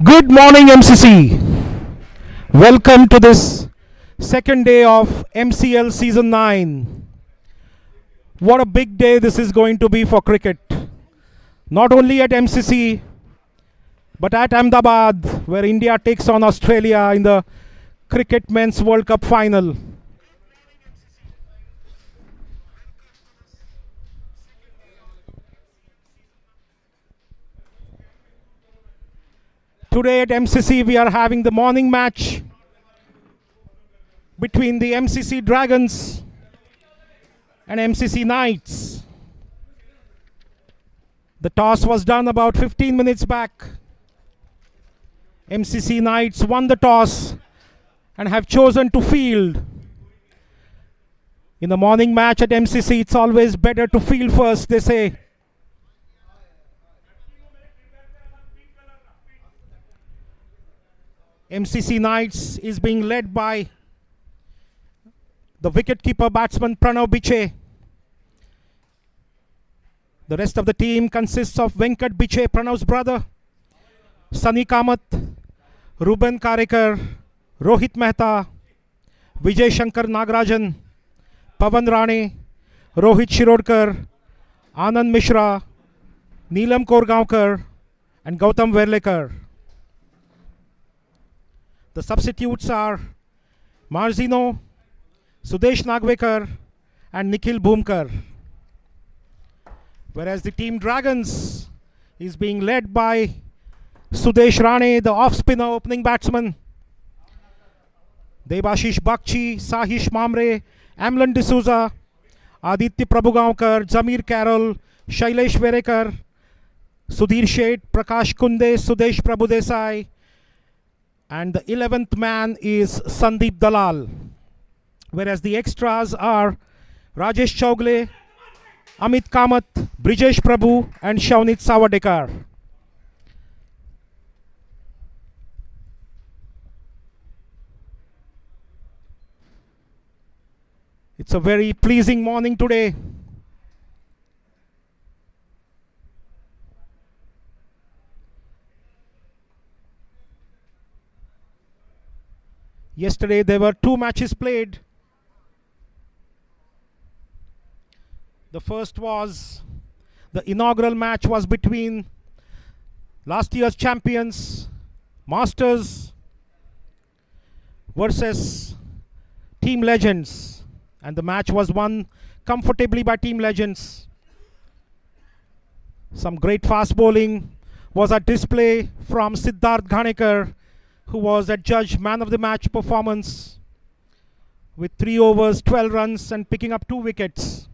Good morning, MCC. Welcome to this second day of MCL Season 9. What a big day this is going to be for cricket. Not only at MCC, but at Ahmedabad, where India takes on Australia in the Cricket Men's World Cup final. Today at MCC, we are having the morning match between the MCC Dragons and MCC Knights. The toss was done about 15 minutes back. MCC Knights won the toss and have chosen to field. In the morning match at MCC, it's always better to field first, they say. MCC Knights is being led by the wicketkeeper batsman Pranav Biche. The rest of the team consists of Venkat Biche, Pranav's brother, Sunny Kamath, Ruben Karekar, Rohit Mehta, Vijay Shankar Nagarajan, Pavan Rane, Rohit Shirodkar, Anand Mishra, Neelam Korgaonkar and Gautam Verlekar. The substitutes are Marzino, Sudesh Nagvekar and Nikhil Bhumkar. Whereas the team Dragons is being led by Sudesh Rane, the off-spinner opening batsman, Debashish Bakshi, Sahish Mamre, Amlan D'Souza, Aditya Prabhugaonkar, Zamir Carroll, Shailesh Verekar, Sudhir Sheth, Prakash Kunde, Sudesh Prabhudesai, and the 11th man is Sandeep Dalal. Whereas the extras are Rajesh Chaugle, Amit Kamath, Brijesh Prabhu and Shaunit Sawadekar. It's a very pleasing morning today. Yesterday there were two matches played. The first was the inaugural match was between last year's champions Masters versus Team Legends, and the match was won comfortably by Team Legends. Some great fast bowling was at display from Siddharth Ghanekar, who was adjudged man of the match performance with 3 overs, 12 runs and picking up 2 wickets.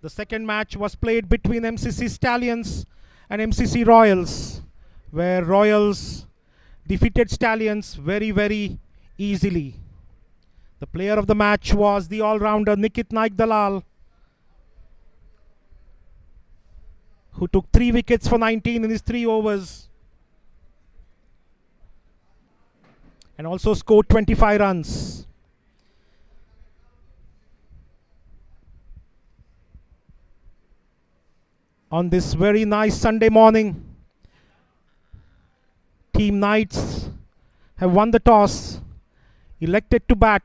The second match was played between MCC Stallions and MCC Royals, where Royals defeated Stallions very easily. The player of the match was the all-rounder Nikit Naik Dalal, who took 3 wickets for 19 in his 3 overs. And also scored 25 runs. On this very nice Sunday morning, Team Knights have won the toss, elected to bat.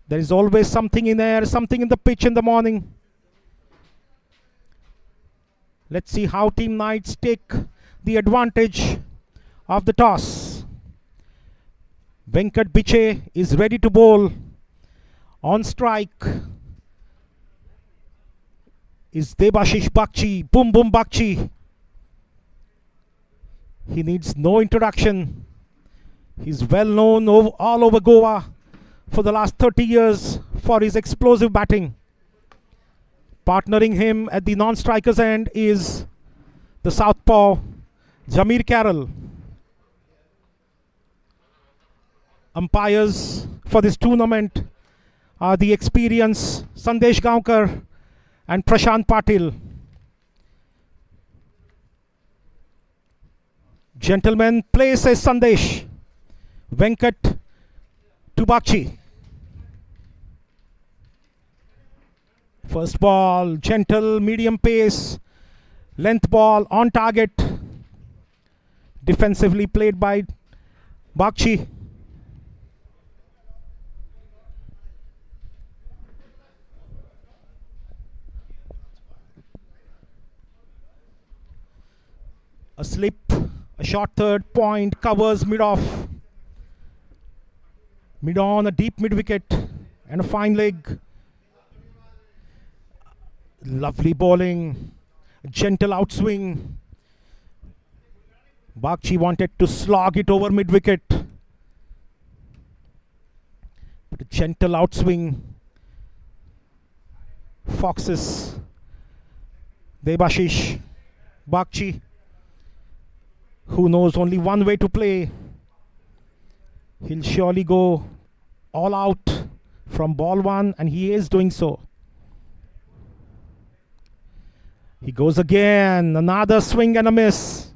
There is always something in air, something in the pitch in the morning. Let's see how Team Knights take the advantage of the toss. Venkat Biche is ready to bowl. On strike is Debashish Bakshi. Boom boom Bakshi. He needs no introduction. He's well known all over Goa for the last 30 years for his explosive batting. Partnering him at the non-striker's end is the southpaw Zamir Carroll. Umpires for this tournament are the experienced Sandesh Gaonkar and Prashant Patil. Gentlemen, play says Sandesh. Venkat to Bakshi. First ball, gentle, medium pace, length ball on target. Defensively played by Bakshi. A slip, a short third, point, covers mid-off. Mid-on, a deep mid-wicket and a fine leg. Lovely bowling, gentle outswing. Bakshi wanted to slog it over mid-wicket, but a gentle outswing. Foxes, Debashish, Bakshi. Who knows, only one way to play. He'll surely go all out from ball one, and he is doing so. He goes again, another swing and a miss.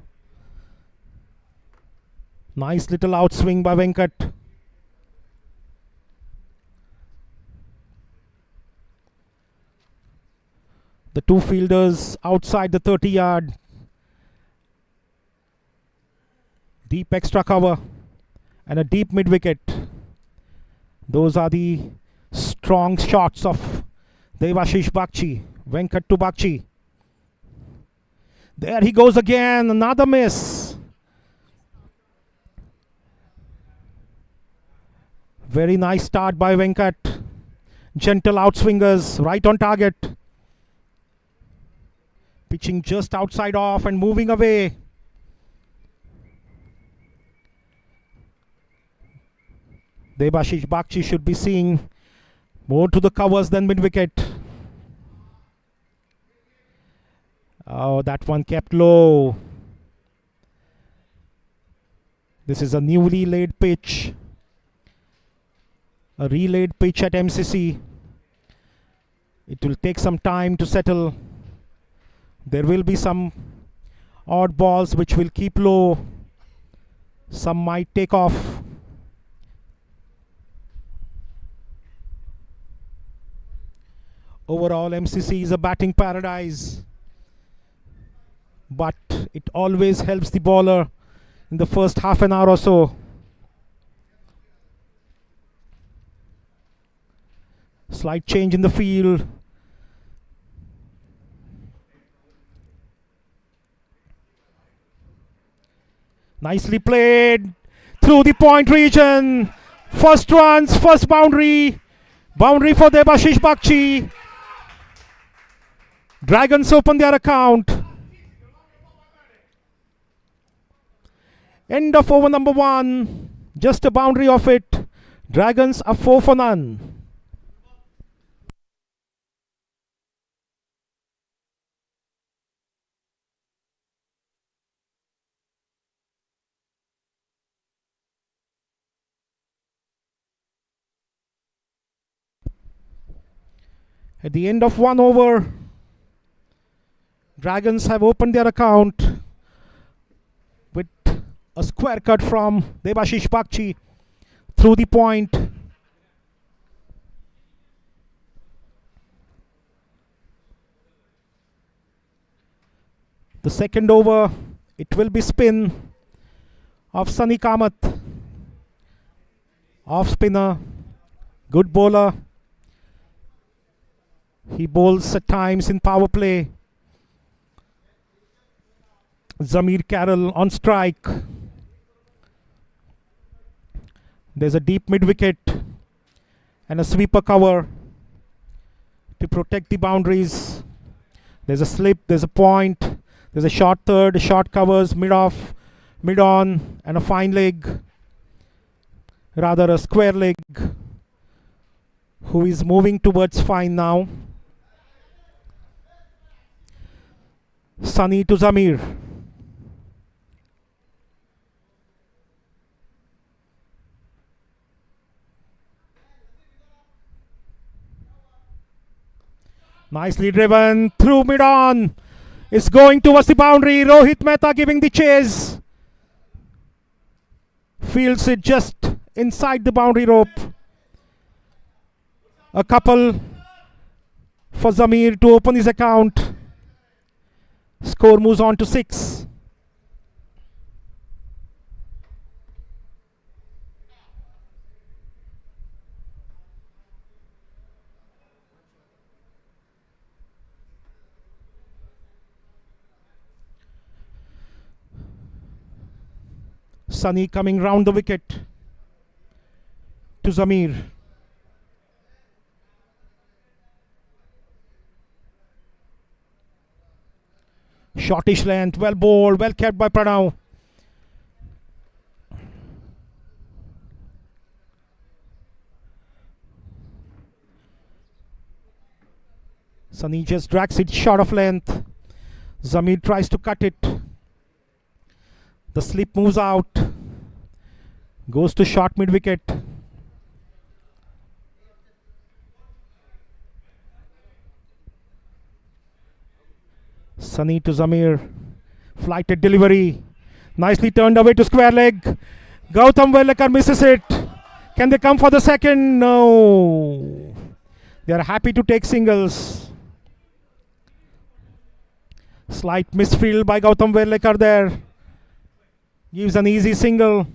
Nice little outswing by Venkat. The two fielders outside the 30-yard. Deep extra cover and a deep mid-wicket. Those are the strong shots of Debashish Bakshi. Venkat to Bakshi. There he goes again, another miss. Very nice start by Venkat. Gentle outswingers, right on target. Pitching just outside off and moving away. Debashish Bakshi should be seeing more to the covers than mid-wicket. Oh, that one kept low. This is a newly laid pitch. A relayed pitch at MCC. It will take some time to settle. There will be some odd balls which will keep low. Some might take off. Overall, MCC is a batting paradise, but it always helps the bowler in the first half an hour or so. Slight change in the field. Nicely played through the point region. First runs, first boundary. Boundary for Debashish Bakshi. Dragons open their account. End of over number 1. Just a boundary of it. Dragons are 4 for none. At the end of 1 over, Dragons have opened their account with a square cut from Debashish Bakshi through the point. The second over, it will be spin of Sunny Kamath. Off spinner, good bowler. He bowls at times in power play. Zamir Carroll on strike. There's a deep mid-wicket and a sweeper cover to protect the boundaries. There's a slip, there's a point, there's a short third, short covers, mid-off, mid-on, and a fine leg. Rather a square leg, who is moving towards fine now. Sunny to Zamir. Nicely driven through mid-on. It's going towards the boundary. Rohit Mehta giving the chase. Fields it just inside the boundary rope. A couple for Zamir to open his account. Score moves on to 6. Sunny coming round the wicket to Zamir. Shortish length, well bowled, well kept by Pranav. Sunny just drags it short of length. Zamir tries to cut it. The slip moves out. Goes to short mid wicket. Sunny to Zamir. Flighted delivery. Nicely turned away to square leg. Gautam Velekar misses it. Can they come for the second? No. They are happy to take singles. Slight misfield by Gautam Velekar there. Gives an easy single.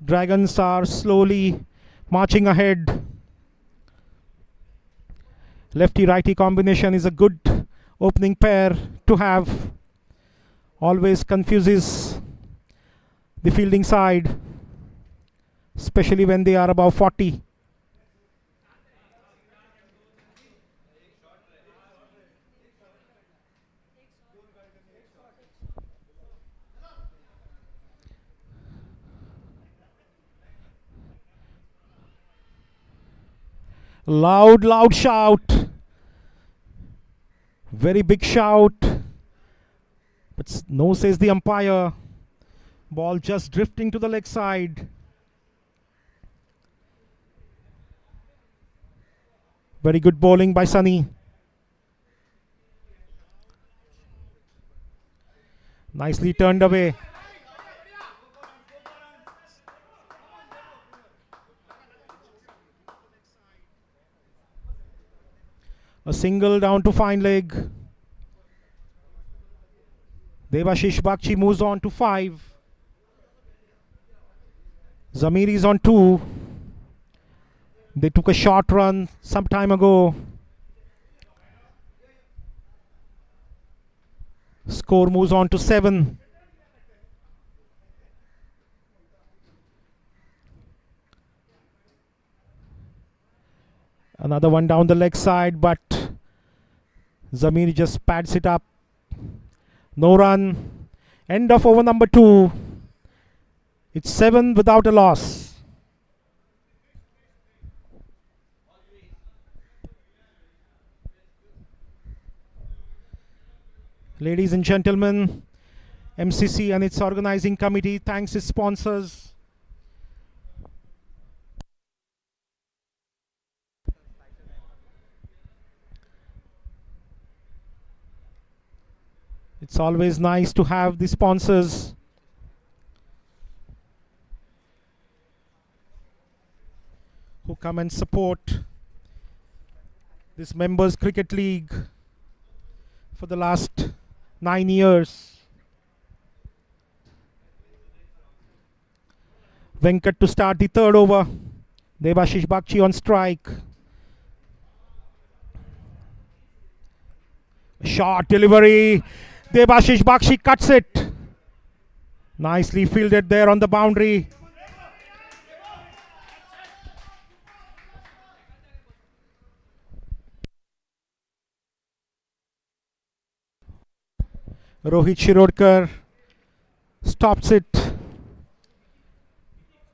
Dragons are slowly marching ahead. Lefty-righty combination is a good opening pair to have. Always confuses the fielding side, especially when they are above 40. Loud shout. Very big shout. But no, says the umpire. Ball just drifting to the leg side. Very good bowling by Sunny. Nicely turned away. A single down to fine leg. Debashish Bagchi moves on to 5. Zamir is on 2. They took a short run some time ago. Score moves on to 7. Another one down the leg side, but Zamir just pads it up. No run. End of over number 2. It's 7 without a loss. Ladies and gentlemen, MCC and its organizing committee thanks its sponsors. It's always nice to have the sponsors. Who come and support this members cricket league for the last 9 years. Venkat to start the third over. Debashish Bagchi on strike. Short delivery. Debashish Bagchi cuts it. Nicely fielded there on the boundary. Rohit Shirodkar stops it.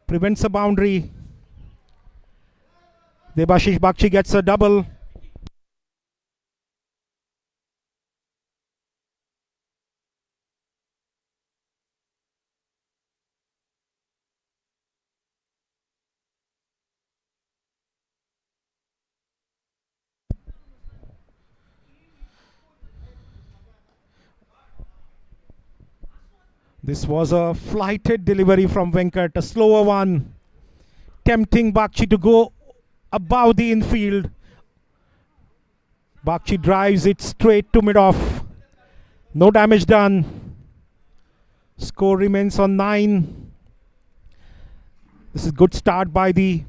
Prevents a boundary. Debashish Bagchi gets a double. This was a flighted delivery from Venkat, a slower one. tempting Bakshi to go above the infield. Bakshi drives it straight to mid-off. No damage done. Score remains on 9. This is good start by the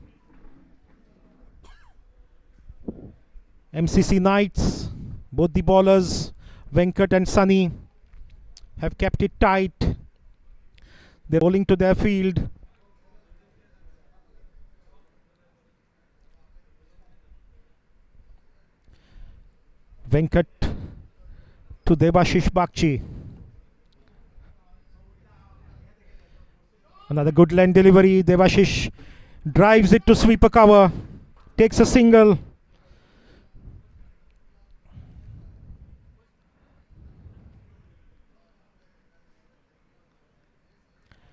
MCC Knights. Both the bowlers, Venkat and Sunny, have kept it tight. They're bowling to their field. Venkat to Debashish Bakshi. Another good length delivery. Debashish drives it to sweeper cover. Takes a single.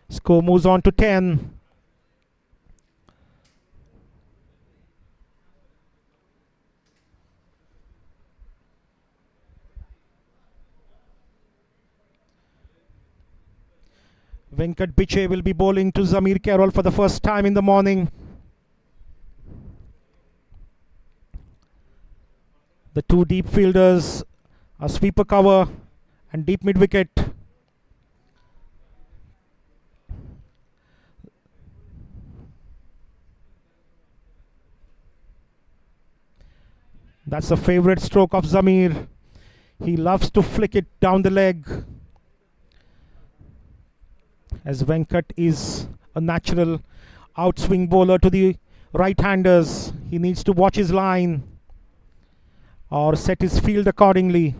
Score moves on to 10. Venkat Biche will be bowling to Zamir Carroll for the first time in the morning. The two deep fielders are sweeper cover and deep mid wicket. That's a favourite stroke of Zamir. He loves to flick it down the leg. As Venkat is a natural outswing bowler to the right-handers, he needs to watch his line or set his field accordingly.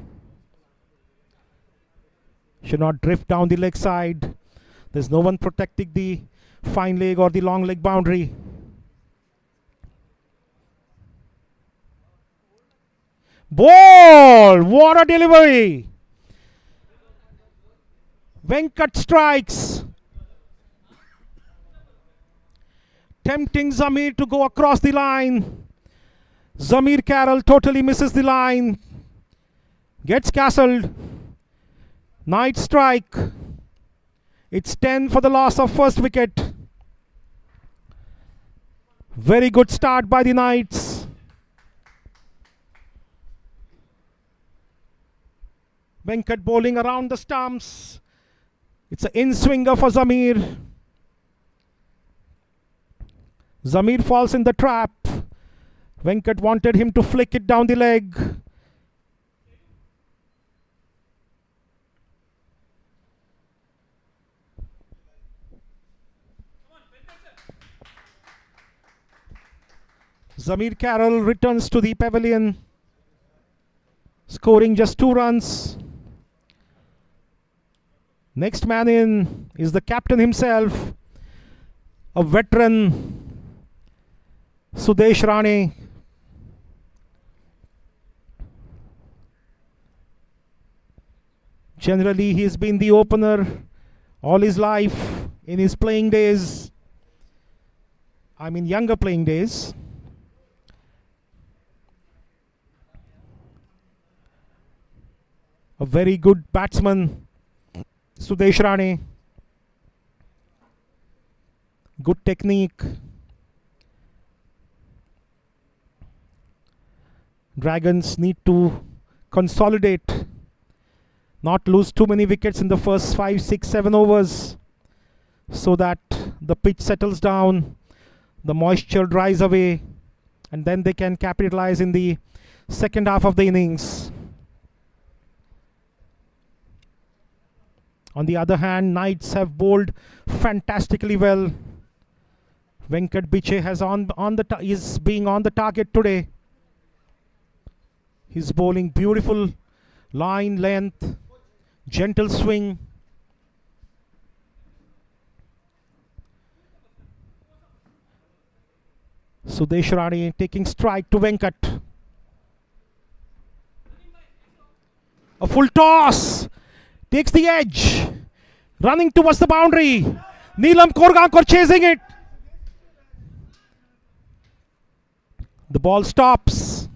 Should not drift down the leg side. There's no one protecting the fine leg or the long leg boundary. Ball! What a delivery! Venkat strikes. Tempting Zamir to go across the line. Zamir Carroll totally misses the line. Gets castled. Knight strike. It's 10 for the loss of first wicket. Very good start by the Knights. Venkat bowling around the stumps. It's an in-swinger for Zamir. Zamir falls in the trap. Venkat wanted him to flick it down the leg. Zamir Carroll returns to the pavilion, scoring just 2 runs. Next man in is the captain himself, a veteran, Sudesh Rane. Generally, he's been the opener all his life in his playing days. I mean, younger playing days. A very good batsman, Sudesh Rane. Good technique. Dragons need to consolidate, not lose too many wickets in the first 5, 6, 7 overs, so that the pitch settles down, the moisture dries away, and then they can capitalize in the second half of the innings. On the other hand, Knights have bowled fantastically well. Venkat Biche is being on the target today. He's bowling beautiful line length, gentle swing. Sudesh Rane taking strike to Venkat. A full toss. Takes the edge. Running towards the boundary. Neelam Korgankar chasing it. The ball stops.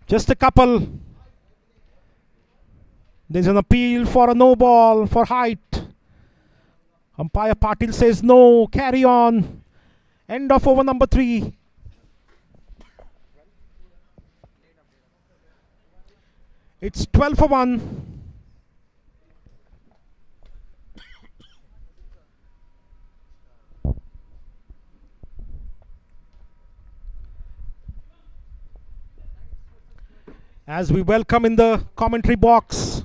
Just a couple. There's an appeal for a no ball for height. Umpire Patil says no, carry on. End of over number 3. It's 12 for 1. As we welcome in the commentary box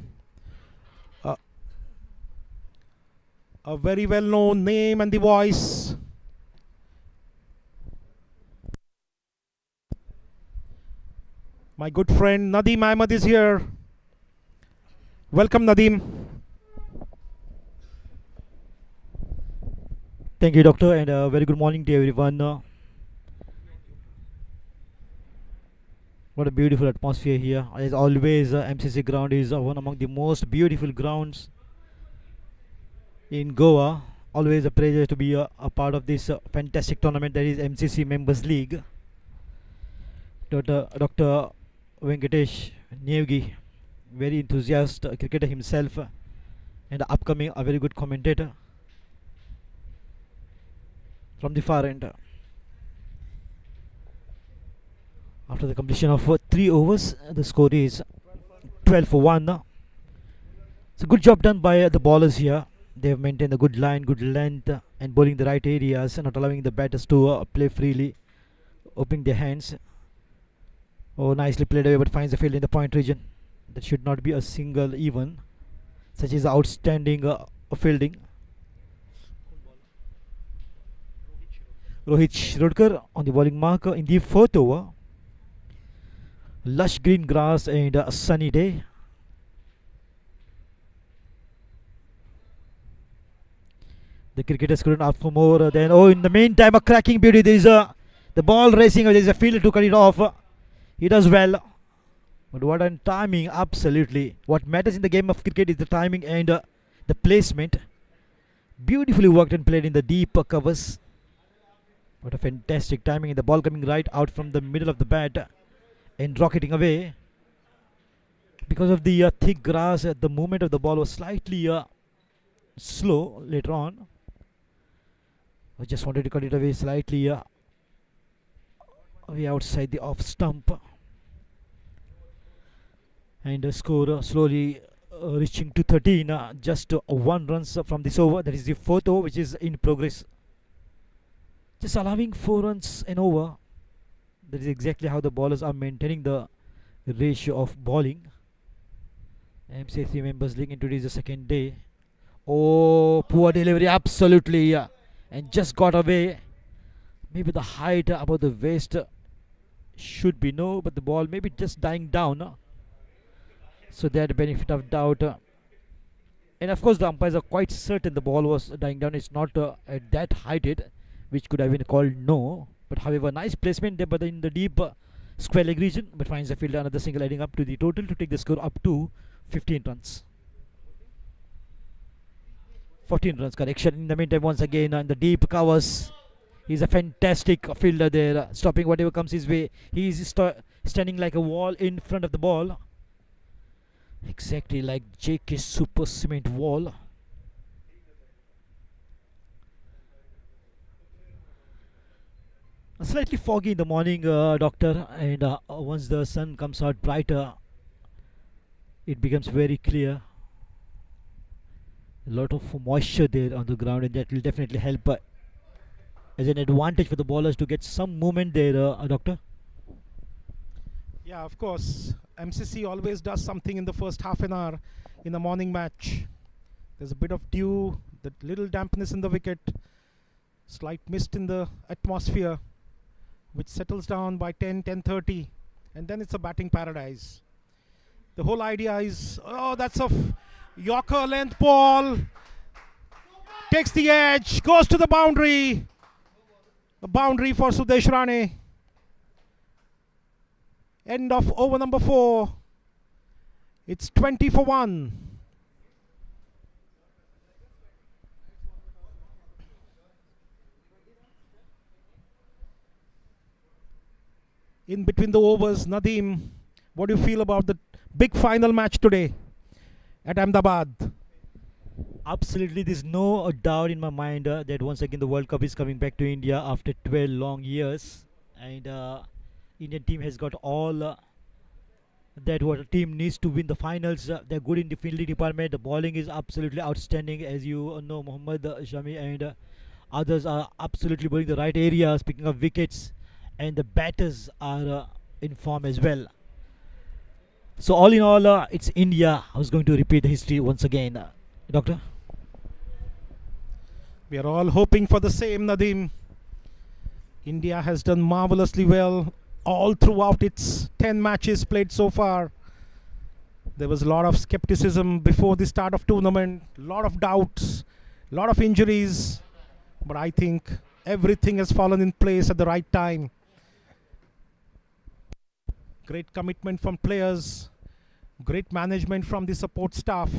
a very well-known name and the voice. My good friend Nadeem Ahmed is here. Welcome, Nadeem. Thank you, Doctor, and very good morning to everyone. What a beautiful atmosphere here. As always, MCC ground is one among the most beautiful grounds in Goa. Always a pleasure to be a part of this fantastic tournament that is MCC Members League. Dr. Venkatesh Nevgi, very enthusiastic cricketer himself, and upcoming a very good commentator from the far end. After the completion of 3 overs, the score is 12 for 1. It's a good job done by the bowlers here. They have maintained a good line, good length, and bowling the right areas, and not allowing the batters to play freely, opening their hands. Oh, nicely played away, but finds the field in the point region. That should not be a single even. Such is outstanding fielding. Rohit Shrodkar on the bowling mark in the 4th over. Lush green grass and a sunny day. The cricketers couldn't ask for more than, in the meantime, a cracking beauty. There is the ball racing, there is a fielder to cut it off. He does well. But what a timing, absolutely. What matters in the game of cricket is the timing and the placement. Beautifully worked and played in the deep covers. What a fantastic timing. The ball coming right out from the middle of the bat and rocketing away. Because of the thick grass, the movement of the ball was slightly slow later on. I just wanted to cut it away slightly way outside the off stump. And score slowly reaching to 13. Just 1 runs from this over. That is the 4th over, which is in progress. Just allowing 4 runs an over. That is exactly how the bowlers are maintaining the ratio of bowling. MCC Members League introduced the second day. Oh, poor delivery, absolutely. And just got away. Maybe the height above the waist should be no, but the ball maybe just dying down. So they had the benefit of doubt. And of course, the umpires are quite certain the ball was dying down. It's not at that height, which could have been called no. But however, nice placement there, but in the deep square leg region. But finds the fielder, another single adding up to the total to take the score up to 15 runs. 14 runs, correction. In the meantime, once again, in the deep covers, he's a fantastic fielder there, stopping whatever comes his way. He's standing like a wall in front of the ball. Exactly like JK's Super Cement wall. Slightly foggy in the morning, Doctor, and once the sun comes out brighter, it becomes very clear. A lot of moisture there on the ground, and that will definitely help as an advantage for the bowlers to get some movement there, Doctor. Yeah, of course. MCC always does something in the first half an hour in the morning match. There's a bit of dew, that little dampness in the wicket, slight mist in the atmosphere, which settles down by 10:30, and then it's a batting paradise. The whole idea is, that's a Yorker length ball, takes the edge, goes to the boundary. A boundary for Sudesh Rane. End of over number 4. It's 20 for 1. In between the overs, Nadeem, what do you feel about the big final match today at Ahmedabad? Absolutely, there's no doubt in my mind that once again the World Cup is coming back to India after 12 long years, and Indian team has got all that what a team needs to win the finals. They're good in the fielding department. The bowling is absolutely outstanding, as you know. Mohammad Shami and others are absolutely bowling the right areas, picking up wickets, and the batters are in form as well. So all in all, it's India who's going to repeat the history once again. Doctor. We are all hoping for the same, Nadim. India has done marvelously well all throughout its 10 matches played so far. There was a lot of skepticism before the start of tournament, a lot of doubts, a lot of injuries, but I think everything has fallen in place at the right time. Great commitment from players, great management from the support staff,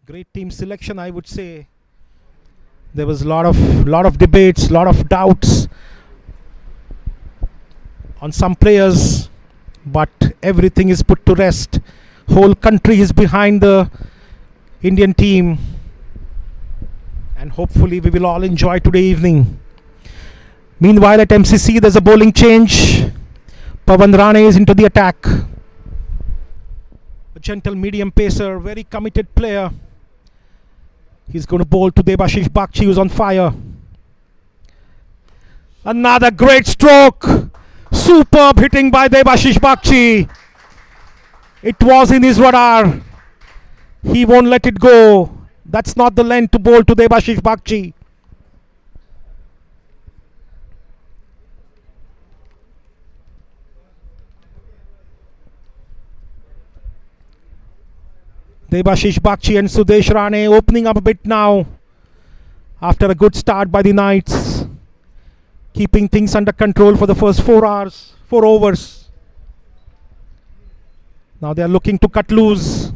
great team selection, I would say. There was a lot of debates, lot of doubts on some players, but everything is put to rest. Whole country is behind the Indian team, and hopefully we will all enjoy today evening. Meanwhile at MCC there's a bowling change. Pawan Rane is into the attack. A gentle medium pacer, very committed player. He's going to bowl to Debashish Bagchi, who's on fire. Another great stroke. Superb hitting by Debashish Bagchi. It was in his radar. He won't let it go. That's not the length to bowl to Debashish Bagchi. Debashish Bagchi and Sudesh Rane opening up a bit now after a good start by the Knights, keeping things under control for the first 4 overs. Now they are looking to cut loose.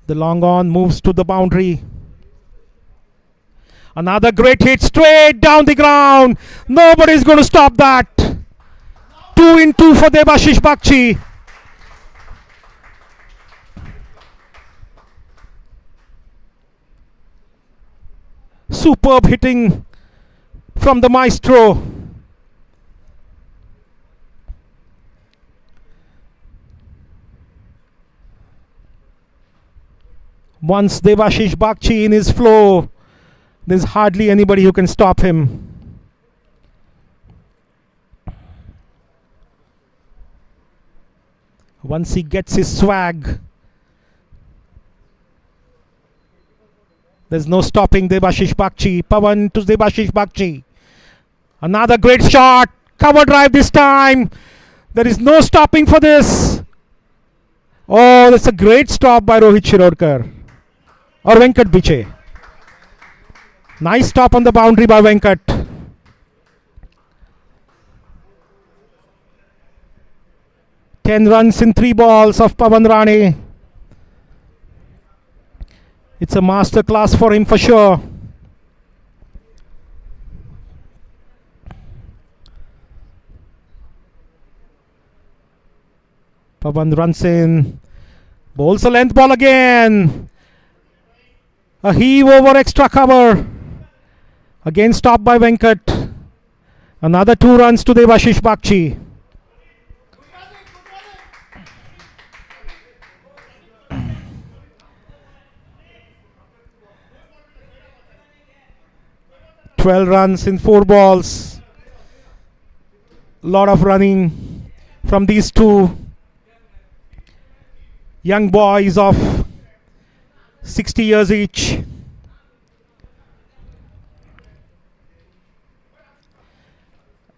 The long on moves to the boundary. Another great hit straight down the ground. Nobody's going to stop that. 2 in 2 for Debashish Bagchi. Superb hitting from the maestro. Once Debashish Bagchi in his flow, there's hardly anybody who can stop him. Once he gets his swag, there's no stopping Debashish Bagchi. Pawan to Debashish Bagchi. Another great shot. Cover drive this time. There is no stopping for this. Oh, that's a great stop by Rohit Shirorkar. Or Venkat Biche. Nice stop on the boundary by Venkat. Ten runs in 3 balls of Pawan Rane. It's a master class for him for sure. Pawan runs in. Bowls a length ball again. A heave over extra cover. Again stopped by Venkat. Another 2 runs to Debashish Bagchi. "12 runs in 4 balls. Lot of running from these two young boys of 60 years each.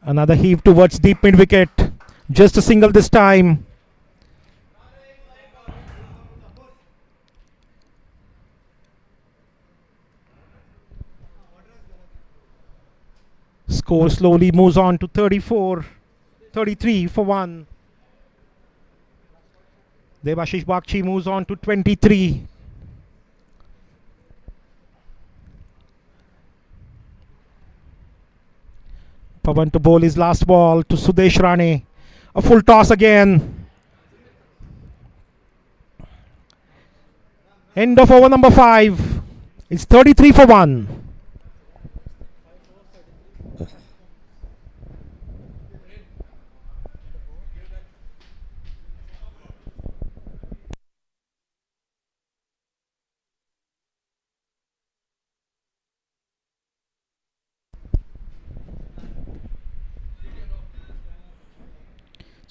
Another heave towards deep mid wicket. Just a single this time. Score slowly moves on to 33 for 1. Debashish Bagchi moves on to 23. Pawan to bowl his last ball to Sudesh Rane. A full toss again. End of over number 5. It's 33 for 1.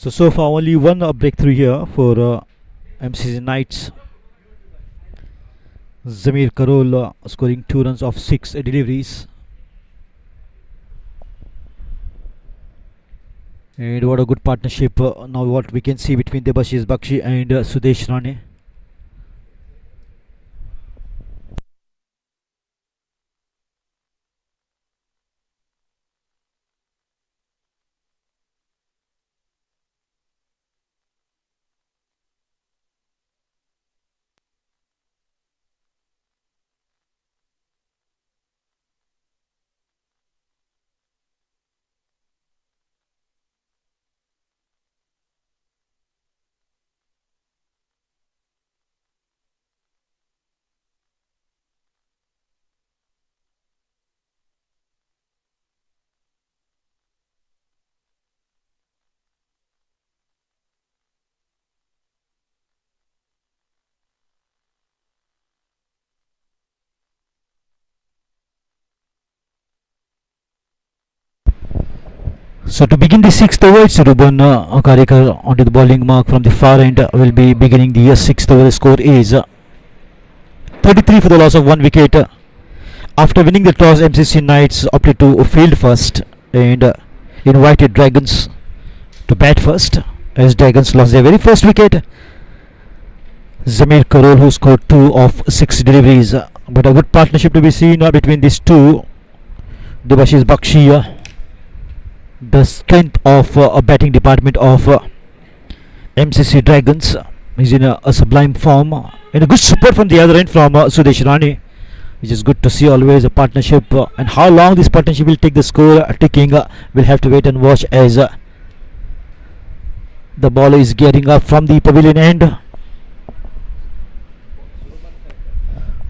So far only one breakthrough here for MCC Knights. Zamir Karol scoring 2 runs off 6 deliveries. And what a good partnership now what we can see between Debashish Bakshi and Sudesh Rane. So to begin the 6th over, it's Ruben Karikar onto the bowling mark from the far end. Will be beginning the 6th over. The score is 33 for the loss of 1 wicket. After winning the toss, MCC Knights opted to field first and invited Dragons to bat first, as Dragons lost their very first wicket. Zamir Karol, who scored 2 of 6 deliveries, but a good partnership to be seen between these two. Debashish Bakshi, the strength of a batting department of MCC Dragons, is in a sublime form, and a good support from the other end from Sudesh Rane, which is good to see. Always a partnership, and how long this partnership will take the score ticking, we'll have to wait and watch as the ball is gearing up from the pavilion end.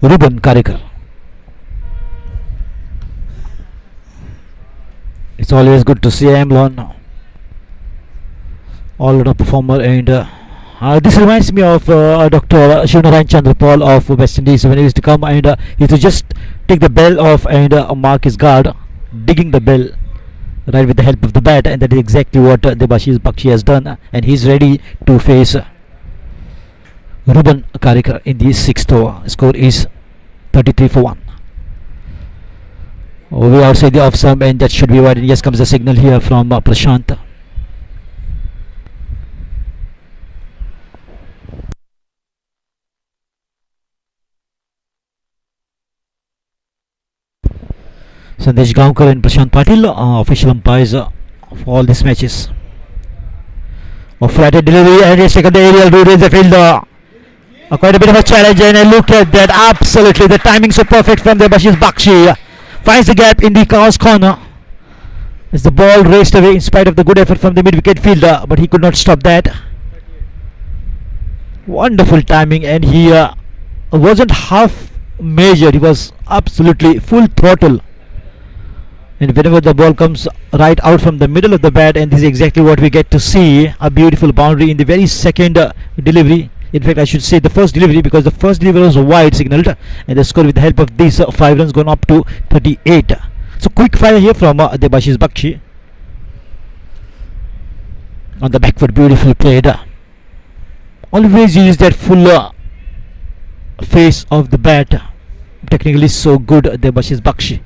Ruben Karikar. It's always good to see Amlon, all-round performer, and this reminds me of Dr. Shivnarayan Chandrapal of West Indies when he used to come and he used to just take the bell off and mark his guard, digging the bell right with the help of the bat, and that is exactly what Debashish Bakshi has done, and he's ready to face Ruben Karikar in the 6th over. Score is 33 for 1. Way outside the off stump, and that should be wide, and yes comes the signal here from Prashant. Sandesh Gaonkar and Prashant Patil, official umpires for all these matches. Flatted delivery, and he's taken the aerial to raise the field. Quite a bit of a challenge, and I look at that, absolutely the timing so perfect from Debashish Bakshi. Finds the gap in the Chaos corner as the ball raced away in spite of the good effort from the mid-wicket fielder, but he could not stop that. Wonderful timing, and he wasn't half measured, he was absolutely full throttle. And whenever the ball comes right out from the middle of the bat, and this is exactly what we get to see, a beautiful boundary in the very second delivery. In fact, I should say the first delivery, because the first delivery was wide signaled, and the score with the help of these 5 runs gone up to 38. So quick fire here from Debashish Bakshi. On the back foot, beautiful played. Always use that full face of the bat. Technically so good, Debashish Bakshi.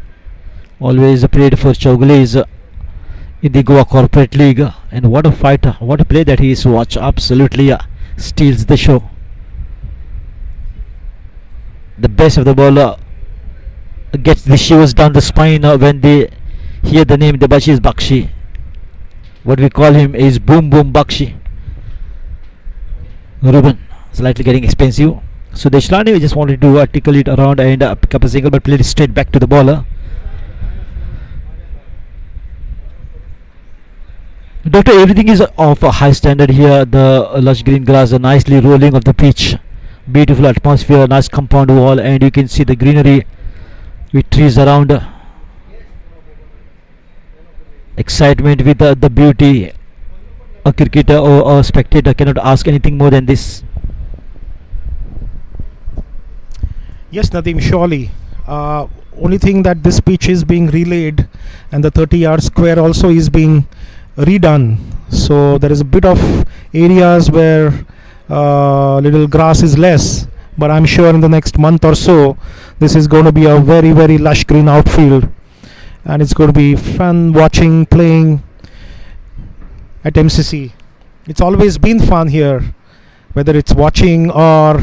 Always played for Chowgulis in the Goa Corporate League, and what a fighter, what a play that he is. Watch, absolutely steals the show. The base of the ball gets the shivers down the spine when they hear the name Debashish Bakshi. What we call him is Boom Boom Bakshi. Ruben slightly getting expensive. So Deshlani just wanted to tickle it around and pick up a single, but played it straight back to the bowler. Doctor, everything is of a high standard here. The lush green grass, nicely rolling of the pitch, Beautiful atmosphere, nice compound wall, and you can see the greenery with trees around. Excitement with the beauty. A cricketer or a spectator cannot ask anything more than this. Yes, Nadeem, surely. Only thing that this pitch is being relayed and the 30-yard square also is being redone. So there is a bit of areas where little grass is less. But I'm sure in the next month or so, this is going to be a very, very lush green outfield. And it's going to be fun watching, playing at MCC. It's always been fun here, whether it's watching or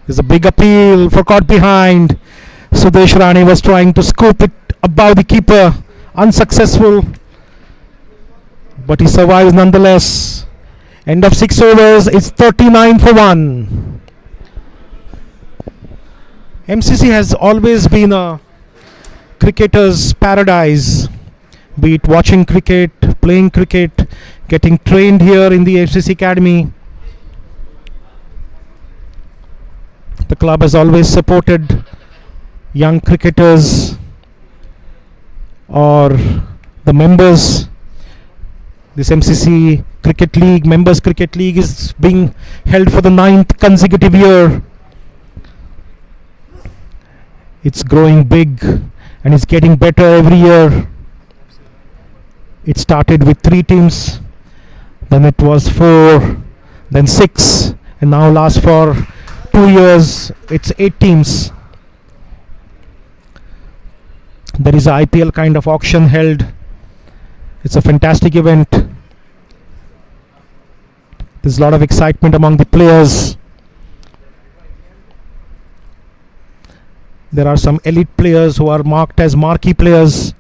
there's a big appeal for caught behind. Sudesh Rane was trying to scoop it above the keeper, unsuccessful, but he survives nonetheless. End of 6 overs, it's 39 for 1. MCC has always been a cricketer's paradise, be it watching cricket, playing cricket, getting trained here in the MCC Academy. The club has always supported young cricketers or the members. This MCC Cricket League, Members Cricket League, is being held for the 9th consecutive year. It's growing big and it's getting better every year. It started with 3 teams, then it was 4, then 6, and now last for 2 years it's 8 teams. There is a IPL kind of auction held. It's a fantastic event. There's a lot of excitement among the players. There are some elite players who are marked as marquee players.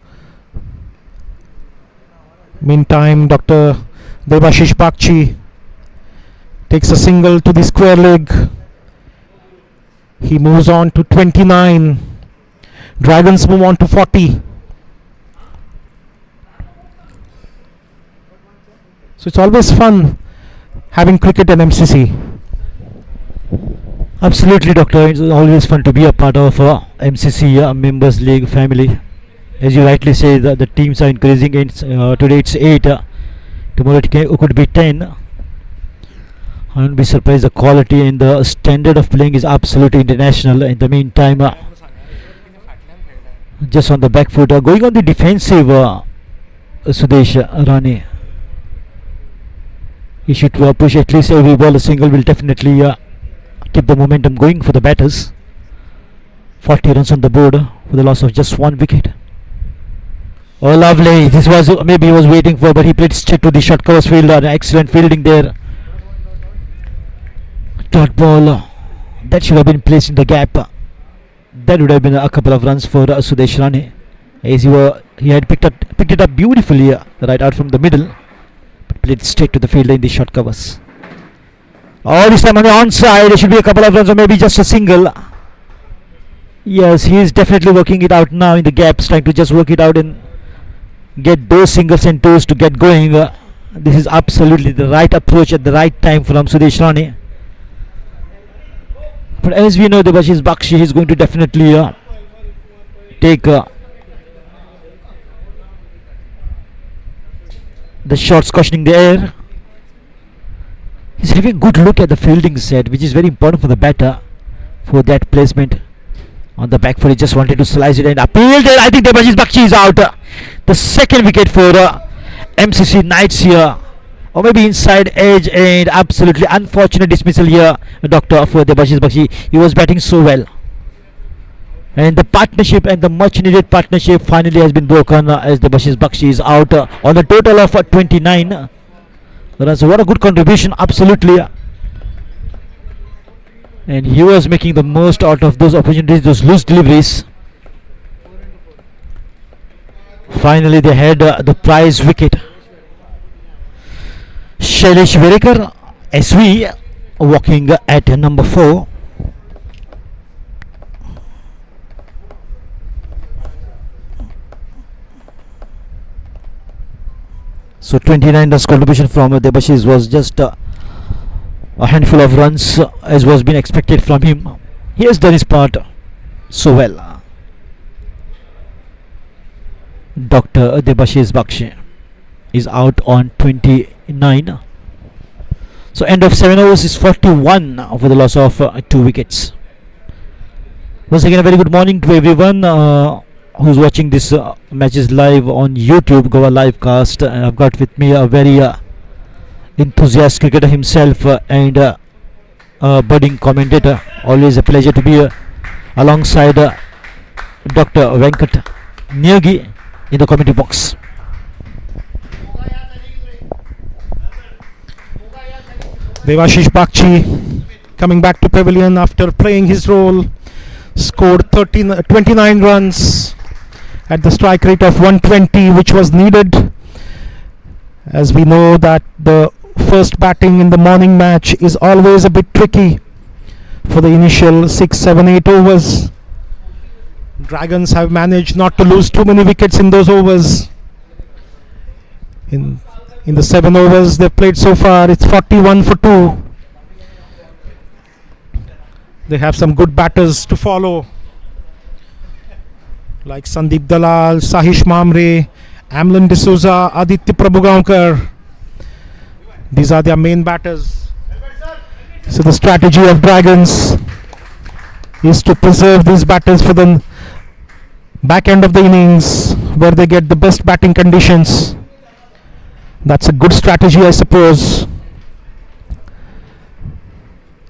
Meantime, Dr. Debashish Bagchi takes a single to the square leg. He moves on to 29. Dragons move on to 40. So it's always fun having cricket in MCC. Absolutely, Doctor. It's always fun to be a part of MCC Members League family. As you rightly say, the teams are increasing. Today it's 8. Tomorrow it could be 10. I won't be surprised. The quality and the standard of playing is absolutely international. In the meantime, just on the back foot, going on the defensive, Sudesh Rane. He should push at least every ball. A single will definitely keep the momentum going for the batters. 40 runs on the board for the loss of just 1 wicket. Oh, lovely. This was maybe he was waiting for, but he played straight to the short covers fielder. Excellent fielding there. Dot ball. That should have been placed in the gap. That would have been a couple of runs for Sudesh Rane. As he had picked it up beautifully right out from the middle, but played straight to the fielder in the short covers. Oh, this time on the onside. There should be a couple of runs or maybe just a single. Yes, he is definitely working it out now in the gaps, trying to just work it out and get those singles and twos to get going. This is absolutely the right approach at the right time from Sudesh Rane. But as we know, Debashish Bagchi is going to definitely take the shots cautioning the air. He's having a good look at the fielding set, which is very important for the batter for that placement. On the back foot, he just wanted to slice it and appealed it. I think Debashish Bagchi is out. The second wicket for MCC Knights here. Or maybe inside edge, and absolutely unfortunate dismissal here, Doctor, for Debashish Bagchi. He was batting so well. And the partnership and the much needed partnership finally has been broken as Debashish Bagchi is out on a total of 29 runs. What a good contribution, absolutely. And he was making the most out of those opportunities, those loose deliveries. Finally they had the prize wicket. Shailesh Verekar, SV, walking at number 4. So 29 runs contribution from Debashish was just a handful of runs as was been expected from him. He has done his part so well. Dr. Debashish Bakshi is out on 29. So end of 7 overs is 41 for the loss of 2 wickets. Once again, a very good morning to everyone who's watching this matches live on YouTube, Goa Livecast. I've got with me a very enthusiastic cricketer himself and a budding commentator. Always a pleasure to be alongside Dr. Venkat Niyagi in the commentary box. Debashish Bakshi coming back to pavilion after playing his role, scored 29 runs at the strike rate of 120, which was needed, as we know that the first batting in the morning match is always a bit tricky for the initial 6, 7, 8 overs. Dragons have managed not to lose too many wickets in those overs. In the 7 overs they've played so far, it's 41 for 2. They have some good batters to follow, like Sandeep Dalal, Sahish Mamre, Amlan D'Souza, Aditya Prabhugaonkar. These are their main batters. So the strategy of Dragons is to preserve these batters for the back end of the innings, where they get the best batting conditions. That's a good strategy, I suppose.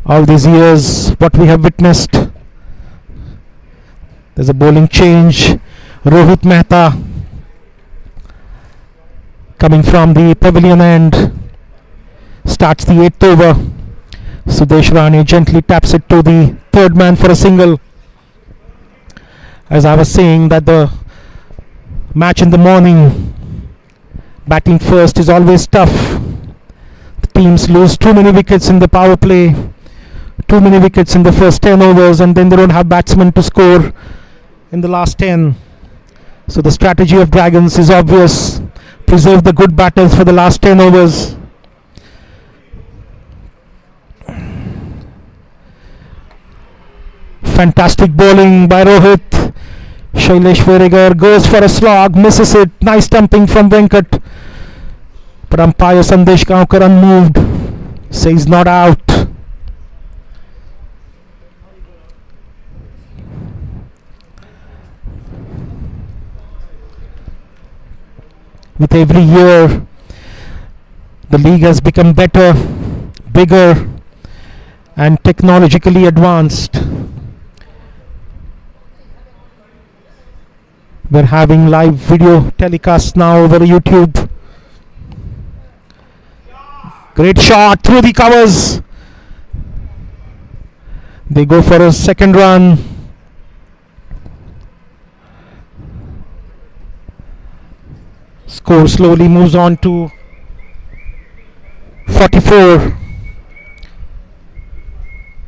All these years, what we have witnessed. There's a bowling change. Rohit Mehta coming from the pavilion end starts the 8th over. Sudesh Rane gently taps it to the third man for a single. As I was saying, that the match in the morning, batting first is always tough. The teams lose too many wickets in the power play, too many wickets in the first 10 overs, and then they don't have batsmen to score in the last 10. So the strategy of Dragons is obvious: preserve the good batters for the last 10 overs. Fantastic bowling by Rohit. Shailesh Veregar goes for a slog, misses it. Nice stumping from Venkat, but umpire Sandesh Gaonkar unmoved, says not out. With every year, the league has become better, bigger, and technologically advanced. We're having live video telecasts now over YouTube. Great shot through the covers. They go for a second run. Score slowly moves on to 44.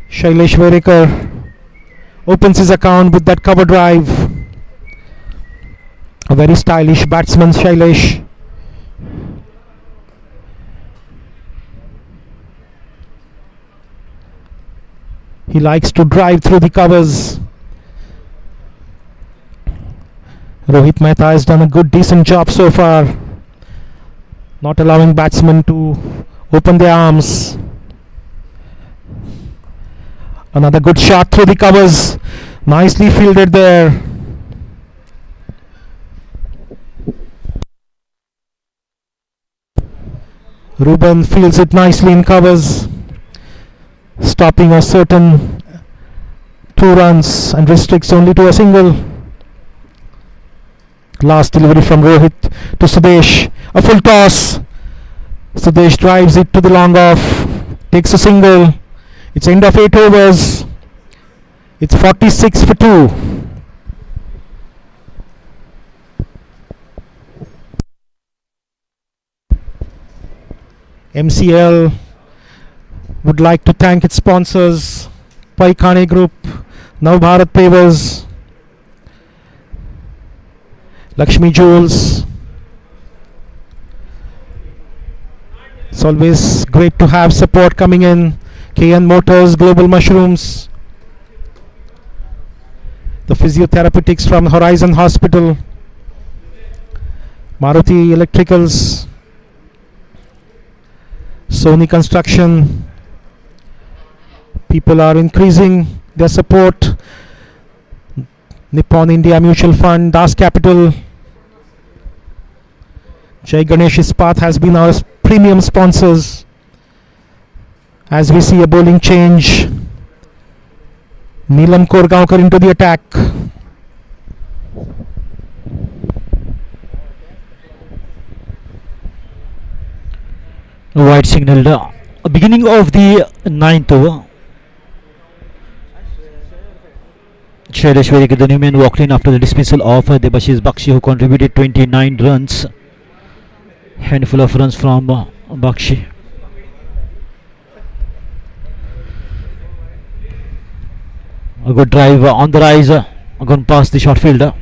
Shailesh Verekar opens his account with that cover drive. A very stylish batsman, Shailesh. He likes to drive through the covers. Rohit Mehta has done a good, decent job so far, not allowing batsmen to open their arms. Another good shot through the covers. Nicely fielded there. Ruben fields it nicely in covers, stopping a certain 2 runs and restricts only to a single. Last delivery from Rohit to Sudesh. A full toss. Sudesh drives it to the long off, takes a single. It's end of 8 overs. It's 46 for 2. MCL would like to thank its sponsors, Paikane Group, Navbharat Pavers, Lakshmi Jewels. It's always great to have support coming in KN Motors, Global Mushrooms, the physiotherapeutics from Horizon Hospital, Maruti Electricals, Sony Construction. People are increasing their support. Nippon India Mutual Fund, Das Capital, Jai Ganesh Ispat has been our premium sponsors. As we see a bowling change, Neelam Korgaonkar into the attack. White signaled beginning of the 9th over. Shailesh Verikar, the new man, walked in after the dismissal of Debashish Bakshi, who contributed 29 runs. Handful of runs from Bakshi. A good drive on the rise, gone past the short fielder.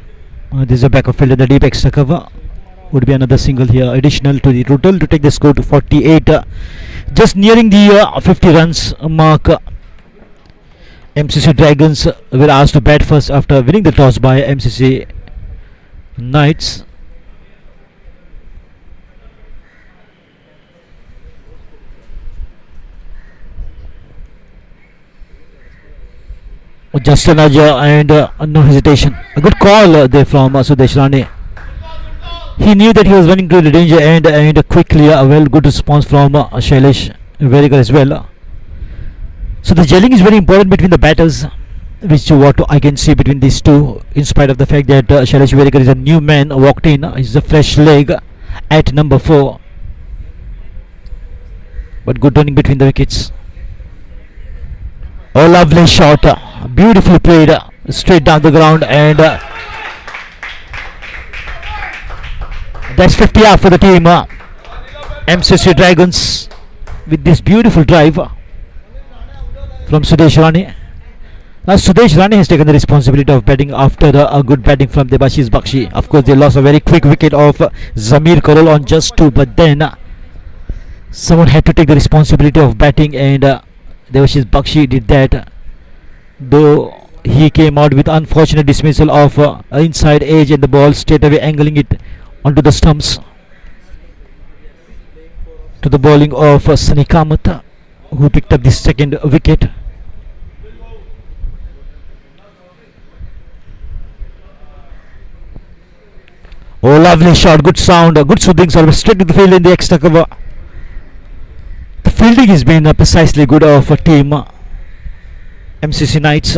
This is a backup fielder, the deep extra cover. Would be another single here, additional to the total to take the score to 48. Just nearing the 50 runs mark. MCC Dragons were asked to bat first after winning the toss by MCC Knights. Just an and no hesitation. A good call there from Sudesh Rane. He knew that he was running to the danger and quickly a good response from Shailesh Verikar as well. So the gelling is very important between the batters, which what I can see between these two, in spite of the fact that Shailesh Verikar is a new man walked in. He's a fresh leg at number 4. But good running between the wickets. Oh, lovely shot. Beautifully played straight down the ground, and that's 50 off for the team. MCC Dragons with this beautiful drive from Sudesh Rane. Now Sudesh Rane has taken the responsibility of batting after a good batting from Debashish Bakshi. Of course, they lost a very quick wicket of Zamir Karol on just 2, but then someone had to take the responsibility of batting, and Debashish Bakshi did that. Though he came out with unfortunate dismissal of inside edge, and the ball straight away angling it onto the stumps to the bowling of Sunny Kamath, who picked up the second wicket. Oh, lovely shot, good sound, good soothing service straight to the field in the extra cover. The fielding has been precisely good for team MCC Knights.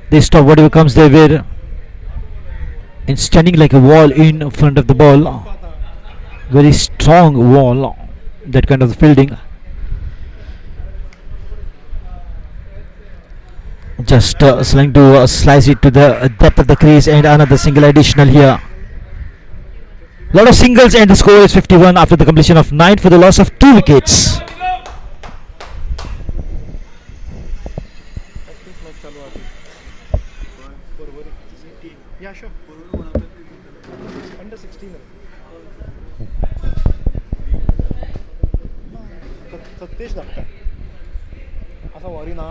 They stop whatever comes their way and standing like a wall in front of the ball. Very strong wall, that kind of fielding. Just trying to slice it to the depth of the crease, and another single additional here. Lot of singles, and the score is 51 after the completion of 9 for the loss of 2 wickets. Yeah, sure. Under 16. सत्तेश धाकटा असा worry ना.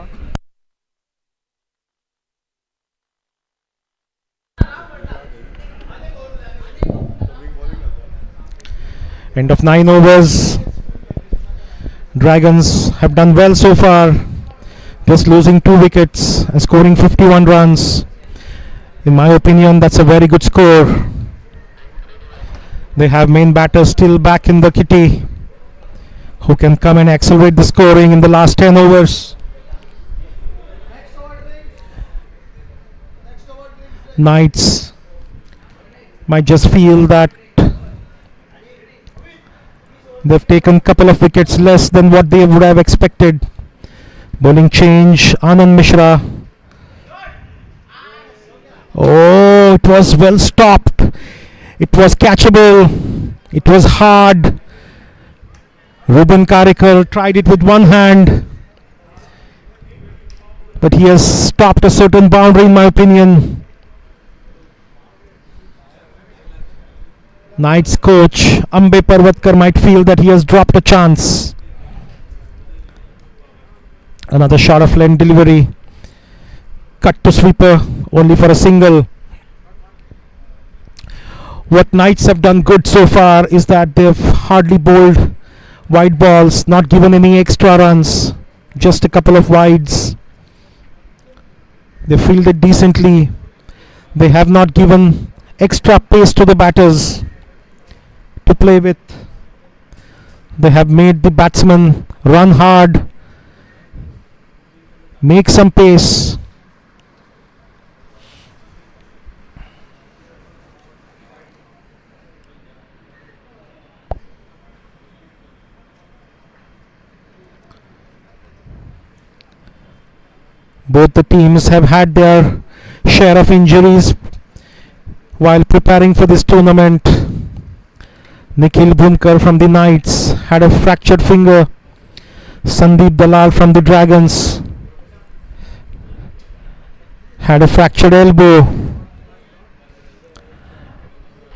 End of 9 overs. Dragons have done well so far, just losing 2 wickets and scoring 51 runs. In my opinion, that's a very good score. They have main batters still back in the kitty, who can come and accelerate the scoring in the last 10 overs. Knights might just feel that they've taken a couple of wickets less than what they would have expected. Bowling change, Anand Mishra. Oh, it was well stopped. It was catchable. It was hard. Ruben Karikar tried it with one hand, but he has stopped a certain boundary, in my opinion. Knights coach Ambe Parvatkar might feel that he has dropped a chance. Another shot of length delivery. Cut to sweeper, only for a single. What Knights have done good so far is that they've hardly bowled wide balls, not given any extra runs, just a couple of wides. They fielded decently. They have not given extra pace to the batters to play with. They have made the batsmen run hard, make some pace. Both the teams have had their share of injuries while preparing for this tournament. Nikhil Bhumkar from the Knights had a fractured finger. Sandeep Dalal from the Dragons had a fractured elbow.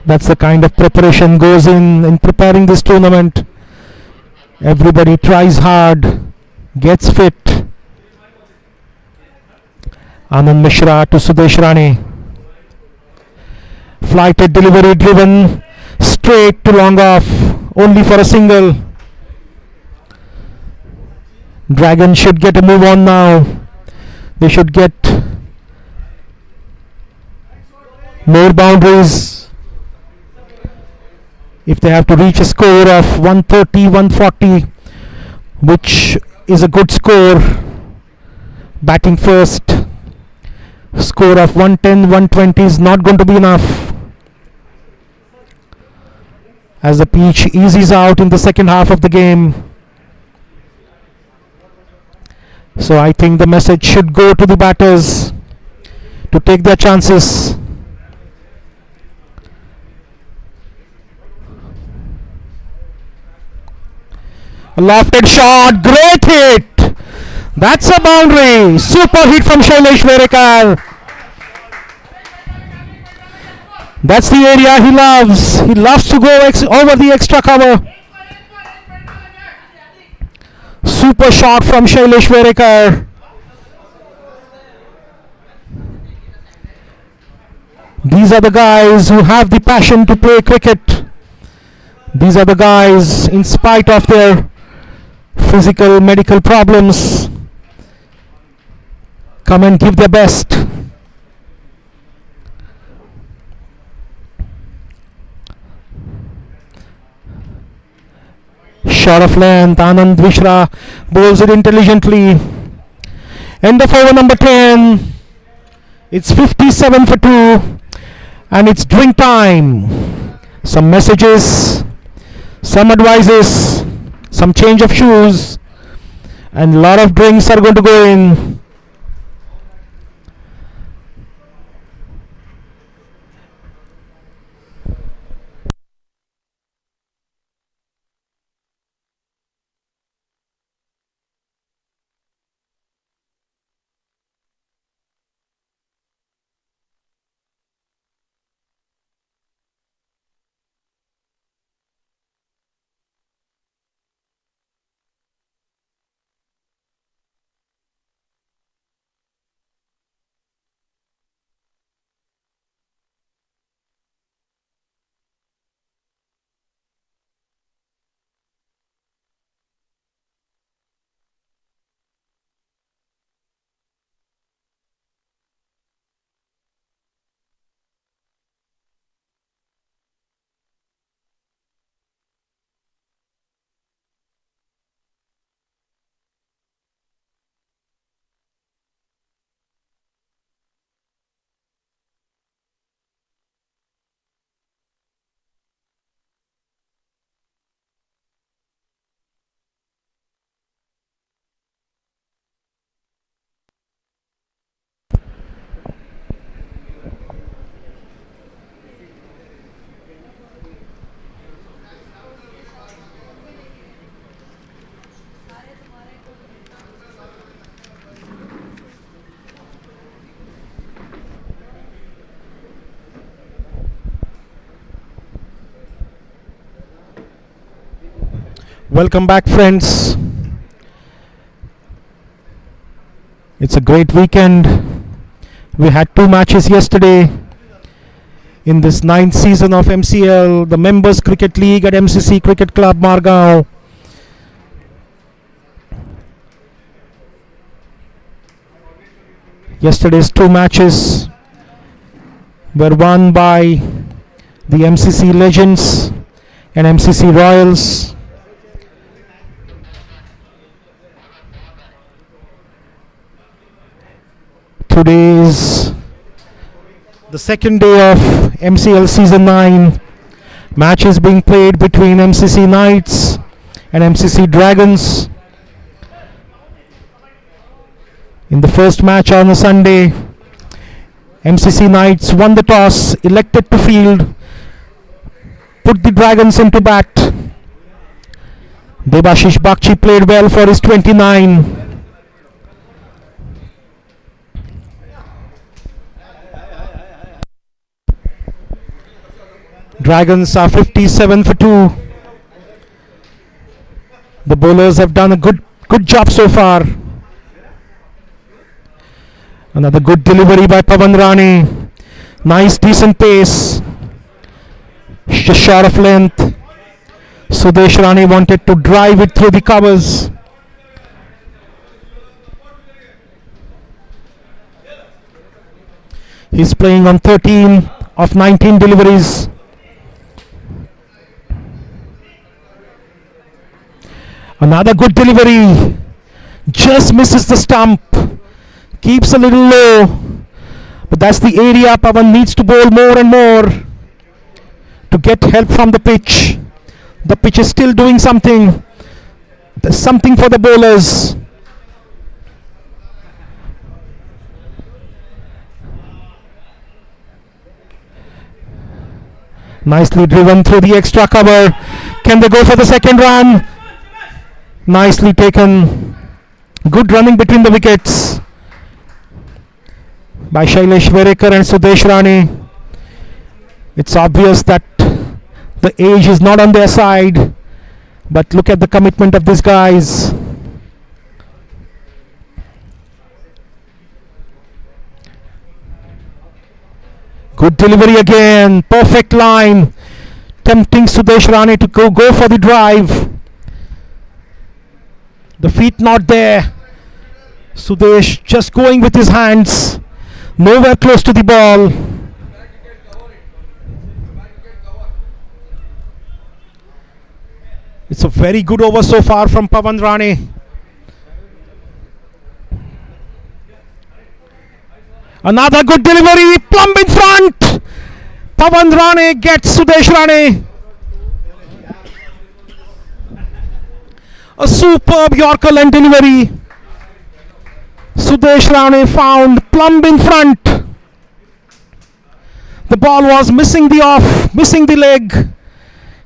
That's the kind of preparation goes in preparing this tournament. Everybody tries hard, gets fit. Anand Mishra to Sudesh Rane. Flighted delivery driven straight to long off, only for a single. Dragons should get a move on now. They should get more boundaries if they have to reach a score of 130, 140, which is a good score. Batting first. Score of 110, 120 is not going to be enough, as the pitch eases out in the second half of the game. So I think the message should go to the batters to take their chances. A lofted shot, great hit. That's a boundary. Super hit from Shailesh Verekar. That's the area he loves. He loves to go over the extra cover. Super shot from Shailesh Verekar. These are the guys who have the passion to play cricket. These are the guys, in spite of their physical, medical problems, come and give their best. Shot of length, Anand Mishra bowls it intelligently. End of over number 10. It's 57 for 2 and it's drink time. Some messages, some advices, some change of shoes, and a lot of drinks are going to go in. Welcome back, friends. It's a great weekend. We had 2 matches yesterday in this 9th season of MCL, the Members Cricket League at MCC Cricket Club, Margao. Yesterday's 2 matches were won by the MCC Legends and MCC Royals. Today is the second day of MCL Season 9. Match is being played between MCC Knights and MCC Dragons. In the first match on a Sunday, MCC Knights won the toss, elected to field, put the Dragons into bat. Debashish Bakshi played well for his 29. Dragons are 57 for 2. The bowlers have done a good job so far. Another good delivery by Pawan Rane. Nice, decent pace. Just short of length. Sudesh Rane wanted to drive it through the covers. He's playing on 13 of 19 deliveries. Another good delivery. Just misses the stump. Keeps a little low. But that's the area Pawan needs to bowl more and more to get help from the pitch. The pitch is still doing something. There's something for the bowlers. Nicely driven through the extra cover. Can they go for the second run? Nicely taken. Good running between the wickets by Shailesh Verekar and Sudesh Rane. It's obvious that the age is not on their side, but look at the commitment of these guys. Good delivery again. Perfect line. Tempting Sudesh Rane to go for the drive. The feet not there. Sudesh just going with his hands. Nowhere close to the ball. It's a very good over so far from Pawan Rane. Another good delivery. Plumb in front. Pawan Rane gets Sudesh Rane. A superb Yorker length delivery. Sudesh Rane found plumb in front. The ball was missing the off, missing the leg,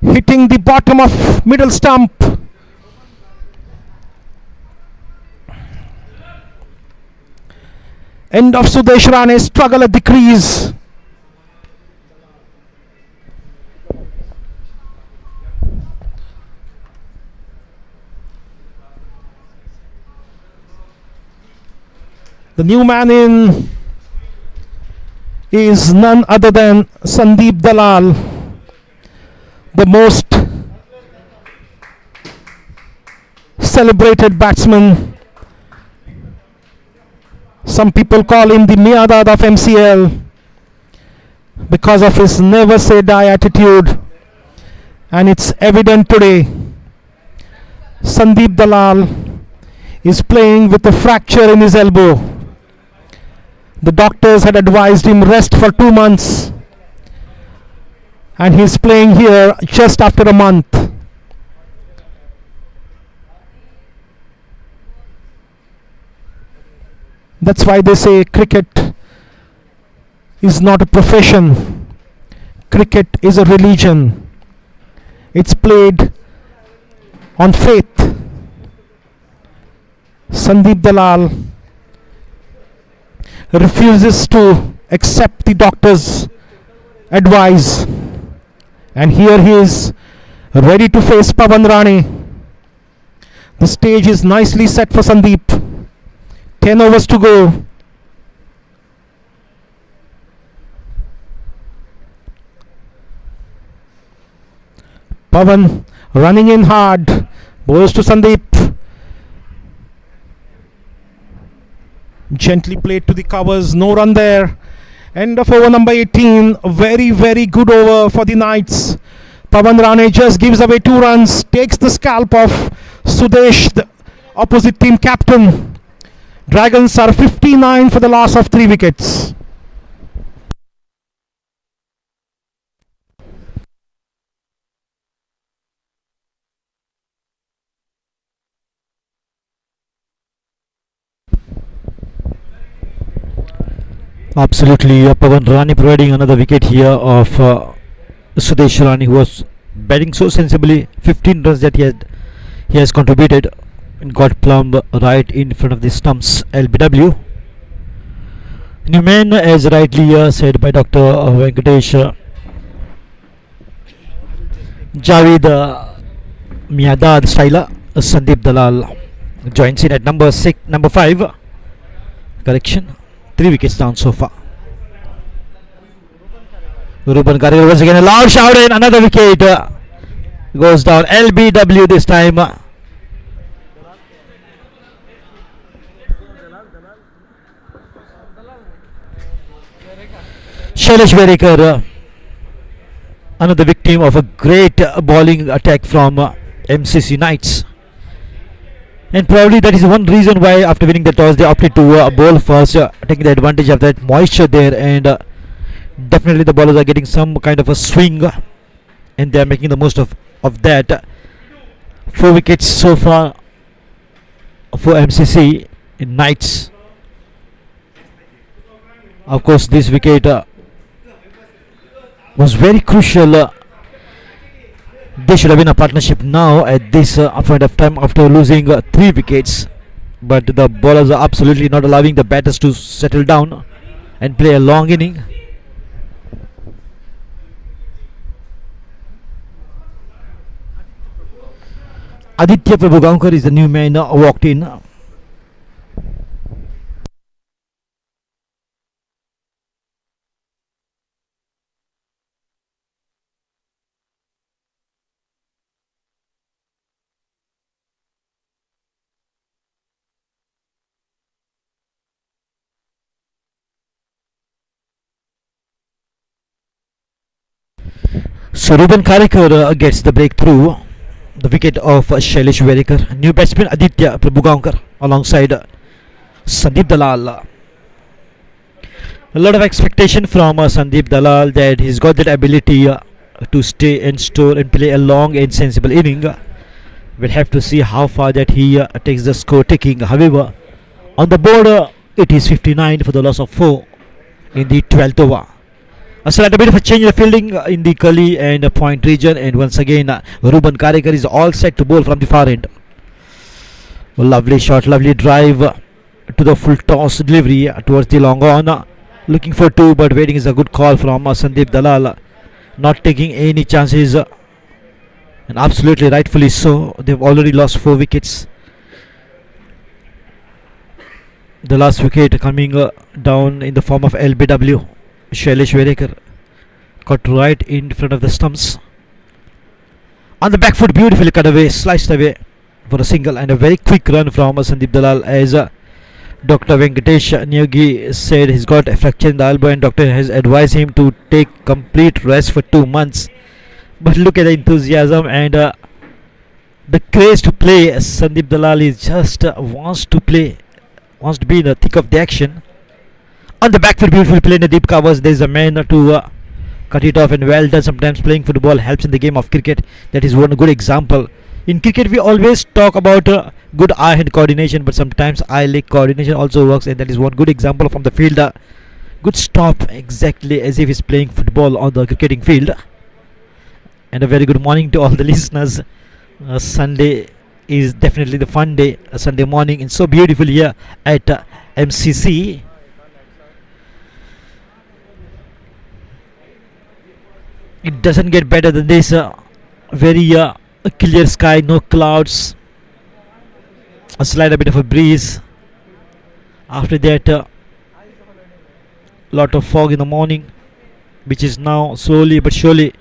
hitting the bottom of middle stump. End of Sudesh Rane's struggle at the crease. The new man in is none other than Sandeep Dalal, the most celebrated batsman. Some people call him the Miadad of MCL because of his never say die attitude, and it's evident today. Sandeep Dalal is playing with a fracture in his elbow. The doctors had advised him rest for 2 months, and he's playing here just after a month. That's why they say cricket is not a profession. Cricket is a religion. It's played on faith. Sandeep Dalal refuses to accept the doctor's advice, and here he is ready to face Pawan Rane. The stage is nicely set for Sandeep. 10 overs to go. Pavan running in hard. Bowls to Sandeep. Gently played to the covers. No run there. End of over number 18. A very, very good over for the Knights. Pavan Rane just gives away 2 runs. Takes the scalp of Sudesh, the opposite team captain. Dragons are 59 for the loss of 3 wickets. Absolutely, Pavan Rani providing another wicket here of Sudesh Rani, who was batting so sensibly. 15 runs that he has contributed and got plumb right in front of the stumps. LBW. New man, as rightly said by Dr. Venkatesh, Javed Miadad Styler, Sandeep Dalal joins in at number 5. Correction. 3 wickets down so far. Ruben Garriga once again a loud shout and another wicket goes down. LBW this time. Shailesh Verekar, another victim of a great bowling attack from MCC Knights. And probably that is one reason why after winning the toss they opted to bowl first, taking the advantage of that moisture there, and definitely the bowlers are getting some kind of a swing and they are making the most of that. 4 wickets so far for MCC in Knights. Of course this wicket was very crucial. They should have been a partnership now at this point of time after losing 3 wickets, but the bowlers are absolutely not allowing the batters to settle down and play a long inning. Aditya Prabhugaonkar is the new man walked in. So Ruben Karikar gets the breakthrough. The wicket of Shailesh Verekar. New batsman Aditya Prabhugaonkar alongside Sandeep Dalal. A lot of expectation from Sandeep Dalal that he's got that ability to stay and store and play a long and sensible inning. We'll have to see how far that he takes the score taking. However, on the board it is 59 for the loss of 4 in the 12th over. A slight bit of a change in the fielding in the Kali and point region, and once again Ruben Karikar is all set to bowl from the far end. Lovely shot, lovely drive to the full toss delivery towards the long on. Looking for 2, but waiting is a good call from Sandeep Dalal. Not taking any chances, and absolutely rightfully so. They've already lost 4 wickets. The last wicket coming down in the form of LBW. Shailesh Verekar got right in front of the stumps. On the back foot, beautifully cut away, sliced away for a single, and a very quick run from Sandeep Dalal, as Dr. Venkatesh Nyogi said he's got a fracture in the elbow and doctor has advised him to take complete rest for 2 months. But look at the enthusiasm and the craze to play. Sandeep Dalal is just wants to play, wants to be in the thick of the action. On the back foot, beautiful play in the deep covers. There's a man to cut it off, and well done. Sometimes playing football helps in the game of cricket. That is one good example. In cricket we always talk about good eye-hand coordination, but sometimes eye-leg coordination also works, and that is one good example from the fielder. Good stop, exactly as if he's playing football on the cricketing field. And a very good morning to all the listeners. Sunday is definitely the fun day, a Sunday morning, and so beautiful here at MCC. It doesn't get better than this. Very clear sky, no clouds, a slight bit of a breeze. After that, lot of fog in the morning, which is now slowly but surely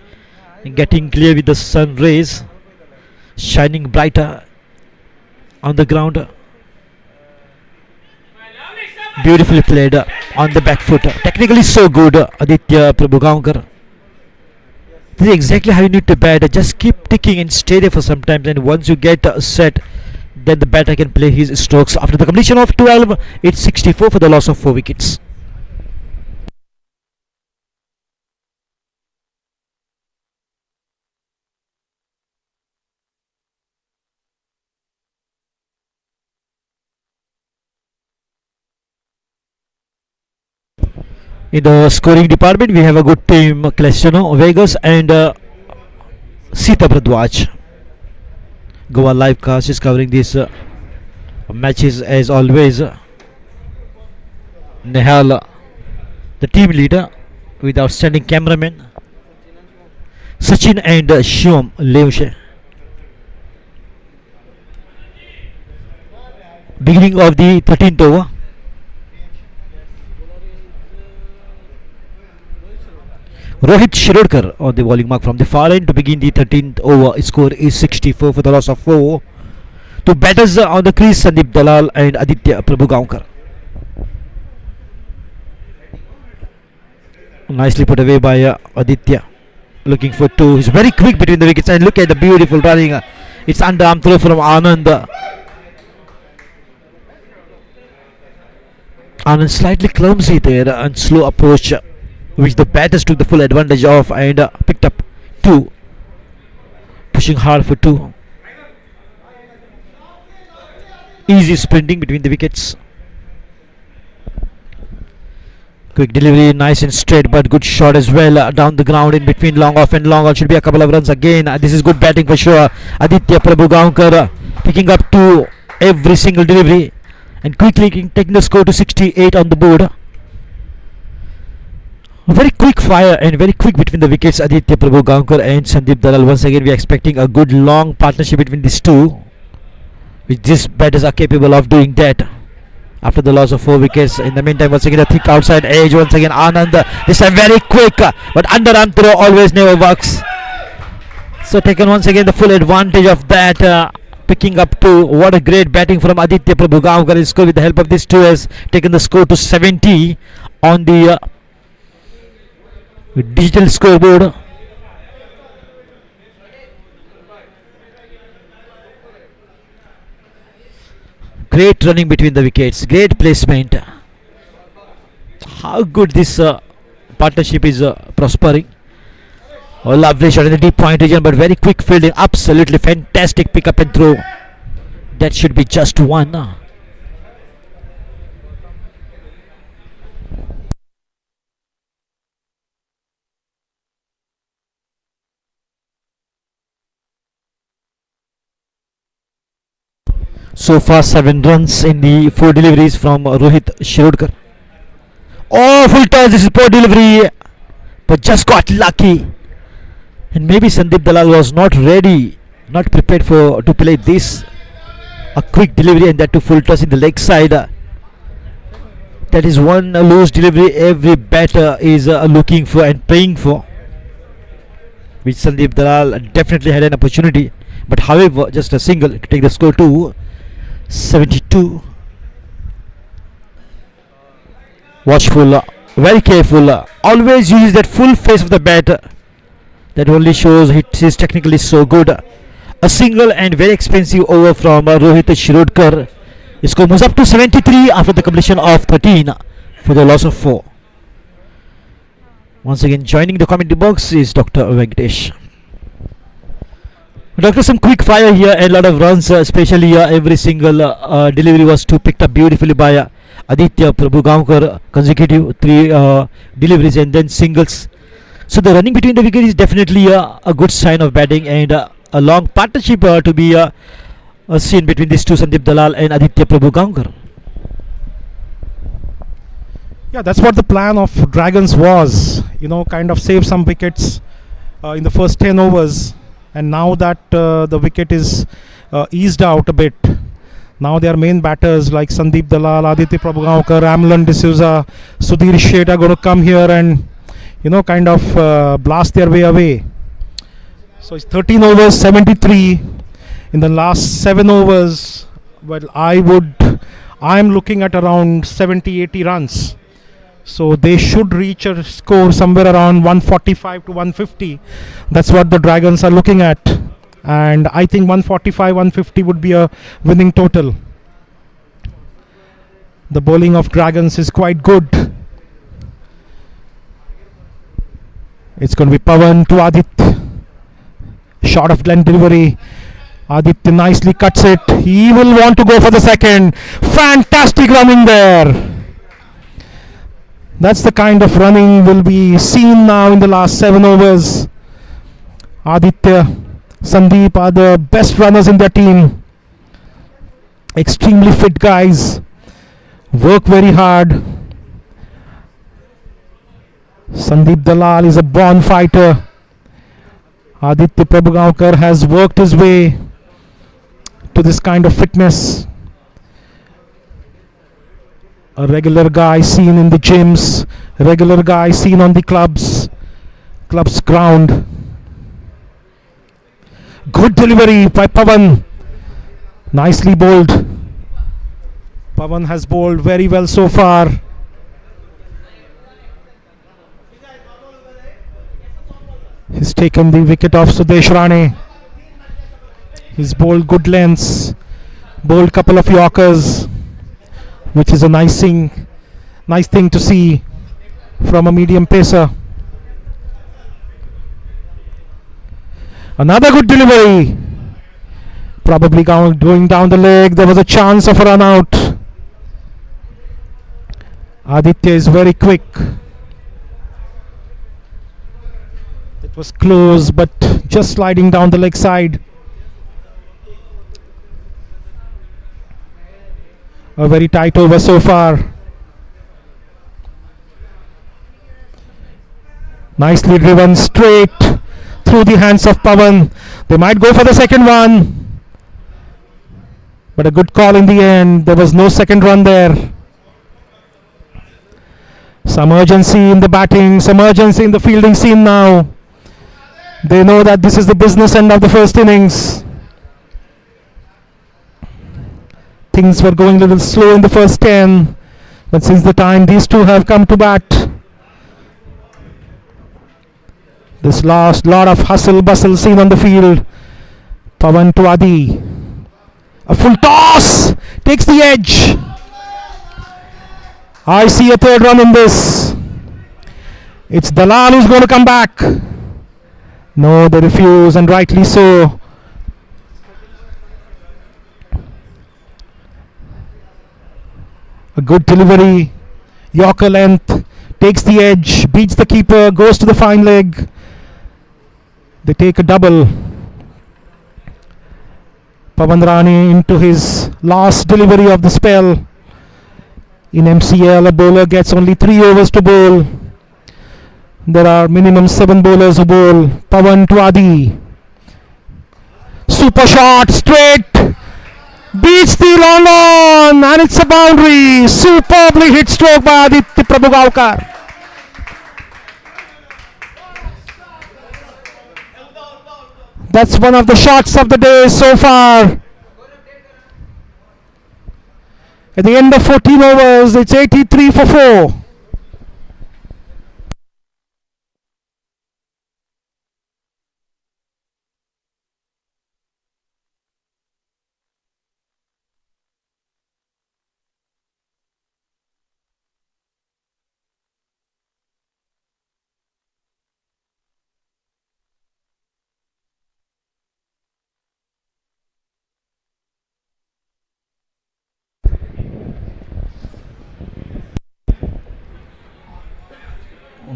getting clear with the sun rays shining brighter on the ground. Beautifully played on the back foot. Technically so good, Aditya Prabhugaonkar. This is exactly how you need to bat. Just keep ticking and stay there for some time, and once you get set, then the batter can play his strokes. After the completion of 12, it's 64 for the loss of 4 wickets. In the scoring department, we have a good team: Clesano, Vegas, and Sita Bradwaj. Goa Livecast is covering these matches as always. Nehal, the team leader, with outstanding cameraman Sachin and Shivam Leushe. Beginning of the 13th over. Rohit Shirodkar on the bowling mark from the far end to begin the 13th over. Score is 64 for the loss of 4. Two batters on the crease: Sandeep Dalal and Aditya Prabhugaonkar. Nicely put away by Aditya. Looking for 2. He's very quick between the wickets, and look at the beautiful running. It's underarm throw from Anand. Anand slightly clumsy there and slow approach, which the batters took the full advantage of and picked up 2. Pushing hard for 2. Easy sprinting between the wickets. Quick delivery, nice and straight, but good shot as well down the ground in between long off and long on. Should be a couple of runs again. This is good batting for sure. Aditya Prabhugaonkar picking up 2 every single delivery and quickly taking the score to 68 on the board. Very quick fire and very quick between the wickets. Aditya Prabhugaonkar and Sandeep Dalal. Once again, we are expecting a good long partnership between these two, which these batters are capable of doing that. After the loss of 4 wickets, in the meantime, once again a thick outside edge. Once again Anand, this time very quick, but underarm throw always never works. So taken once again the full advantage of that, picking up 2. What a great batting from Aditya Prabhugaonkar. His score with the help of these 2 has taken the score to 70 on the digital scoreboard. Great running between the wickets, great placement. How good this partnership is prospering. Oh, lovely shot in the deep point region, but very quick fielding. Absolutely fantastic pick up and throw. That should be just 1. So far 7 runs in the 4 deliveries from Rohit Shirodkar. Oh, full toss. This is poor delivery, but just got lucky. And maybe Sandeep Dalal was not ready, not prepared for to play this. A quick delivery and that to full toss in the leg side. That is one loose delivery every batter is looking for and praying for, which Sandeep Dalal definitely had an opportunity. But however, just a single to take the score to 72. Watchful, very careful, always uses that full face of the bat. That only shows he is technically so good. A single and very expensive over from Rohit Shirodkar. His score moves up to 73 after the completion of 13 for the loss of 4. Once again joining the commentary box is Dr. Venkatesh. Doctor, some quick fire here and a lot of runs, especially every single delivery was picked up beautifully by Aditya Prabhugaonkar. Consecutive 3 deliveries and then singles. So the running between the wickets is definitely a good sign of batting, and a long partnership to be seen between these 2, Sandeep Dalal and Aditya Prabhugaonkar. Yeah, that's what the plan of Dragons was. Kind of save some wickets in the first 10 overs. And now that the wicket is eased out a bit, Now their main batters like Sandeep Dalal, Aditya Prabhugaonkar, Amlan D'Souza, Sudhir Sheth are going to come here and kind of blast their way away. So it's 13 overs, 73 in the last 7 overs. Well, I'm looking at around 70-80 runs. So they should reach a score somewhere around 145 to 150. That's what the Dragons are looking at. And I think 145, 150 would be a winning total. The bowling of Dragons is quite good. It's going to be Pawan to Aditya. Shot of length delivery. Aditya nicely cuts it. He will want to go for the second. Fantastic running there. That's the kind of running will be seen now in the last 7 overs. Aditya, Sandeep are the best runners in their team. Extremely fit guys. Work very hard. Sandeep Dalal is a born fighter. Aditya Prabhugaonkar has worked his way to this kind of fitness. A regular guy seen in the gyms, a regular guy seen on the club's ground. Good delivery by Pawan. Nicely bowled. Pawan has bowled very well so far. He's taken the wicket off Sudesh Rane. He's bowled good lengths, bowled couple of Yorkers, which is a nice thing to see from a medium pacer. Another good delivery. Probably going down the leg. There was a chance of a run out. Aditya is very quick. It was close, but just sliding down the leg side. A very tight over so far. Nicely driven straight through the hands of Pawan. They might go for the second one, but a good call in the end. There was no second run there. Some urgency in the batting, some urgency in the fielding scene now. They know that this is the business end of the first innings. Things were going a little slow in the first 10, but since the time these two have come to bat, this last lot of hustle bustle seen on the field. Pawan to Adi. A full toss takes the edge. I see a third run in this. It's Dalal who's going to come back. No, they refuse, and rightly so. A good delivery, Yorker length, takes the edge, beats the keeper, goes to the fine leg. They take a double. Pawan Rane into his last delivery of the spell. In MCL, a bowler gets only 3 overs to bowl. There are minimum 7 bowlers who bowl. Pawan to Adi. Super shot, straight. Beats the long on, and it's a boundary. Superbly hit stroke by Aditya Prabhugaonkar. That's one of the shots of the day so far. At the end of 14 overs, it's 83 for 4.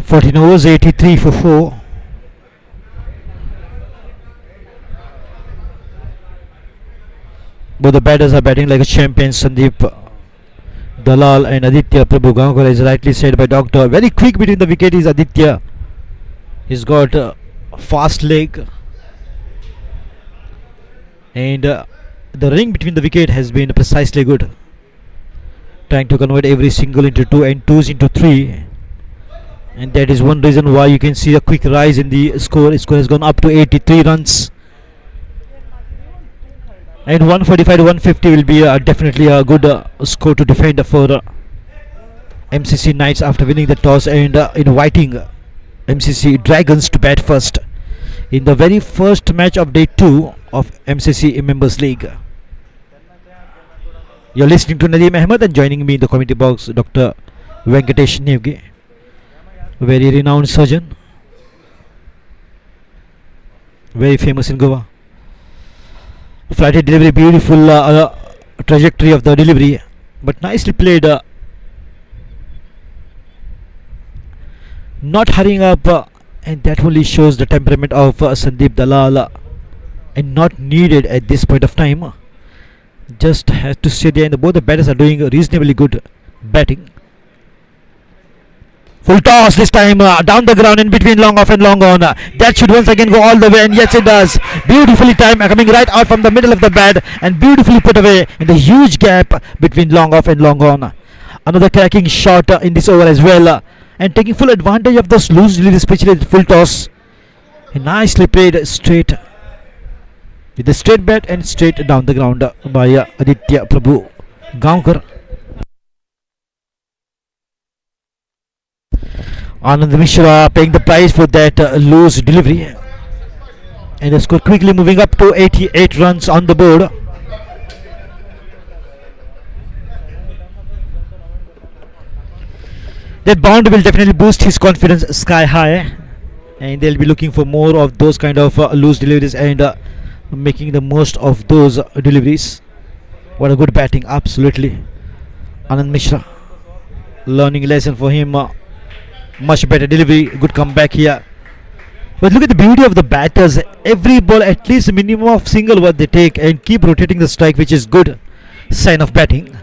Fourteen overs, 83 for 4. Both the batters are batting like a champion. Sandeep Dalal and Aditya Prabhugaonkar, as rightly said by Doctor. Very quick between the wicket is Aditya. He's got a fast leg, and the ring between the wicket has been precisely good, trying to convert every single into 2 and 2s into 3, and that is one reason why you can see a quick rise in the score. Score has gone up to 83 runs, and 145 to 150 will be definitely a good score to defend for MCC Knights after winning the toss and inviting MCC Dragons to bat first in the very first match of day 2 of MCC Members League. You're listening to Nadeem Ahmed, and joining me in the committee box, Dr. Venkatesh Nevge, very renowned surgeon, very famous in Goa. Flighted delivery, beautiful trajectory of the delivery, but nicely played. Not hurrying up, and that only shows the temperament of Sandeep Dalal, and not needed at this point of time. Just has to stay there, and both the batters are doing reasonably good batting. Full toss this time, down the ground in between long off and long on. That should once again go all the way, and yes it does. Beautifully timed, coming right out from the middle of the bat and beautifully put away in the huge gap between long off and long on. Another cracking shot in this over as well, and taking full advantage of those loose deliveries, especially the full toss. He nicely played straight with a straight bat and straight down the ground by Aditya Prabhu Gaonkar. Anand Mishra paying the price for that loose delivery, and the score quickly moving up to 88 runs on the board. That bound will definitely boost his confidence sky high, and they'll be looking for more of those kind of loose deliveries and making the most of those deliveries. What a good batting, absolutely. Anand Mishra, learning lesson for him. Much better delivery, good comeback here. But look at the beauty of the batters. Every ball at least a minimum of single what they take, and keep rotating the strike, which is good sign of batting.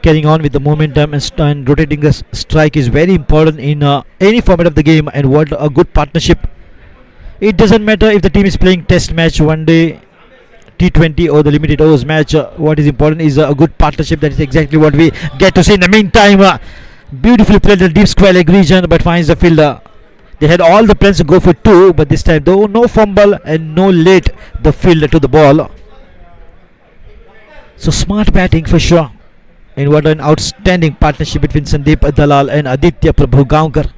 Carrying on with the momentum and rotating the strike is very important in any format of the game, and what a good partnership. It doesn't matter if the team is playing test match, one day, T20 or the limited overs match. What is important is a good partnership. That is exactly what we get to see. In the meantime, beautifully played the deep square leg region, but finds the fielder. They had all the plans to go for 2, but this time though no fumble and no late the fielder to the ball. So smart batting for sure. And what an outstanding partnership between Sandeep Dalal and Aditya Prabhu Gaonkar,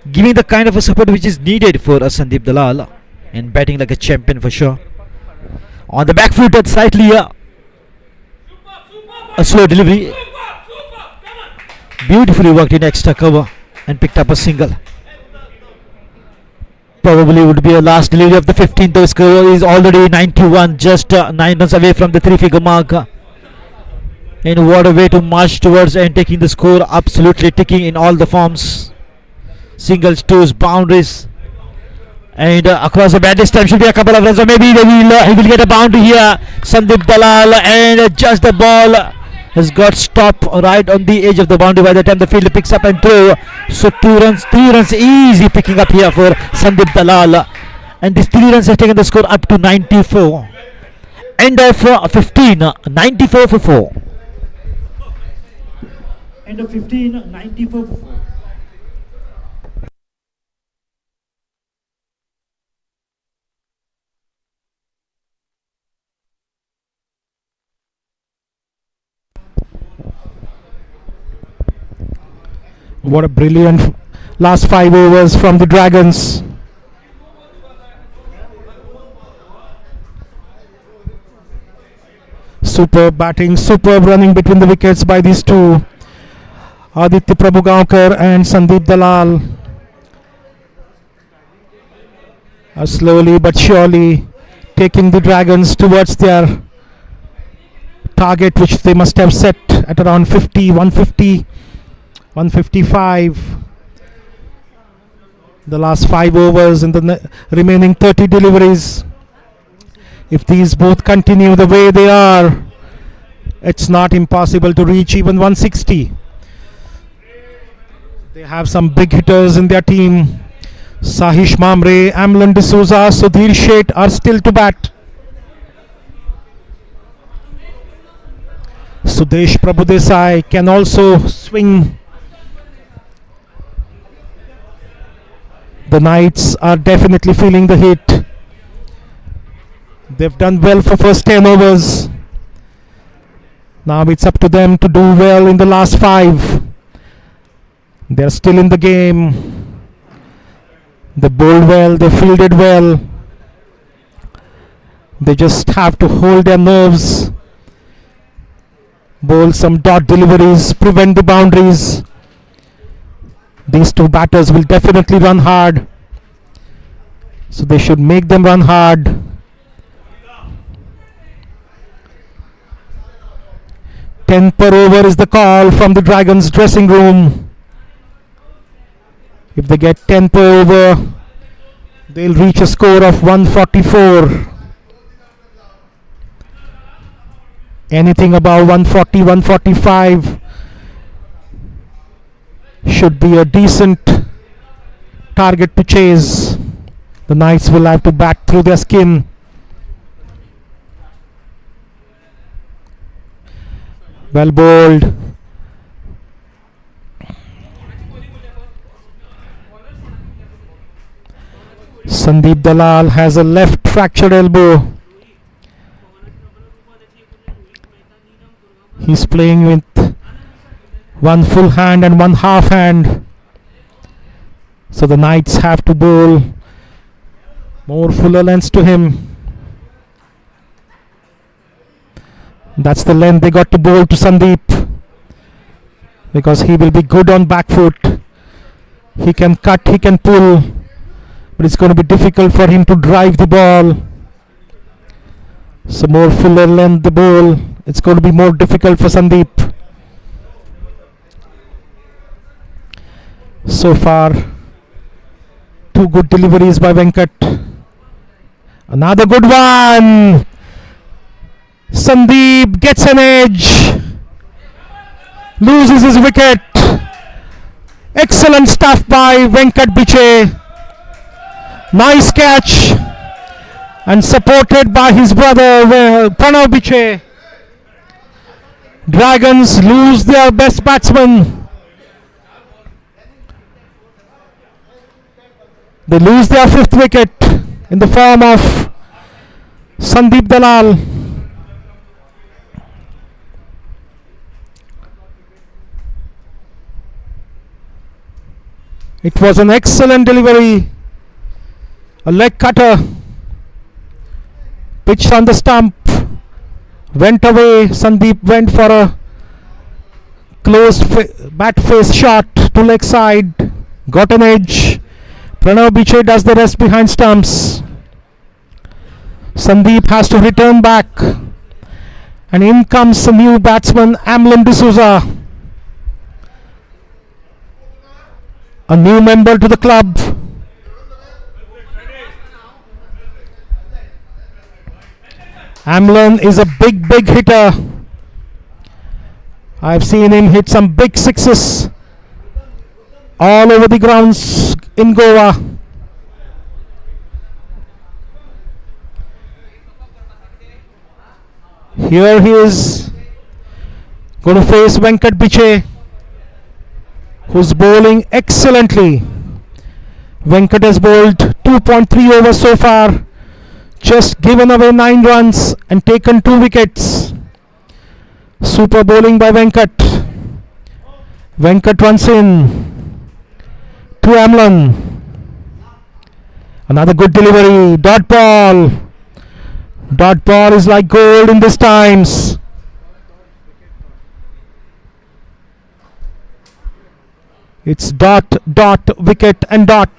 giving the kind of a support which is needed for Sandeep Dalal, and batting like a champion for sure. On the back foot, slightly a slow delivery, beautifully worked in extra cover and picked up a single. Probably would be a last delivery of the 15th. The score is already 91, just 9 runs away from the 3-figure mark. And what a way to march towards and taking the score, absolutely ticking in all the forms. Singles, twos, boundaries, and across the bat this time should be a couple of runs, or maybe he will get a boundary here. Sandeep Dalal, and just the ball has got stopped right on the edge of the boundary by the time the fielder picks up and throw. So 3 runs easy picking up here for Sandeep Dalal, and these 3 runs has taken the score up to 94. End of 15, 94 for 4. End of 15, 94 for 4. What a brilliant last 5 overs from the Dragons. Superb batting, superb running between the wickets by these two, Aditya Prabhu Gaonkar and Sandeep Dalal. Slowly but surely taking the Dragons towards their target, which they must have set at around 50, 150, 155. The last 5 overs and the remaining 30 deliveries. If these both continue the way they are, it's not impossible to reach even 160. They have some big hitters in their team. Sahish Mamre, Amlan D'Souza, Sudhir Sheth are still to bat. Sudesh Prabhudesai can also swing. The Knights are definitely feeling the hit. They've done well for first 10 overs. Now it's up to them to do well in the last 5. They're still in the game. They bowled well, they fielded well. They just have to hold their nerves, bowl some dot deliveries, prevent the boundaries. These two batters will definitely run hard, so they should make them run hard. 10 per over is the call from the Dragons dressing room. If they get 10 per over, they'll reach a score of 144. Anything above 140, 145 should be a decent target to chase. The Knights will have to bat through their skin. Well bowled. Sandeep Dalal has a left fractured elbow. He's playing with one full hand and one half hand. So the Knights have to bowl more fuller lengths to him. That's the length they got to bowl to Sandeep, because he will be good on back foot. He can cut, he can pull, but it's going to be difficult for him to drive the ball. So more fuller length the ball, it's going to be more difficult for Sandeep. So far, 2 good deliveries by Venkat. Another good one. Sandeep gets an edge, loses his wicket. Excellent stuff by Venkat Biche. Nice catch, and supported by his brother Pranav Biche. Dragons lose their best batsman. They lose their 5th wicket in the form of Sandeep Dalal. It was an excellent delivery, a leg cutter, pitched on the stump, went away. Sandeep went for a closed bat face shot to leg side, got an edge. Pranav Biche does the rest behind stumps. Sandeep has to return back, and in comes the new batsman Amlan D'Souza, a new member to the club. Amlan is a big hitter. I've seen him hit some big sixes all over the grounds in Goa. Here he is going to face Venkat Biche, who's bowling excellently. Venkat has bowled 2.3 overs so far, just given away 9 runs and taken 2 wickets. Super bowling by Venkat. Venkat runs in to Amlan. Another good delivery. Dot ball. Dot ball is like gold in these times. It's dot, wicket and dot.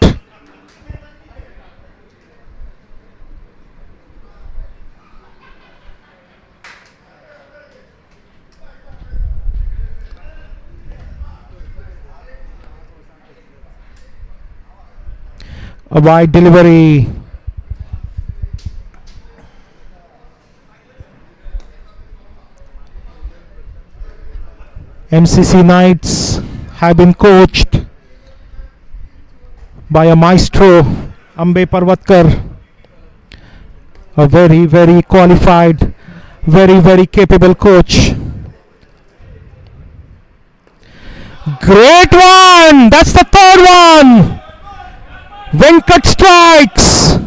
A wide delivery. MCC Knights have been coached by a maestro, Ambe Parvatkar, a very qualified, very capable coach Great one! That's the third one! Venkat strikes!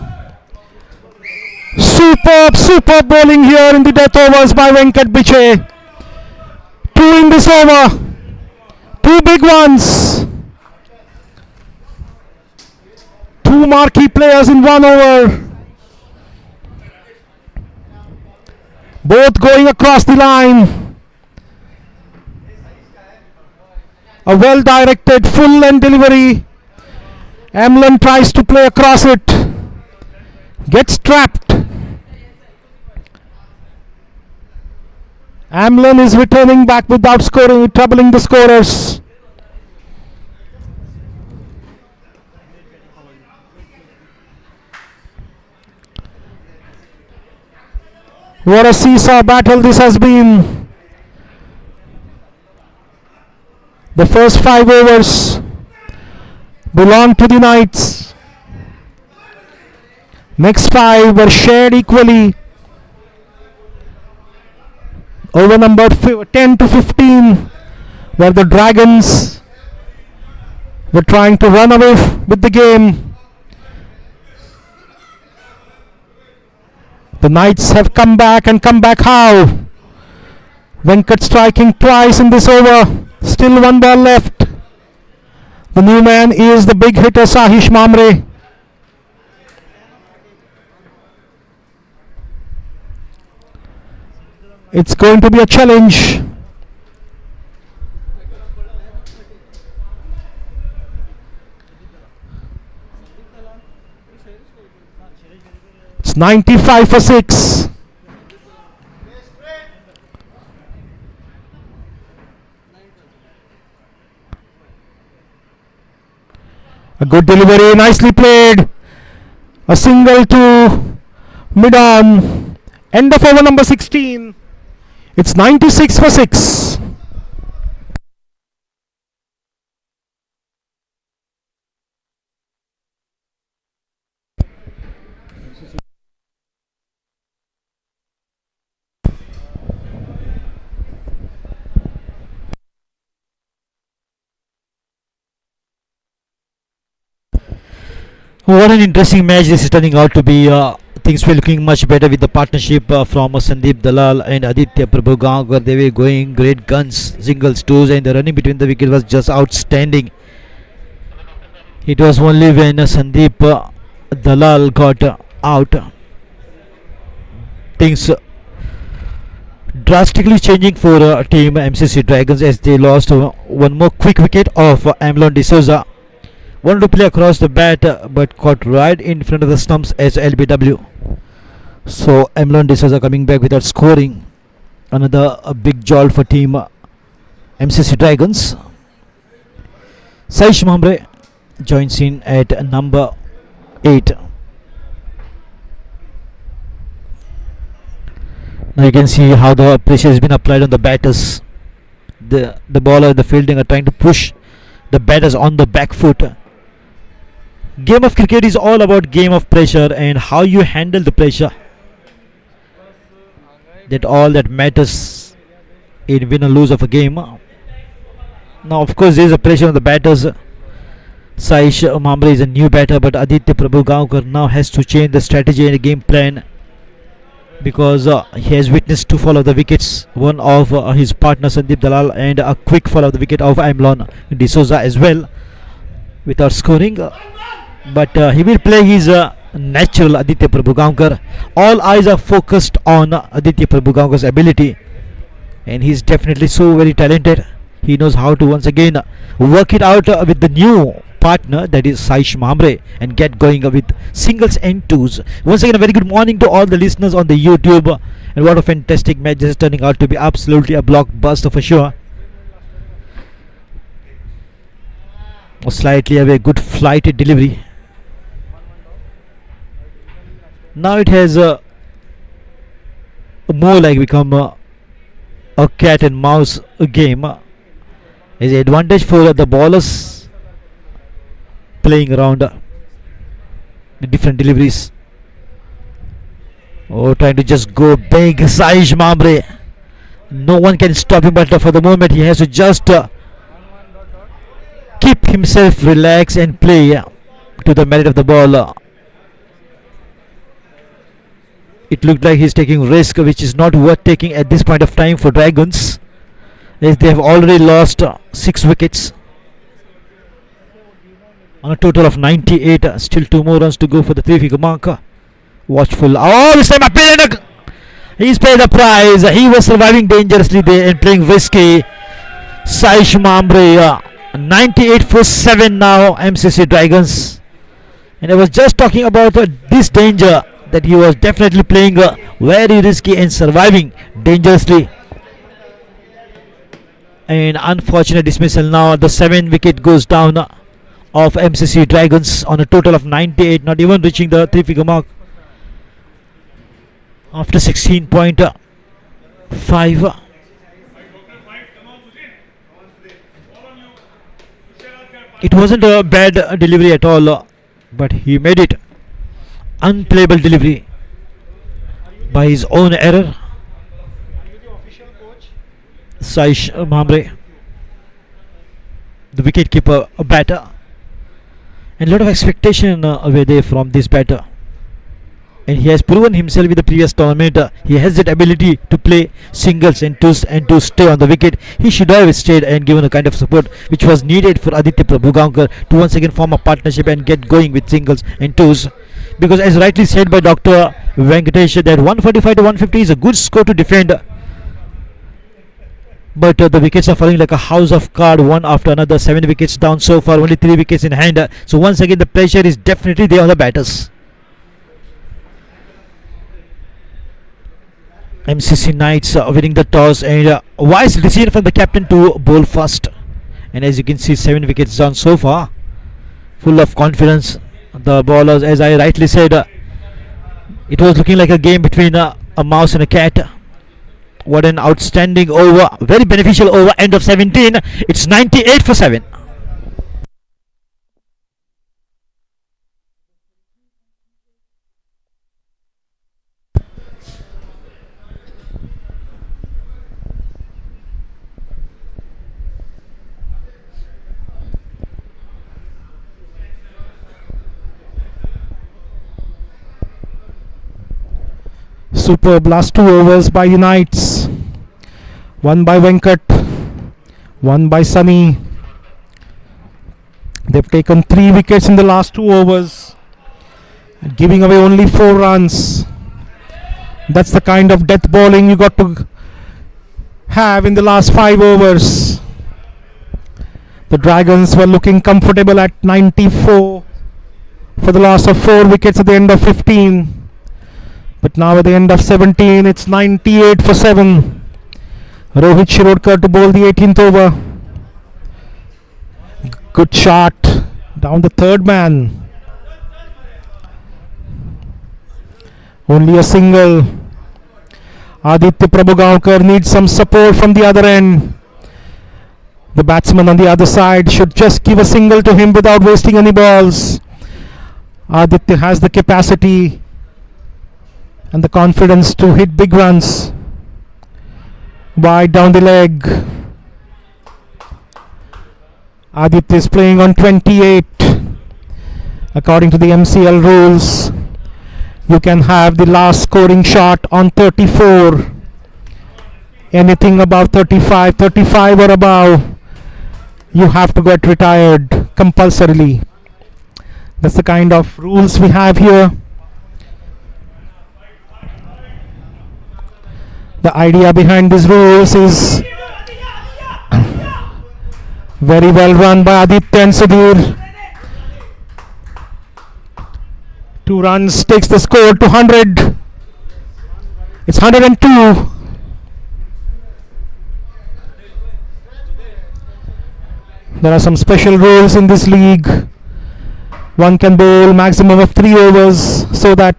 Superb bowling here in the death overs by Venkat Biche. Two in this over. Two big ones. Two marquee players in 1 over. Both going across the line. A well directed full length delivery. Amlan tries to play across it. Gets trapped. Amlan is returning back without scoring, troubling the scorers. What a seesaw battle this has been. The first 5 overs belong to the Knights. Next 5 were shared equally. Over number 10 to 15 where the Dragons were trying to run away with the game. The Knights have come back, and come back how? Venkat striking twice in this over. Still 1 ball left. The new man is the big hitter Sahish Mamre. It's going to be a challenge. It's 95 for 6. A good delivery, nicely played. A single to mid-on. End of over number 16. It's 96 for 6. What an interesting match this is turning out to be. Things were looking much better with the partnership from Sandeep Dalal and Aditya Prabhu Gaonkar. They were going great guns, singles, twos, and the running between the wicket was just outstanding. It was only when Sandeep Dalal got out, things drastically changing for team MCC Dragons as they lost one more quick wicket of Amlon D'Souza. Wanted to play across the bat but caught right in front of the stumps as LBW. So Amlon D'Souza coming back without scoring. Another big jolt for team MCC Dragons. Sahish Mamre joins in at number 8. Now you can see how the pressure has been applied on the batters. The bowler and the fielding are trying to push the batters on the back foot. Game of cricket is all about game of pressure and how you handle the pressure. That all that matters in win or lose of a game. Now of course there is a pressure on the batters. Sahish Mamre is a new batter, but Aditya Prabhu Gaonkar now has to change the strategy and the game plan because he has witnessed 2 fall of the wickets, one of his partner Sandeep Dalal and a quick fall of the wicket of Amlon D'Souza as well without scoring. But he will play his natural Aditya Prabhu Gaonkar. All eyes are focused on Aditya Prabhu Gaonkar's ability, and he's definitely so very talented. He knows how to once again work it out with the new partner, that is Sahish Mamre, and get going with singles and twos. Once again, a very good morning to all the listeners on the YouTube, and what a fantastic match this is turning out to be. Absolutely a blockbuster for sure. Slightly away, good flight delivery. Now it has more like become a cat and mouse game. Is an advantage for the bowlers playing around the different deliveries. Oh, trying to just go big, Sahish Mamre. No one can stop him, but for the moment he has to just himself relax and play to the merit of the ball. It looked like he's taking risk, which is not worth taking at this point of time for Dragons, as they have already lost 6 wickets on a total of 98. Still 2 more runs to go for the 3-figure marker. Watchful. Oh, this time he's paid the price. He was surviving dangerously there and playing risky. Saish Mamre, 98 for 7 now, MCC Dragons. And I was just talking about this danger, that he was definitely playing very risky and surviving dangerously. And unfortunate dismissal now. The 7 wicket goes down of MCC Dragons on a total of 98, not even reaching the 3-figure mark after 16.5. It wasn't a bad delivery at all, but he made it unplayable delivery by his own error. Saish Mamre, the wicketkeeper, a batter, and a lot of expectation were there from this batter. And he has proven himself in the previous tournament. He has that ability to play singles and twos and to stay on the wicket. He should have stayed and given a kind of support which was needed for Aditya Prabhugaonkar to once again form a partnership and get going with singles and twos. Because as rightly said by Dr. Venkatesh, that 145 to 150 is a good score to defend. But the wickets are falling like a house of cards, one after another. 7 wickets down so far, only 3 wickets in hand. So once again the pressure is definitely there on the batters. MCC Knights winning the toss, and wise decision from the captain to bowl first. And as you can see, 7 wickets down so far. Full of confidence, the bowlers, as I rightly said, it was looking like a game between a mouse and a cat. What an outstanding over, very beneficial over, end of 17. It's 98 for 7. Superb last 2 overs by the Knights. One by Venkat, one by Sunny. They've taken 3 wickets in the last 2 overs, giving away only 4 runs. That's the kind of death bowling you got to have in the last 5 overs. The Dragons were looking comfortable at 94 for the loss of 4 wickets at the end of 15. But now at the end of 17, it's 98 for 7. Rohit Shirodkar to bowl the 18th over. Good shot down the 3rd man. Only a single. Aditya Prabhugaonkar needs some support from the other end. The batsman on the other side should just give a single to him without wasting any balls. Aditya has the capacity and the confidence to hit big runs. Wide down the leg. Aditya is playing on 28. According to the MCL rules, you can have the last scoring shot on 34. Anything above 35 or above, you have to get retired compulsorily. That's the kind of rules we have here. The idea behind these rules is very well run by Aditya and Sudhir. 2 runs takes the score to 100. It's 102. There are some special rules in this league. One can bowl maximum of 3 overs so that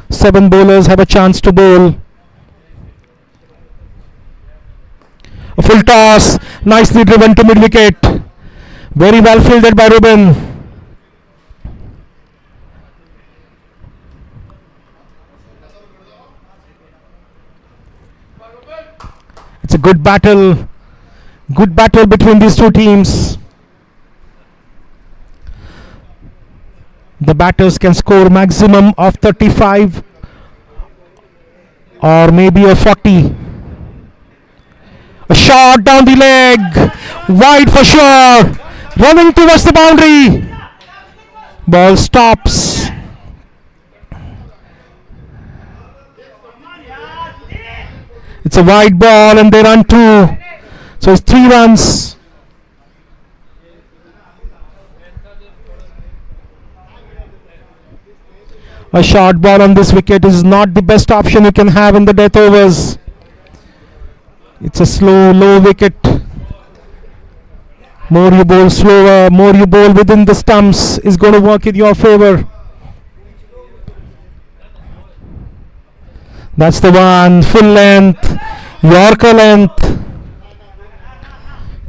7 bowlers have a chance to bowl. A full toss, nicely driven to mid-wicket. Very well fielded by Ruben. It's a good battle between these two teams. The batters can score maximum of 35 or maybe a 40. A shot down the leg, wide for sure, running towards the boundary. Ball stops. It's a wide ball and they run 2. So it's 3 runs. A short ball on this wicket is not the best option you can have in the death overs. It's a slow, low wicket. More you bowl slower, more you bowl within the stumps is going to work in your favor. That's the one, full length, Yorker length.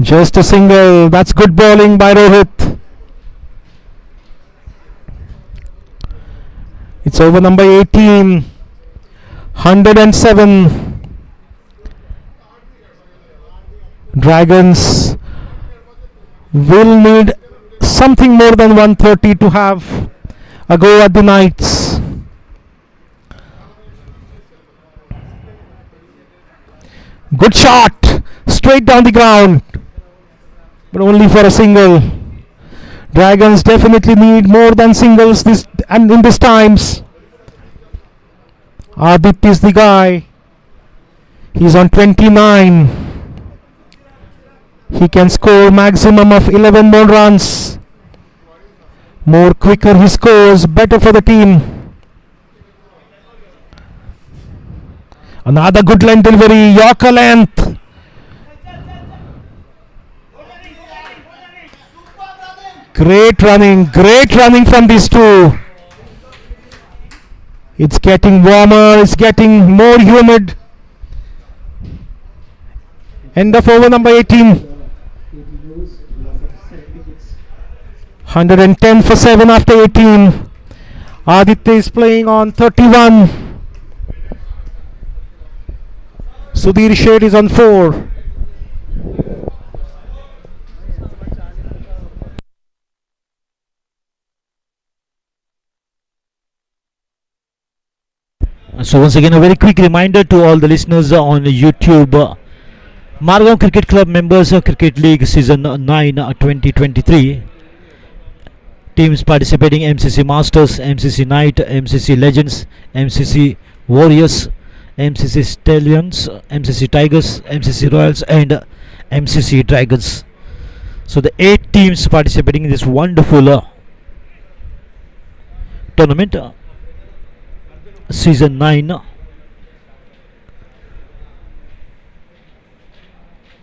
Just a single. That's good bowling by Rohit. It's over number 18. 107. Dragons will need something more than 130 to have a go at the Knights. Good shot, straight down the ground, but only for a single. Dragons definitely need more than singles this and in these times. Aditya is the guy. He's on 29. He can score maximum of 11 more runs. More quicker he scores, better for the team. Another good length delivery, Yorker length. Great running from these two. It's getting warmer, it's getting more humid. End of over number 18. 110 for 7 after 18. Aditya is playing on 31. Sudhir Sheth is on 4. So once again, a very quick reminder to all the listeners on YouTube. Margam Cricket Club members Cricket League Season 9 2023. Teams participating: MCC Masters, MCC Knight, MCC Legends, MCC Warriors, MCC Stallions, MCC Tigers, MCC Royals and MCC Dragons. So the 8 teams participating in this wonderful tournament. Season 9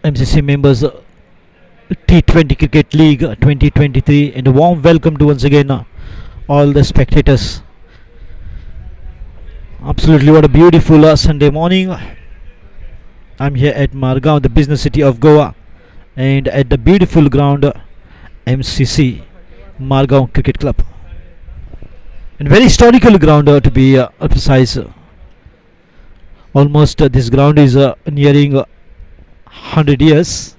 MCC members T20 Cricket League 2023, and a warm welcome to once again all the spectators. Absolutely, what a beautiful Sunday morning. I'm here at Margam, the business city of Goa, and at the beautiful ground MCC Margam Cricket Club. And very historical ground to be precise. Almost this ground is nearing 100 years.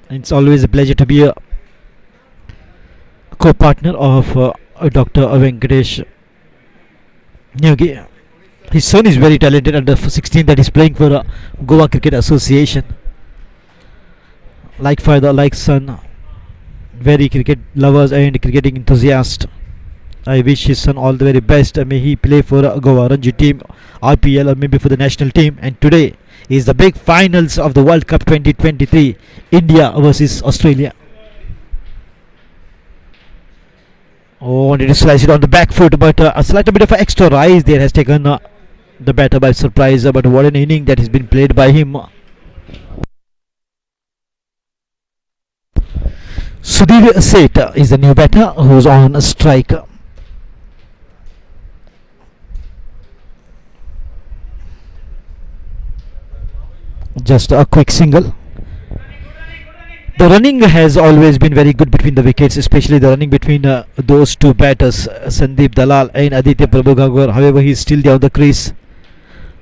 And it's always a pleasure to be a co-partner of Dr. Venkatesh Nyogi. His son is very talented, under 16 that is playing for Goa Cricket Association. Like father, like son. Very cricket lovers and cricketing enthusiast. I wish his son all the very best. May he play for Goa Ranji team, RPL, or maybe for the national team. And today is the big finals of the World Cup 2023, India versus Australia. Oh, wanted to slice it on the back foot, but a slight bit of an extra rise there has taken the batter by surprise. But what an inning that has been played by him. Sudhir Sheth is the new batter who's on a strike. Just a quick single. The running has always been very good between the wickets, especially the running between those two batters, Sandeep Dalal and Aditya Prabhugankar. However, he's still down the crease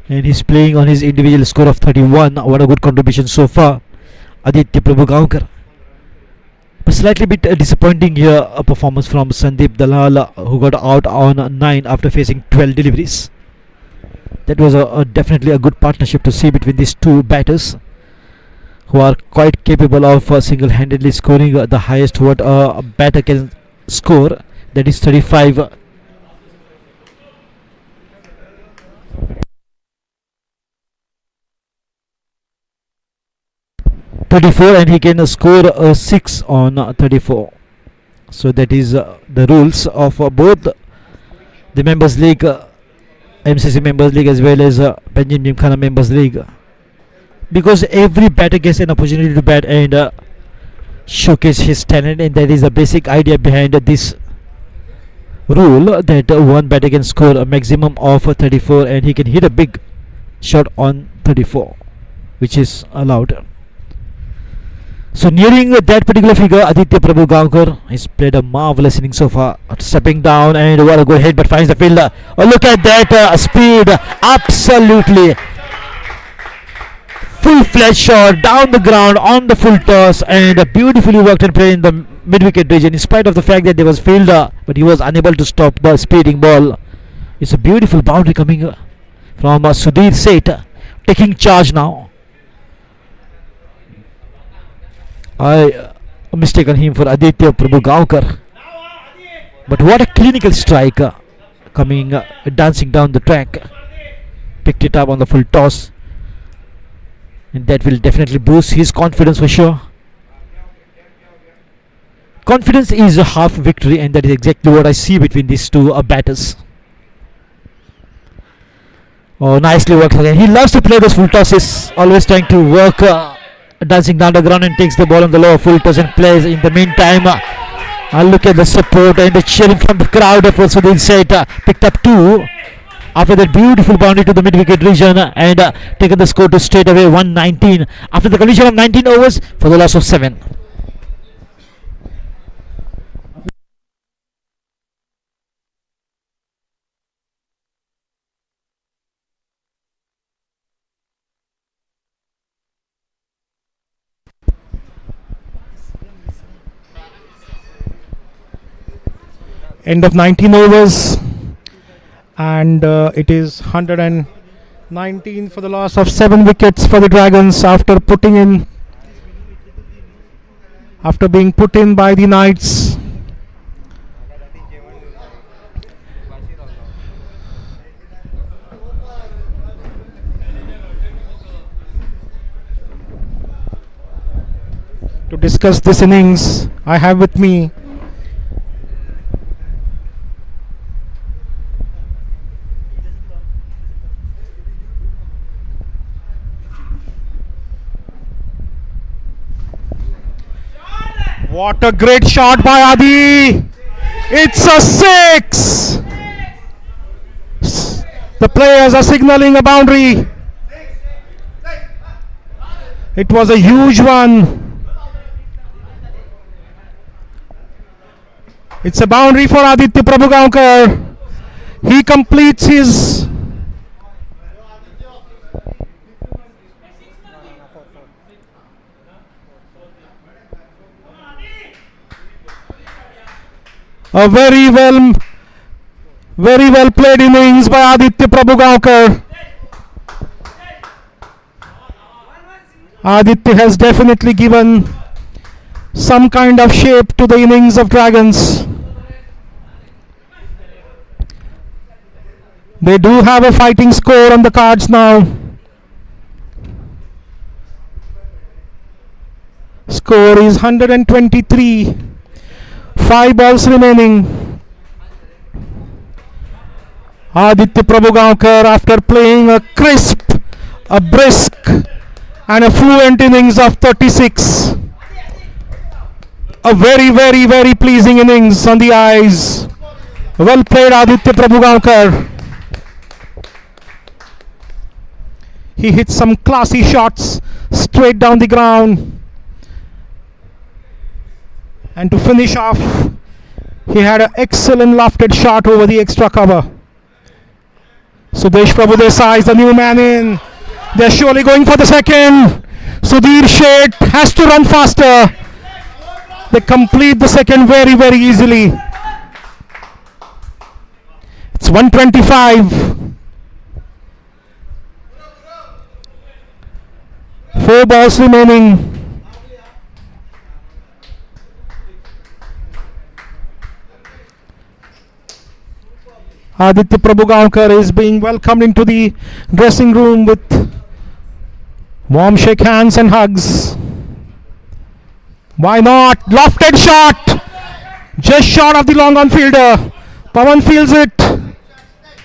and he's playing on his individual score of 31. What a good contribution so far, Aditya Prabhugankar. But slightly bit disappointing here, a performance from Sandeep Dalal, who got out on 9 after facing 12 deliveries. That was definitely a good partnership to see between these two batters, who are quite capable of single-handedly scoring the highest what a batter can score, that is 35. 34, and he can score 6 on 34. So that is the rules of both the members league, MCC members league, as well as Panjim Gymkhana members league, because every batter gets an opportunity to bat and showcase his talent, and that is the basic idea behind this rule, that one batter can score a maximum of 34 and he can hit a big shot on 34, which is allowed. So nearing that particular figure, Aditya Prabhu Gavkar has played a marvelous inning so far, stepping down, and what a good hit, but finds the fielder. Oh, look at that speed, absolutely full-fledged shot down the ground on the full toss, and beautifully worked and played in the mid-wicket region, in spite of the fact that there was fielder, but he was unable to stop the speeding ball. It's a beautiful boundary coming from Sudhir Seth, taking charge now. I mistaken him for Aditya Prabhu Gavkar, but what a clinical strike, coming dancing down the track, picked it up on the full toss, and that will definitely boost his confidence for sure. Confidence is a half victory, and that is exactly what I see between these two batters. Oh, nicely worked again. He loves to play those full tosses, always trying to work, dancing down the ground, and takes the ball on the lower full toss and plays. In the meantime, look at the support and the cheering from the crowd for Sudhir Seth. Picked up 2 after that beautiful boundary to the mid-wicket region, and taken the score to straight away 119 after the completion of 19 overs for the loss of 7. End of 19 overs, and it is 119 for the loss of 7 wickets for the Dragons after being put in by the Knights. To discuss this innings, I have with me what a great shot by Adi! It's a 6! The players are signaling a boundary. It was a huge one. It's a boundary for Aditya Prabhu Gavkar. He completes his a very well played innings by Aditya Prabhu Gavkar. Aditya has definitely given some kind of shape to the innings of Dragons. They do have a fighting score on the cards now. Score is 123. 5 balls remaining. Aditya Prabhu Gavkar, after playing a crisp, a brisk and a fluent innings of 36. A very pleasing innings on the eyes. Well played, Aditya Prabhu Gavkar. He hit some classy shots straight down the ground. And to finish off, he had an excellent lofted shot over the extra cover. Sudesh Prabhu Desai is the new man in. They're surely going for the second. Sudhir Seth has to run faster. They complete the second very, very easily. It's 125. 4 balls remaining. Aditya Prabhugaonkar is being welcomed into the dressing room with warm shake hands and hugs. Why not? Lofted shot! Just short of the long on fielder. Pawan fields it.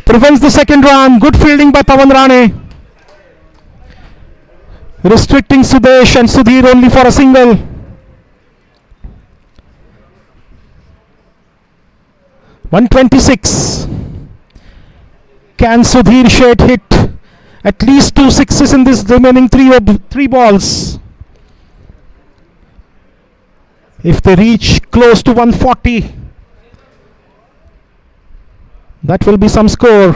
Prevents the second run. Good fielding by Pawan Rane. Restricting Sudesh and Sudhir only for a single. (126). Can Sudhir Sheth hit at least 2 sixes in this remaining three balls? If they reach close to 140, that will be some score.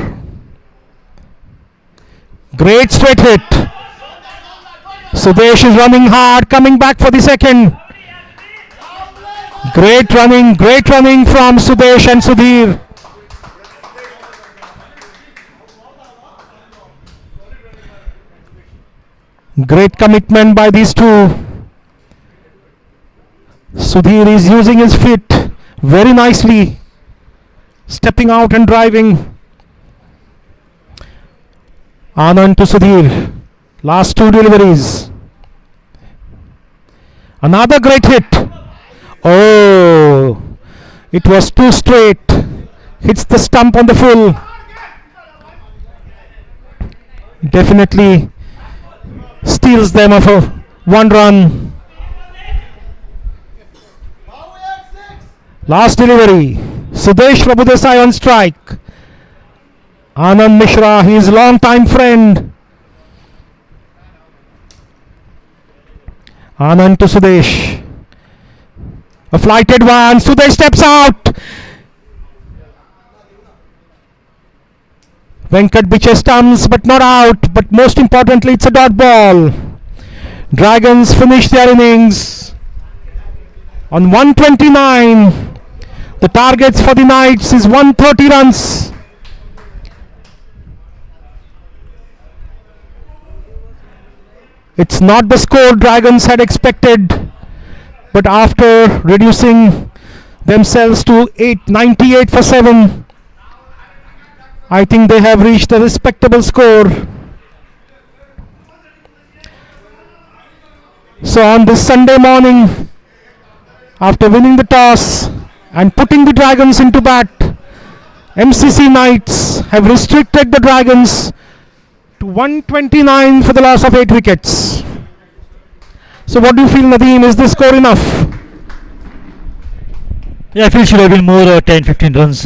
Great straight hit. Sudesh is running hard, coming back for the second. Great running from Sudesh and Sudhir. Great commitment by these two. Sudhir is using his feet very nicely, stepping out and driving. Anand to Sudhir. Last 2 deliveries. Another great hit. Oh, it was too straight. Hits the stump on the full. Definitely steals them of a 1 run. Last delivery. Sudesh Prabhudesai on strike. Anand Mishra, his long-time friend. Anand to Sudesh. A flighted one. Sudesh steps out. Venkat Biche stumps but not out. But most importantly, it's a dot ball. Dragons finish their innings on 129. The targets for the Knights is 130 runs. It's not the score Dragons had expected, but after reducing themselves to 98 for 7, I think they have reached a respectable score. So on this Sunday morning, after winning the toss and putting the Dragons into bat, MCC Knights have restricted the Dragons to 129 for the loss of 8 wickets. So what do you feel, Nadeem? Is this score enough? Yeah, I feel should have been more 10-15 runs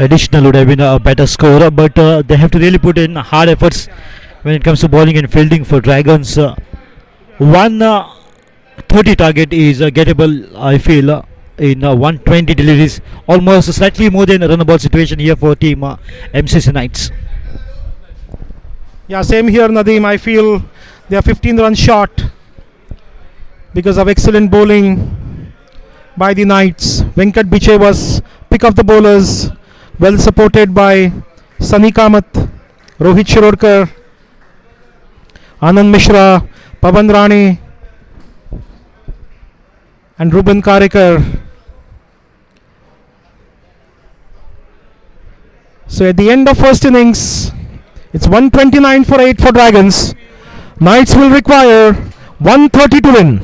additional would have been a better score, but they have to really put in hard efforts when it comes to bowling and fielding for Dragons. 130 target is gettable, I feel, in 120 deliveries, almost slightly more than a runnable situation here for team MCC Knights. Yeah, same here, Nadeem. I feel they are 15 runs short because of excellent bowling by the Knights. Venkat Biche was pick of the bowlers, well supported by Sunny Kamath, Rohit Shirorkar, Anand Mishra, Pawan Rane and Ruben Karekar. So at the end of first innings, it's 129 for 8 for Dragons. Knights will require 130 to win.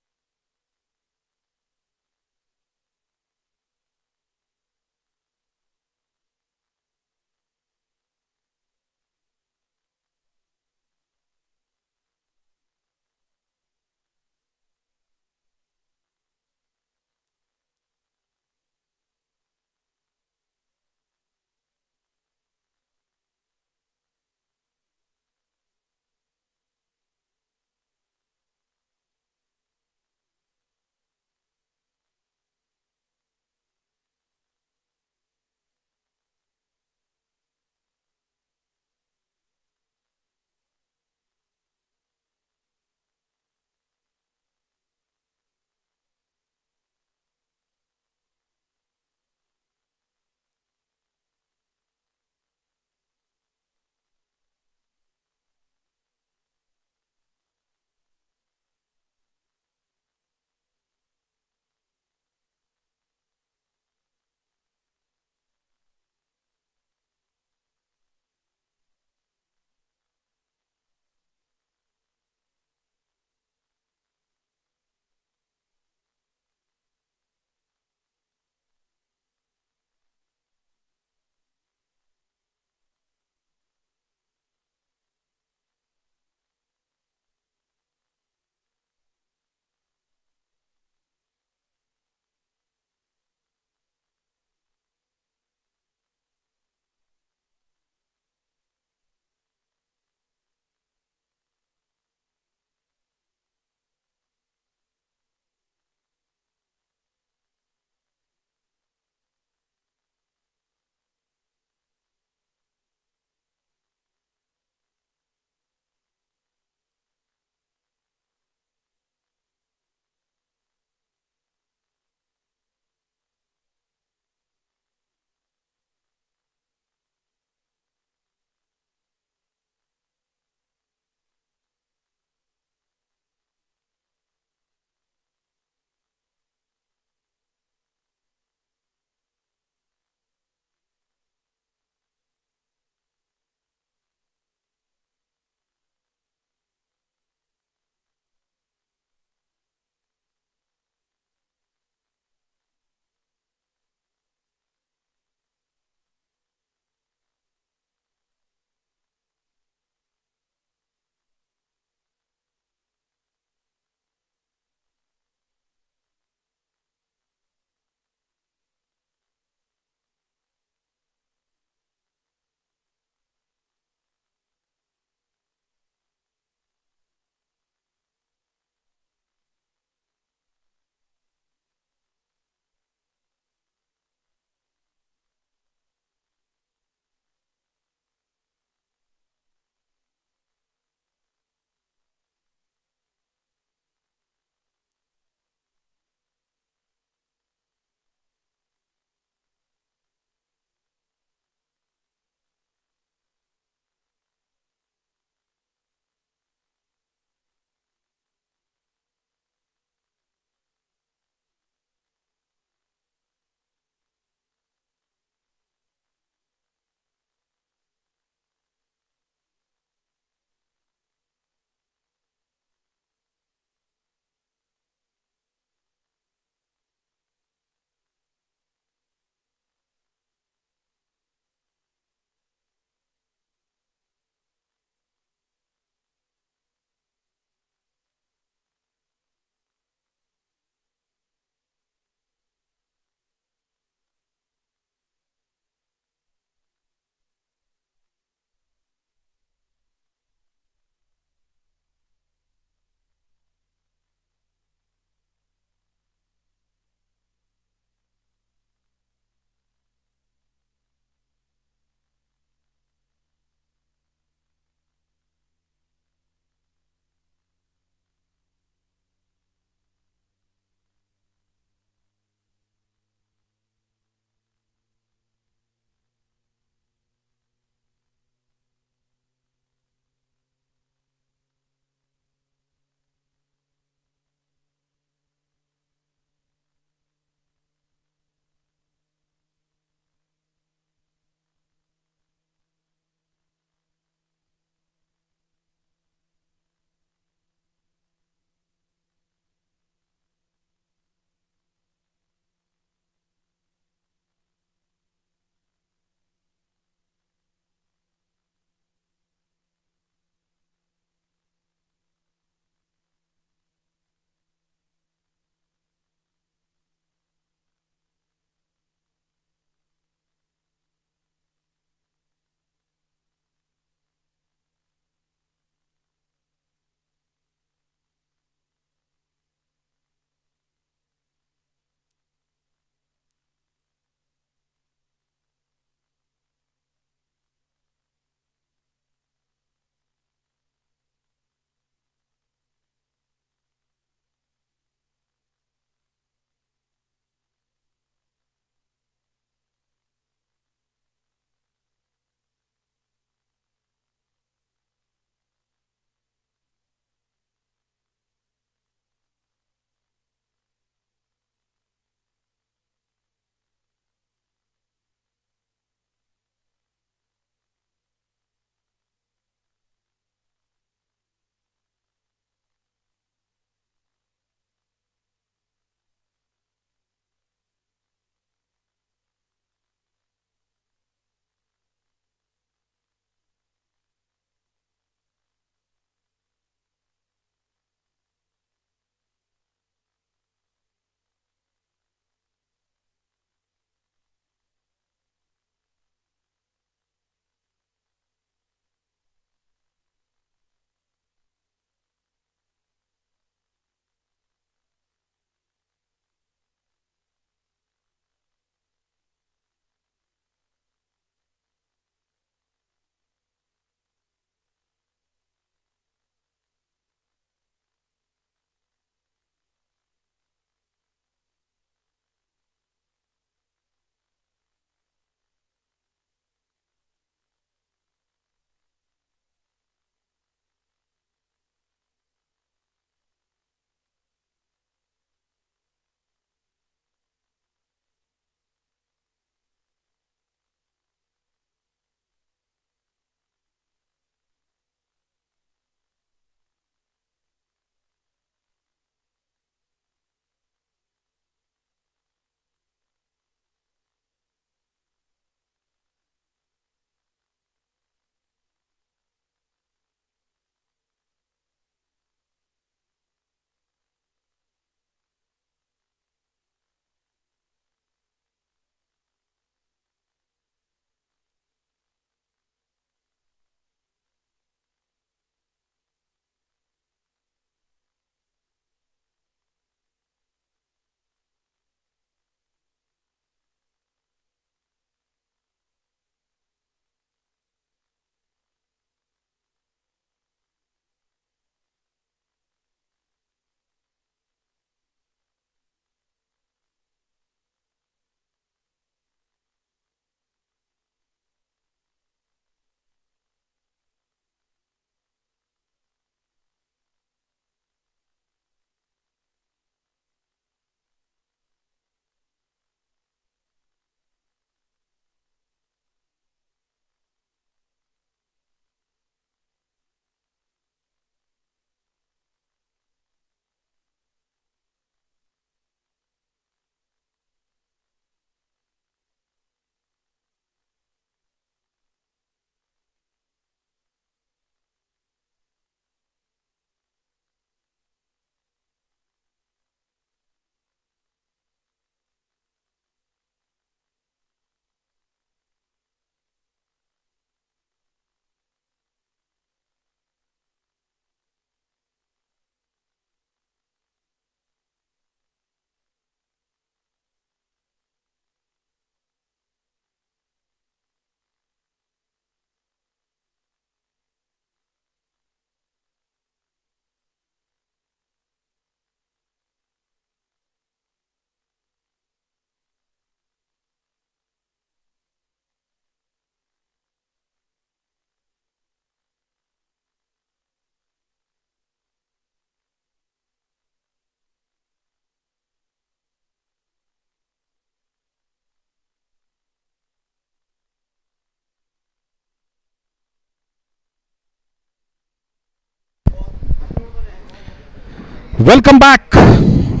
Welcome back to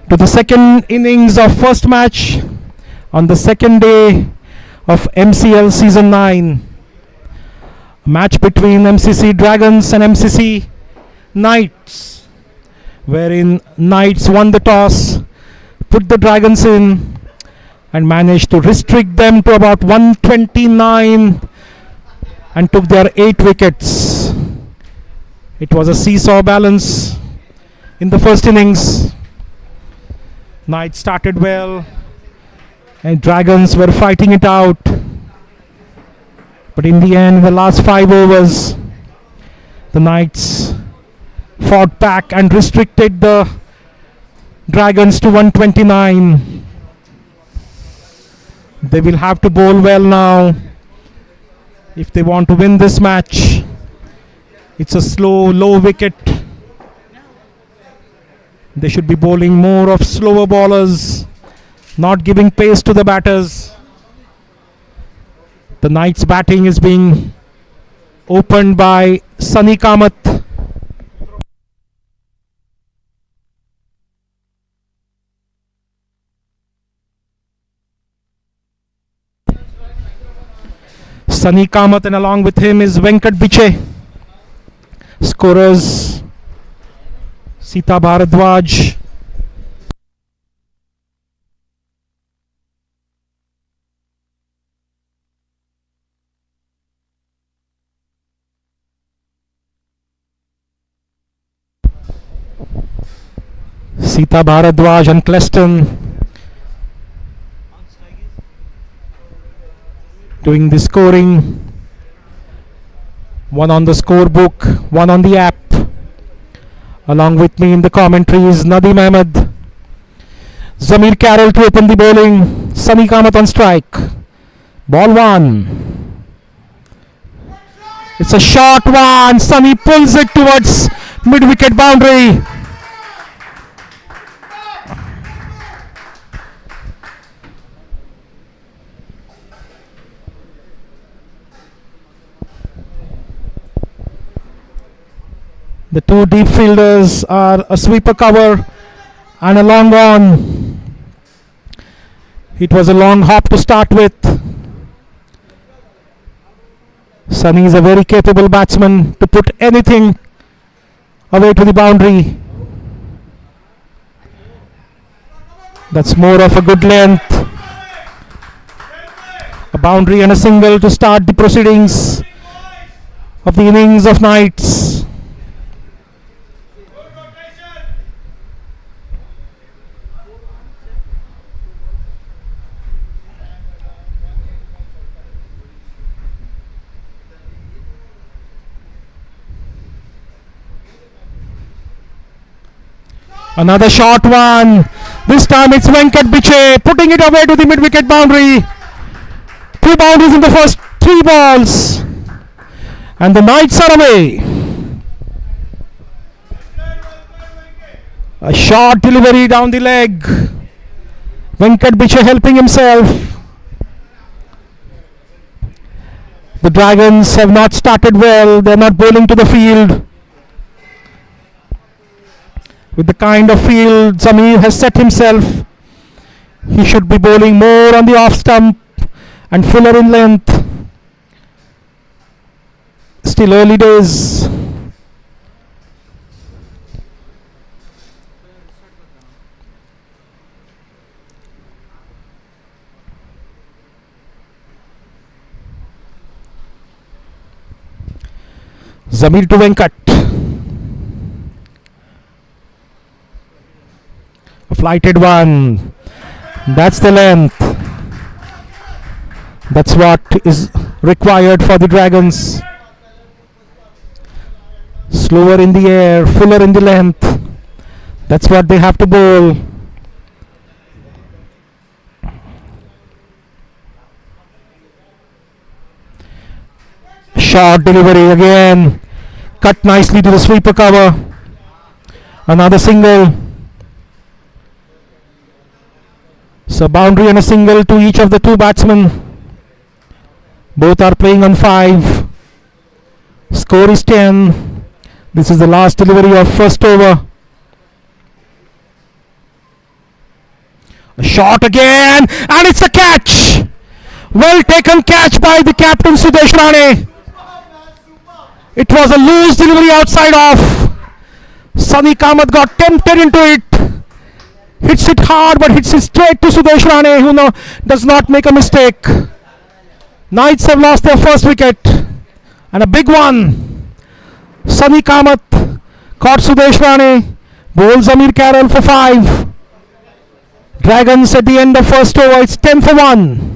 the second innings of first match on the second day of MCL Season 9. A match between MCC Dragons and MCC Knights, wherein Knights won the toss, put the Dragons in and managed to restrict them to about 129 and took their 8 wickets. It was a seesaw balance in the first innings. Knights started well and Dragons were fighting it out. But in the end, in the last 5 overs, the Knights fought back and restricted the Dragons to 129. They will have to bowl well now if they want to win this match. It's a slow, low wicket. They should be bowling more of slower bowlers, not giving pace to the batters. The Knights batting is being opened by Sunny Kamath. Sunny Kamath, and along with him is Venkat Biche. Scorers Sita Bharadwaj, Sita Bharadwaj and Cleston doing the scoring. One on the scorebook, one on the app. Along with me in the commentary is Nadeem Ahmed. Zamir Carroll to open the bowling. Sunny Kamath on strike. Ball 1. It's a short one. Sunny pulls it towards mid-wicket boundary. The two deep fielders are a sweeper cover and a long on. It was a long hop to start with. Sunny is a very capable batsman to put anything away to the boundary. That's more of a good length. A boundary and a single to start the proceedings of the innings of Knights. Another short one. This time it's Venkat Biche putting it away to the mid-wicket boundary. 2 boundaries in the first 3 balls. And the Knights are away. A short delivery down the leg. Venkat Biche helping himself. The Dragons have not started well. They're not bowling to the field. With the kind of field Zamir has set himself, he should be bowling more on the off stump and fuller in length. Still early days. Zamir to Venkat. A flighted one. That's the length. That's what is required for the Dragons. Slower in the air, fuller in the length. That's what they have to bowl. Short delivery again. Cut nicely to the sweeper cover. Another single. So boundary and a single to each of the 2 batsmen. Both are playing on 5. Score is 10. This is the last delivery of first over. A shot again, and it's a catch. Well taken catch by the captain Sudesh Rane. It was a loose delivery outside off. Sunny Kamath got tempted into it. Hits it hard, but hits it straight to Sudesh Rane, who does not make a mistake. Knights have lost their first wicket, and a big one. Sunny Kamath caught Sudesh Rane, bowls Zamir Carroll for 5. Dragons at the end of first over, it's 10 for 1.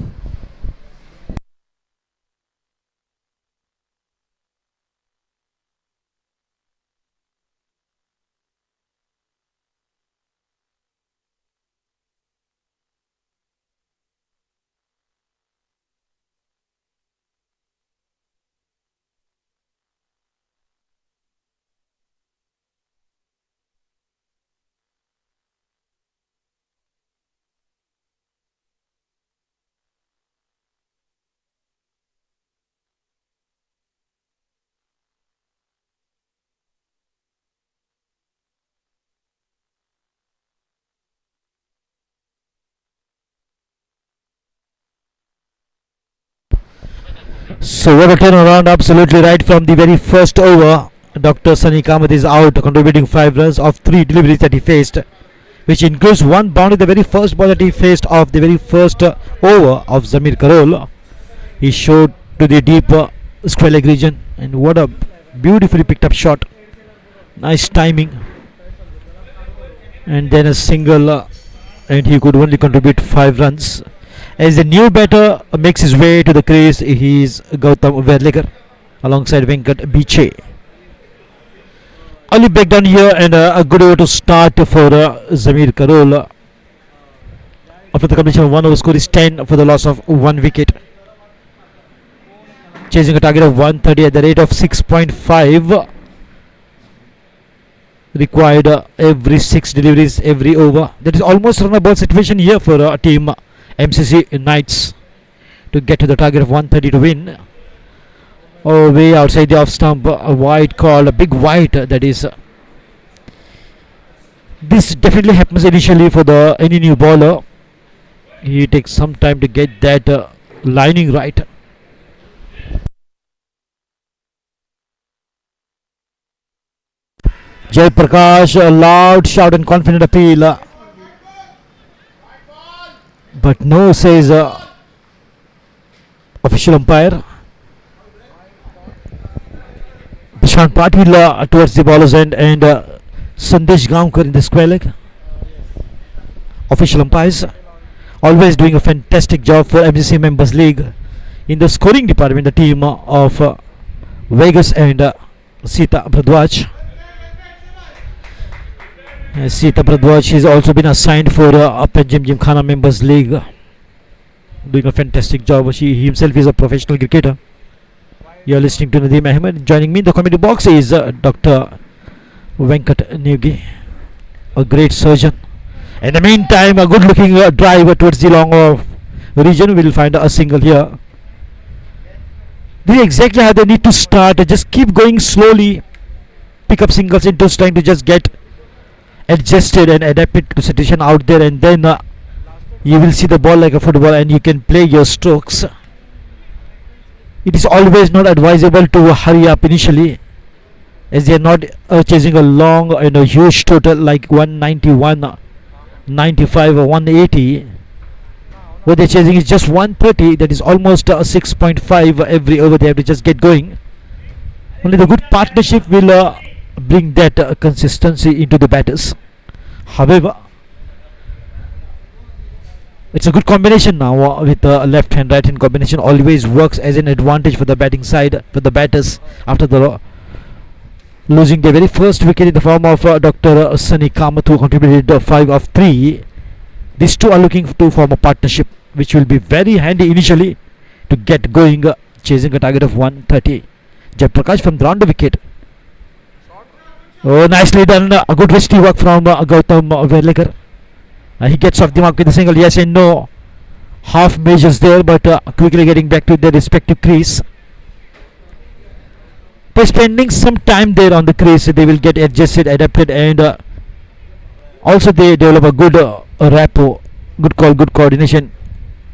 So what a turnaround, absolutely right from the very first over. Dr. Sunny Kamath is out, contributing 5 runs of 3 deliveries that he faced, which includes 1 boundary, the very first ball that he faced of the very first over of Zamir Carroll. He showed to the deep square leg region, and what a beautifully picked up shot. Nice timing, and then a single, and he could only contribute 5 runs. As the new batter makes his way to the crease, he is Gautam Verlikar alongside Venkat Biche. Early breakdown here, and a good over to start for Zamir Carroll. After the completion of 1 over, score is 10 for the loss of 1 wicket. Chasing a target of 130 at the rate of 6.5 required every 6 deliveries every over. That is almost runabout situation here for team MCC Knights to get to the target of 130 to win. Oh, way outside the off stump, a wide call, a big wide, that is. This definitely happens initially for any new bowler. He takes some time to get that lining right. Jai Prakash, a loud shout and confident appeal. But no, says official umpire. Prashant Patil towards the bowler's end, and Sandesh Gaonkar in the square leg. Official umpires always doing a fantastic job for MCC Members League. In the scoring department, the team of Vegas and Sita Bhardwaj. Sita Bhardwaj has also been assigned for Panjim Gymkhana Members League, doing a fantastic job. He himself is a professional cricketer. You are listening to Nadeem Ahmed. Joining me in the commentary box is Dr. Venkat Nevgi, a great surgeon. In the meantime, a good looking drive towards the long off region. We will find a single here. This is exactly how they need to start. Just keep going slowly, pick up singles into trying to just get adjusted and adapted to the situation out there, and then you will see the ball like a football and you can play your strokes. It is always not advisable to hurry up initially, as they are not chasing a long and a huge total like 191, 95 or 180. What they are chasing is just 130. That is almost 6.5 every over. They have to just get going. Only the good partnership will bring that consistency into the batters. However, it's a good combination now with the left hand right hand combination. Always works as an advantage for the batting side, for the batters, after the losing their very first wicket in the form of Dr. Sunny Kamath, who contributed 5 of 3. These two are looking to form a partnership, which will be very handy initially to get going, chasing a target of 130. Jai Prakash from the round wicket. Oh, nicely done. A good wristy work from Gautam Verlikar. He gets off the mark with a single. Yes and no. Half measures there, but quickly getting back to their respective crease. By spending some time there on the crease, they will get adjusted, adapted, and also they develop a good rapport, good call, good coordination.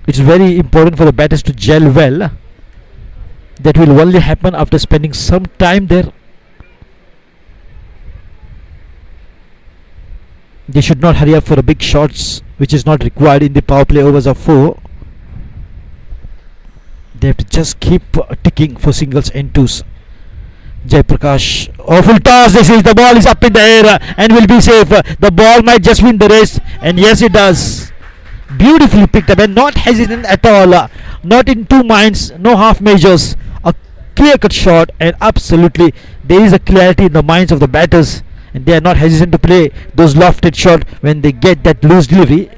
It's very important for the batters to gel well. That will only happen after spending some time there. They should not hurry up for the big shots, which is not required in the power play overs of 4. They have to just keep ticking for singles and twos. Jaiprakash, awful toss. This is the ball is up in the air and will be safe. The ball might just win the race, and yes, it does. Beautifully picked up and not hesitant at all. Not in two minds, no half measures. A clear-cut shot, and absolutely there is a clarity in the minds of the batters, and they are not hesitant to play those lofted shots when they get that loose delivery.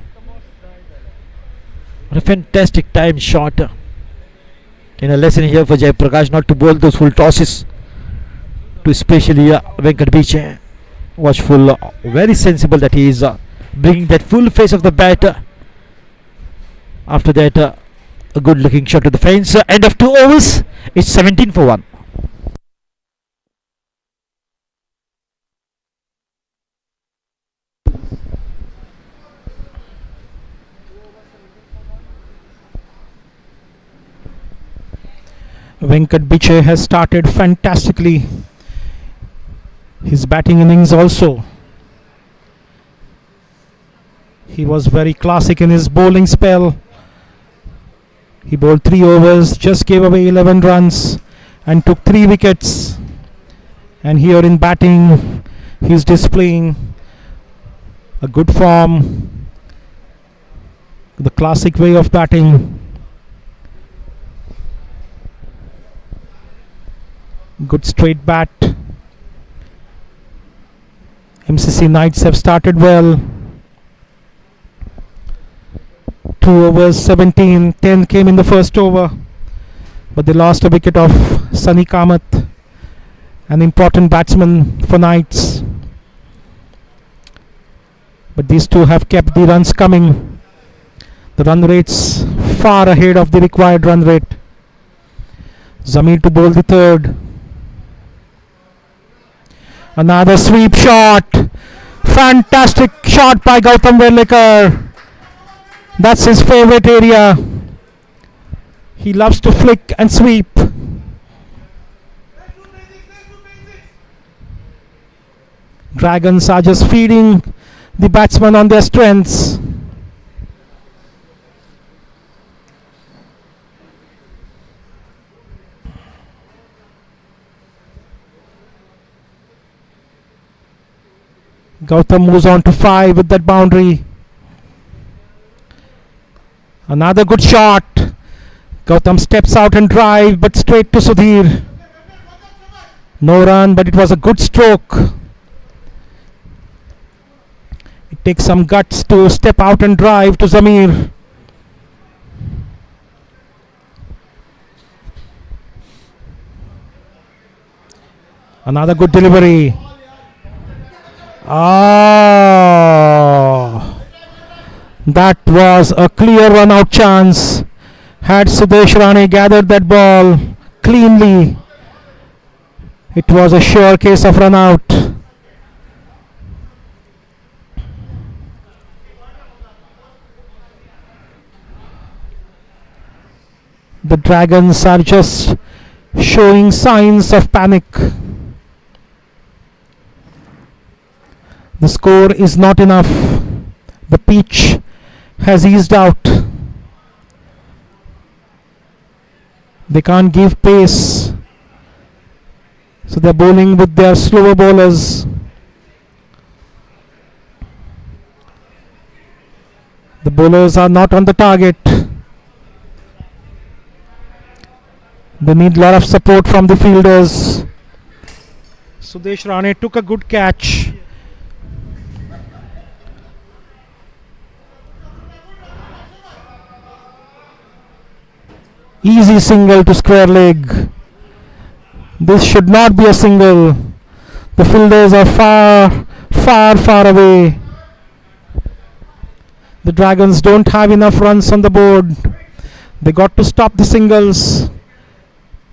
What a fantastic time shot. In a lesson here for Jaiprakash not to bowl those full tosses to especially Venkat Biche. Watchful, very sensible that he is bringing that full face of the bat. After that, a good looking shot to the fence. End of 2 overs. It's 17 for 1. Venkat Biche has started fantastically. His batting innings also. He was very classic in his bowling spell. He bowled 3 overs, just gave away 11 runs and took 3 wickets. And here in batting, he's displaying a good form, the classic way of batting. Good straight bat. MCC Knights have started well. 2 overs, 17, 10 came in the first over, but they lost a wicket of Sunny Kamath, an important batsman for Knights. But these two have kept the runs coming. The run rates far ahead of the required run rate. Zamir to bowl the third. Another sweep shot. Fantastic shot by Gautam Velekar. That's his favorite area. He loves to flick and sweep. Dragons are just feeding the batsmen on their strengths. Gautam moves on to 5 with that boundary. Another good shot. Gautam steps out and drive, but straight to Sudhir. No run, but it was a good stroke. It takes some guts to step out and drive to Zamir. Another good delivery. That was a clear run out chance. Had Sudesh Rane gathered that ball cleanly, it was a sure case of run out. The Dragons are just showing signs of panic. The score is not enough. The pitch has eased out. They can't give pace, so they're bowling with their slower bowlers. The bowlers are not on the target. They need a lot of support from the fielders. Sudesh Rane took a good catch. Easy single to square leg. This should not be a single. The fielders are far away. The Dragons don't have enough runs on the board. They got to stop the singles.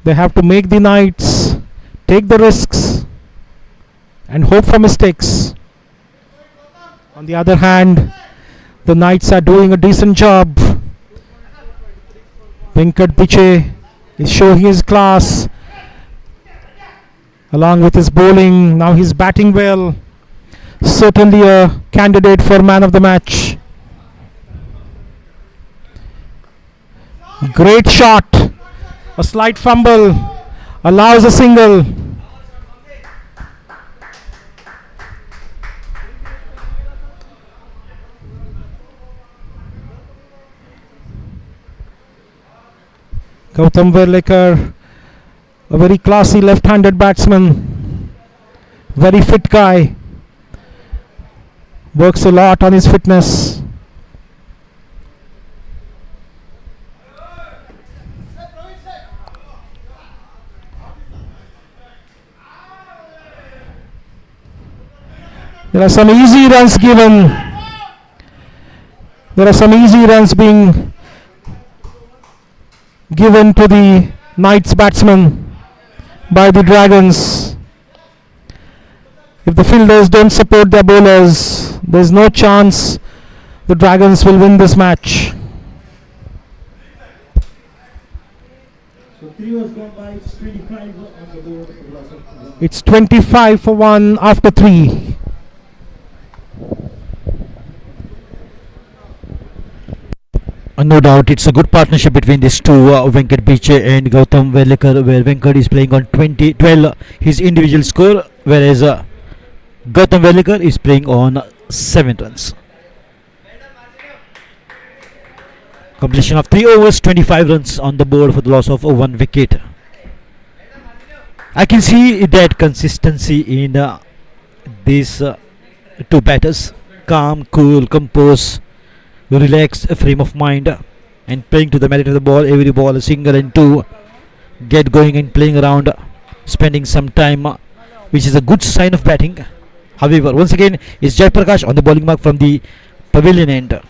They have to make the Knights take the risks and hope for mistakes. On the other hand, the Knights are doing a decent job. Venkat Piche is showing his class along with his bowling. Now he's batting well. Certainly a candidate for man of the match. Great shot. A slight fumble allows a single. Gautam Verlekar, a very classy left-handed batsman, very fit guy, works a lot on his fitness. There are some easy runs given. There are some easy runs being given to the Knights batsmen by the Dragons. If the fielders don't support their bowlers, there's no chance the Dragons will win this match. It's 25 for 1 after 3. No doubt it's a good partnership between these two, Venkat Piche and Gautam Verlekar, where Venkat is playing on 12 his individual score, whereas Gautam Verlekar is playing on 7 runs. Completion of 3 overs, 25 runs on the board for the loss of 1 wicket. I can see that consistency in these two batters. Calm, cool, composed, relaxed frame of mind, and playing to the merit of the ball. Every ball a single and 2. Get going and playing around, spending some time, which is a good sign of batting. However, once again is Jai Prakash on the bowling mark from the pavilion end.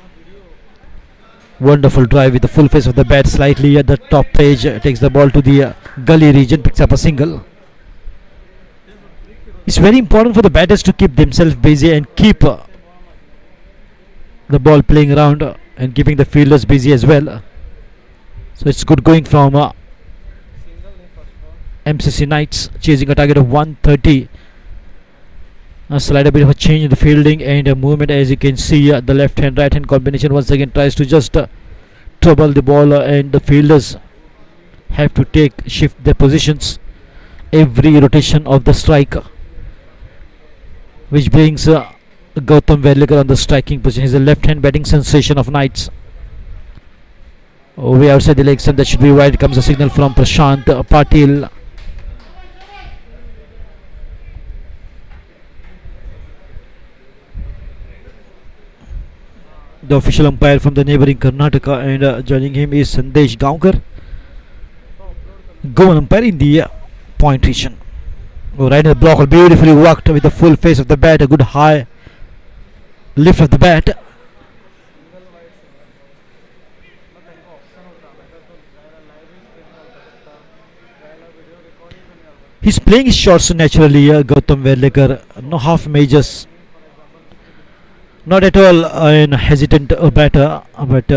Wonderful drive with the full face of the bat, slightly at the top edge, takes the ball to the gully region, picks up a single. It's very important for the batters to keep themselves busy and keep the ball playing around and keeping the fielders busy as well. So it's good going from MCC Knights, chasing a target of 130. A slight bit of a change in the fielding and a movement, as you can see. The left hand right hand combination once again tries to just trouble the ball, and the fielders have to shift their positions every rotation of the strike, which brings Gautam Verlekar on the striking position. He's a left hand batting sensation of Knights. Way outside the leg stump, that should be wide. Comes a signal from Prashant Patil. The official umpire from the neighbouring Karnataka, and joining him is Sandesh Gaonkar, Goan umpire in the point region. Right in the block, beautifully worked with the full face of the bat. A good high lift of the bat. He's playing his shots naturally, Gautam Verlekar. No half majors. Not at all an hesitant batter, but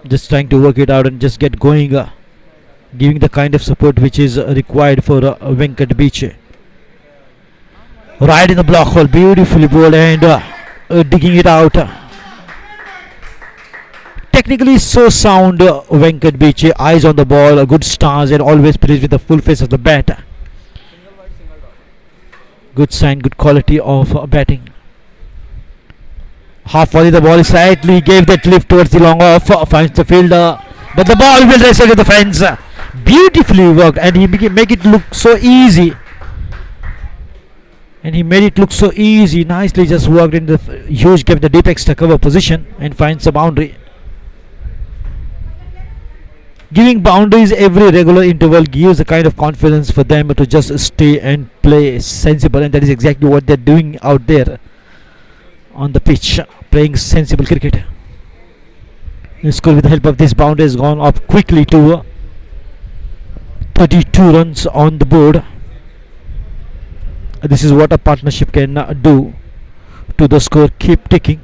just trying to work it out and just get going, giving the kind of support which is required for Venkat Piche. Right in the block hole, beautifully bowled, and digging it out. Technically so sound, Venkat Piche, eyes on the ball, a good stance, and always plays with the full face of the bat. Good sign, good quality of batting. Half volley, the ball is slightly gave that lift towards the long off, finds the fielder, but the ball will race into the fence. Beautifully worked, and he make it look so easy. And he made it look so easy. Nicely just worked in the huge gap, the deep extra cover position, and finds the boundary. Giving boundaries every regular interval gives a kind of confidence for them to just stay and play sensible, and that is exactly what they're doing out there on the pitch, playing sensible cricket. The score with the help of this boundary has gone up quickly to 32 runs on the board. This is what a partnership can do to the score keep ticking.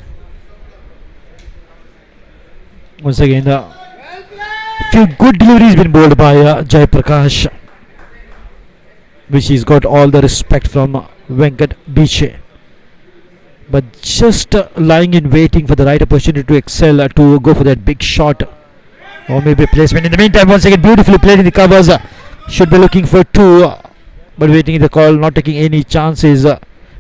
Once again, few good deliveries been bowled by Jai Prakash, which he's got all the respect from Venkat Biche. But just lying in waiting for the right opportunity to excel, to go for that big shot or maybe placement. In the meantime, once again, beautifully played in the covers. Should be looking for two, but waiting in the call, not taking any chances.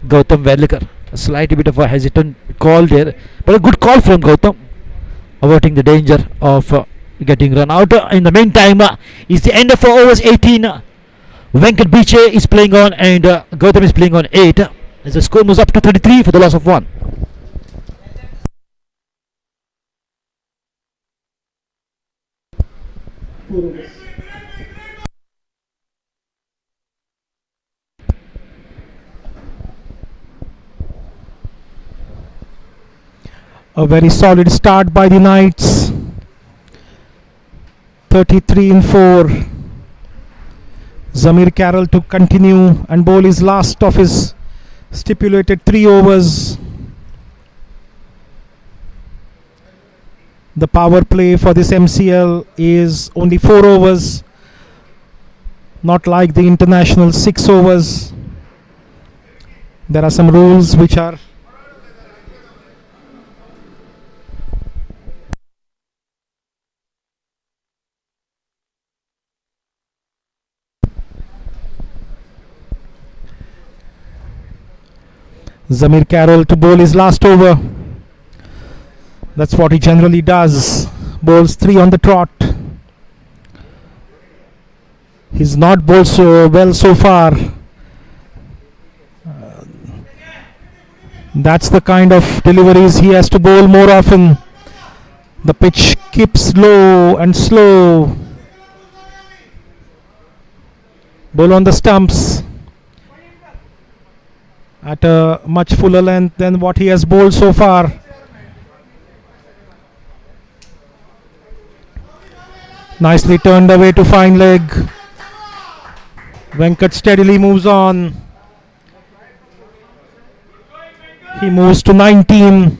Gautam Vedlikar, a slight bit of a hesitant call there, but a good call from Gautam, averting the danger of getting run out. In the meantime, is the end of overs 18. Venkat Biche is playing on and Gautam is playing on 8. As the score moves up to 33 for the loss of 1. A very solid start by the Knights. 33 in 4. Zamir Carroll to continue and bowl his last of his stipulated 3 overs. The power play for this MCL is only 4 overs, not like the international 6 overs. There are some rules which are Zamir Carroll to bowl his last over. That's what he generally does. Bowls 3 on the trot. He's not bowled so well so far. That's the kind of deliveries he has to bowl more often. The pitch keeps low and slow. Bowl on the stumps at a much fuller length than what he has bowled so far. Nicely turned away to fine leg. Venkat steadily moves on. He moves to 19.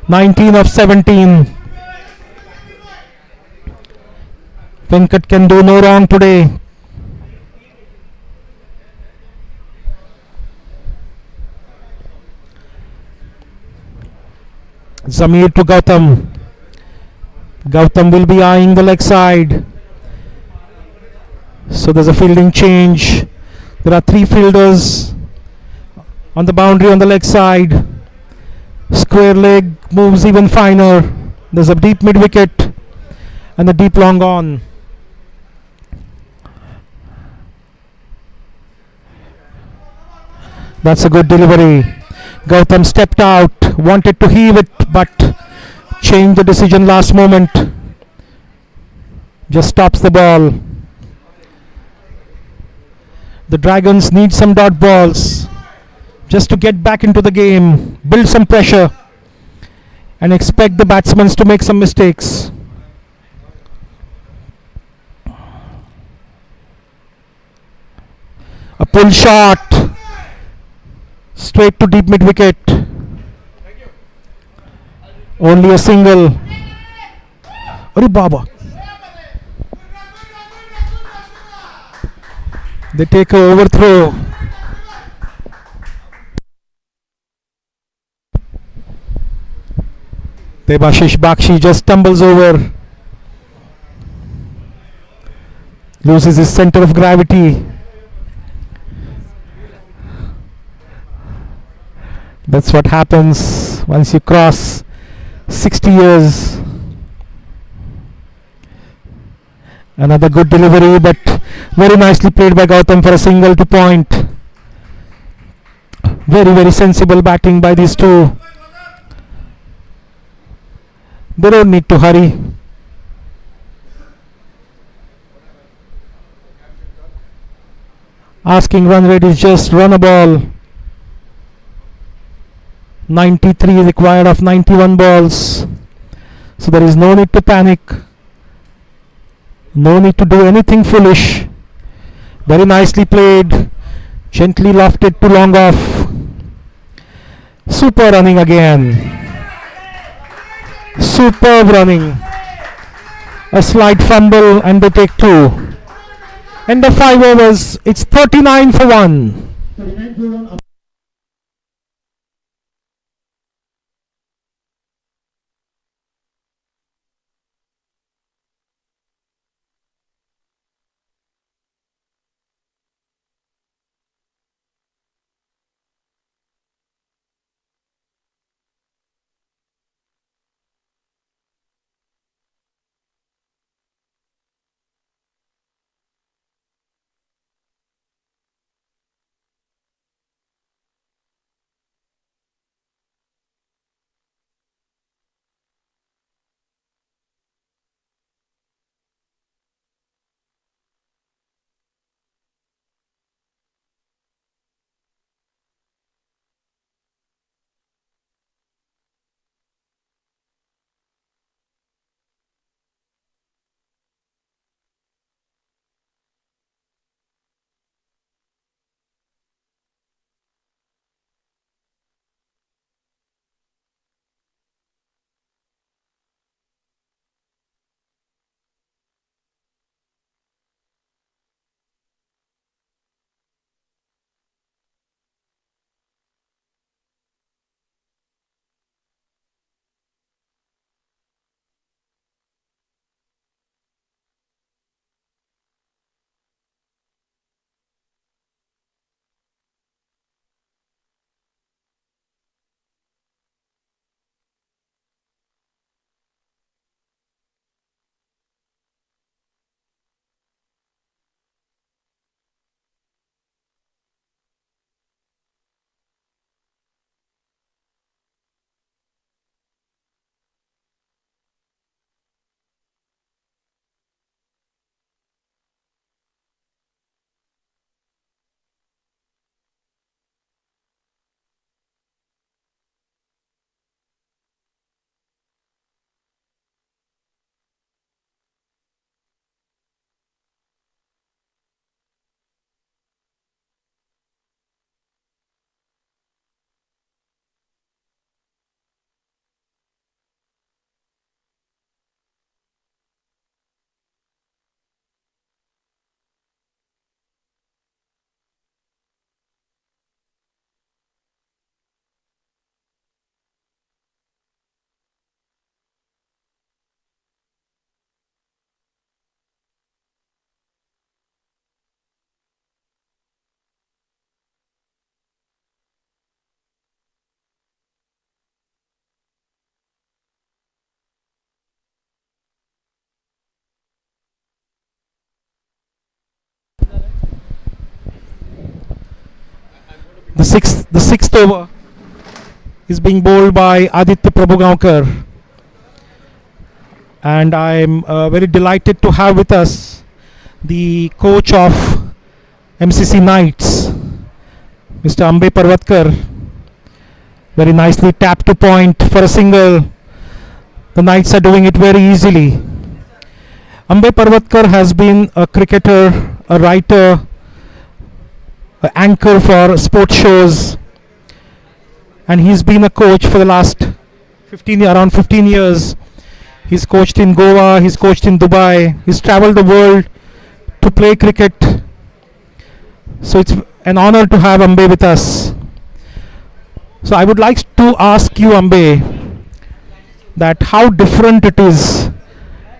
19 of 17. Venkat can do no wrong today. Zamir to Gautam. Gautam will be eyeing the leg side. So there's a fielding change. There are 3 fielders on the boundary on the leg side. Square leg moves even finer. There's a deep mid wicket and a deep long on. That's a good delivery. Gautam stepped out, wanted to heave it, but changed the decision last moment. Just stops the ball. The Dragons need some dot balls just to get back into the game, build some pressure, and expect the batsmen to make some mistakes. A pull shot straight to deep mid wicket. Only a single. Arey Baba. They take a overthrow. Debashish Bakshi just tumbles over. Loses his center of gravity. That's what happens once you cross 60 years. Another good delivery, but very nicely played by Gautam for a single to point. Very, very sensible batting by these two. They don't need to hurry. Asking run rate is just run a ball. 93 required of 91 balls. So there is no need to panic. No need to do anything foolish. Very nicely played. Gently lofted to long off. Super running again. Superb running. A slight fumble and they take 2. End of 5 overs. It's 39 for 1. The sixth over is being bowled by Aditya Prabhugaonkar, and I'm very delighted to have with us the coach of MCC Knights, Mr. Ambe Parvatkar. Very nicely tapped to point for a single. The Knights are doing it very easily. Ambe Parvatkar has been a cricketer, a writer, an anchor for sports shows, and he's been a coach for the last around 15 years. He's coached in Goa, he's coached in Dubai, he's traveled the world to play cricket. So it's an honor to have Ambe with us. So I would like to ask you, Ambe, that how different it is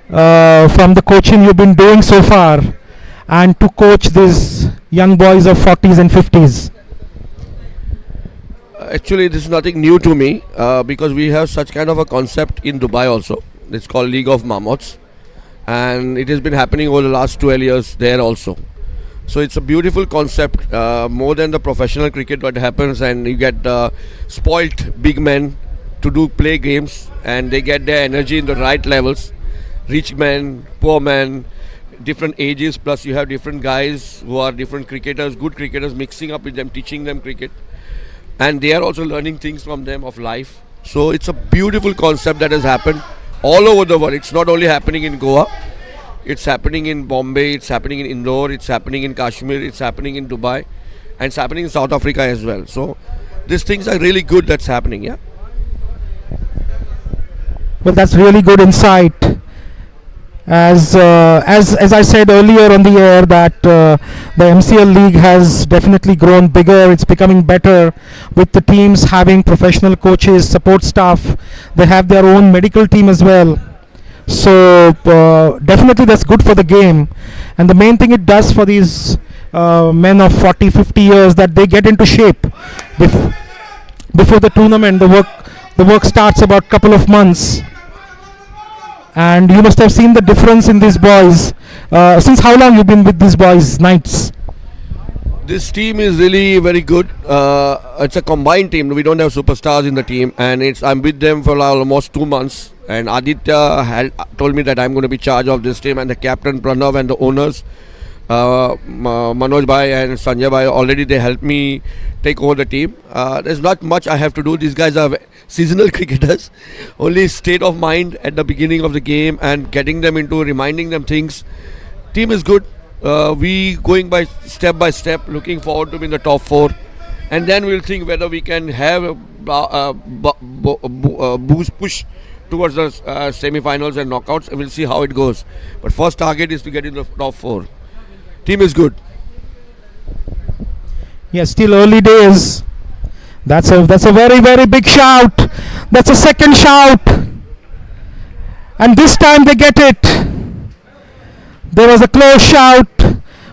from the coaching you've been doing so far and to coach these young boys of 40s and 50s. Actually, this is nothing new to me because we have such kind of a concept in Dubai also. It's called League of Marmots, and it has been happening over the last 12 years there also. So it's a beautiful concept, more than the professional cricket what happens, and you get spoilt big men to play games, and they get their energy in the right levels. Rich men, poor men, different ages, plus you have different guys who are different cricketers, good cricketers, mixing up with them, teaching them cricket, and they are also learning things from them of life. So it's a beautiful concept that has happened all over the world. It's not only happening in Goa. It's happening in Bombay, it's happening in Indore, it's happening in Kashmir, it's happening in Dubai, and it's happening in South Africa as well. So these things are really good that's happening, yeah. Well, that's really good insight. As I said earlier on the air, that the MCL league has definitely grown bigger. It's becoming better with the teams having professional coaches, support staff. They have their own medical team as well. So definitely that's good for the game. And the main thing it does for these men of 40, 50 years, that they get into shape before the tournament. The work starts about couple of months. And you must have seen the difference in these boys. Since how long you've been with these boys, Knights? This team is really very good. It's a combined team. We don't have superstars in the team, and I'm with them for almost 2 months. And Aditya had told me that I'm going to be in charge of this team, and the captain Pranav and the owners Manoj Bhai and Sanjay Bhai, already they helped me take over the team. There's not much I have to do. These guys are seasonal cricketers. Only state of mind at the beginning of the game and getting them into, reminding them things. Team is good. We going by step, looking forward to be in the top 4. And then we'll think whether we can have a boost push towards the semi-finals and knockouts. And we'll see how it goes. But first target is to get in the top 4. Team is good. Yes, still early days. That's a very, very big shout. That's a second shout. And this time they get it. There was a close shout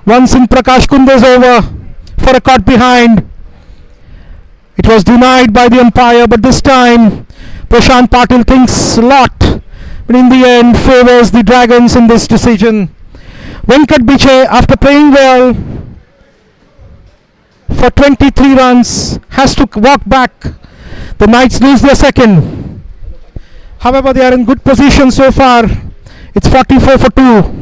once in Prakash Kunde's over for a caught behind. It was denied by the umpire, but this time Prashant Patil thinks a lot, but in the end favors the Dragons in this decision. Venkat Biche, after playing well for 23 runs, has to walk back. The Knights lose their second. However, they are in good position so far. It's 44 for 2.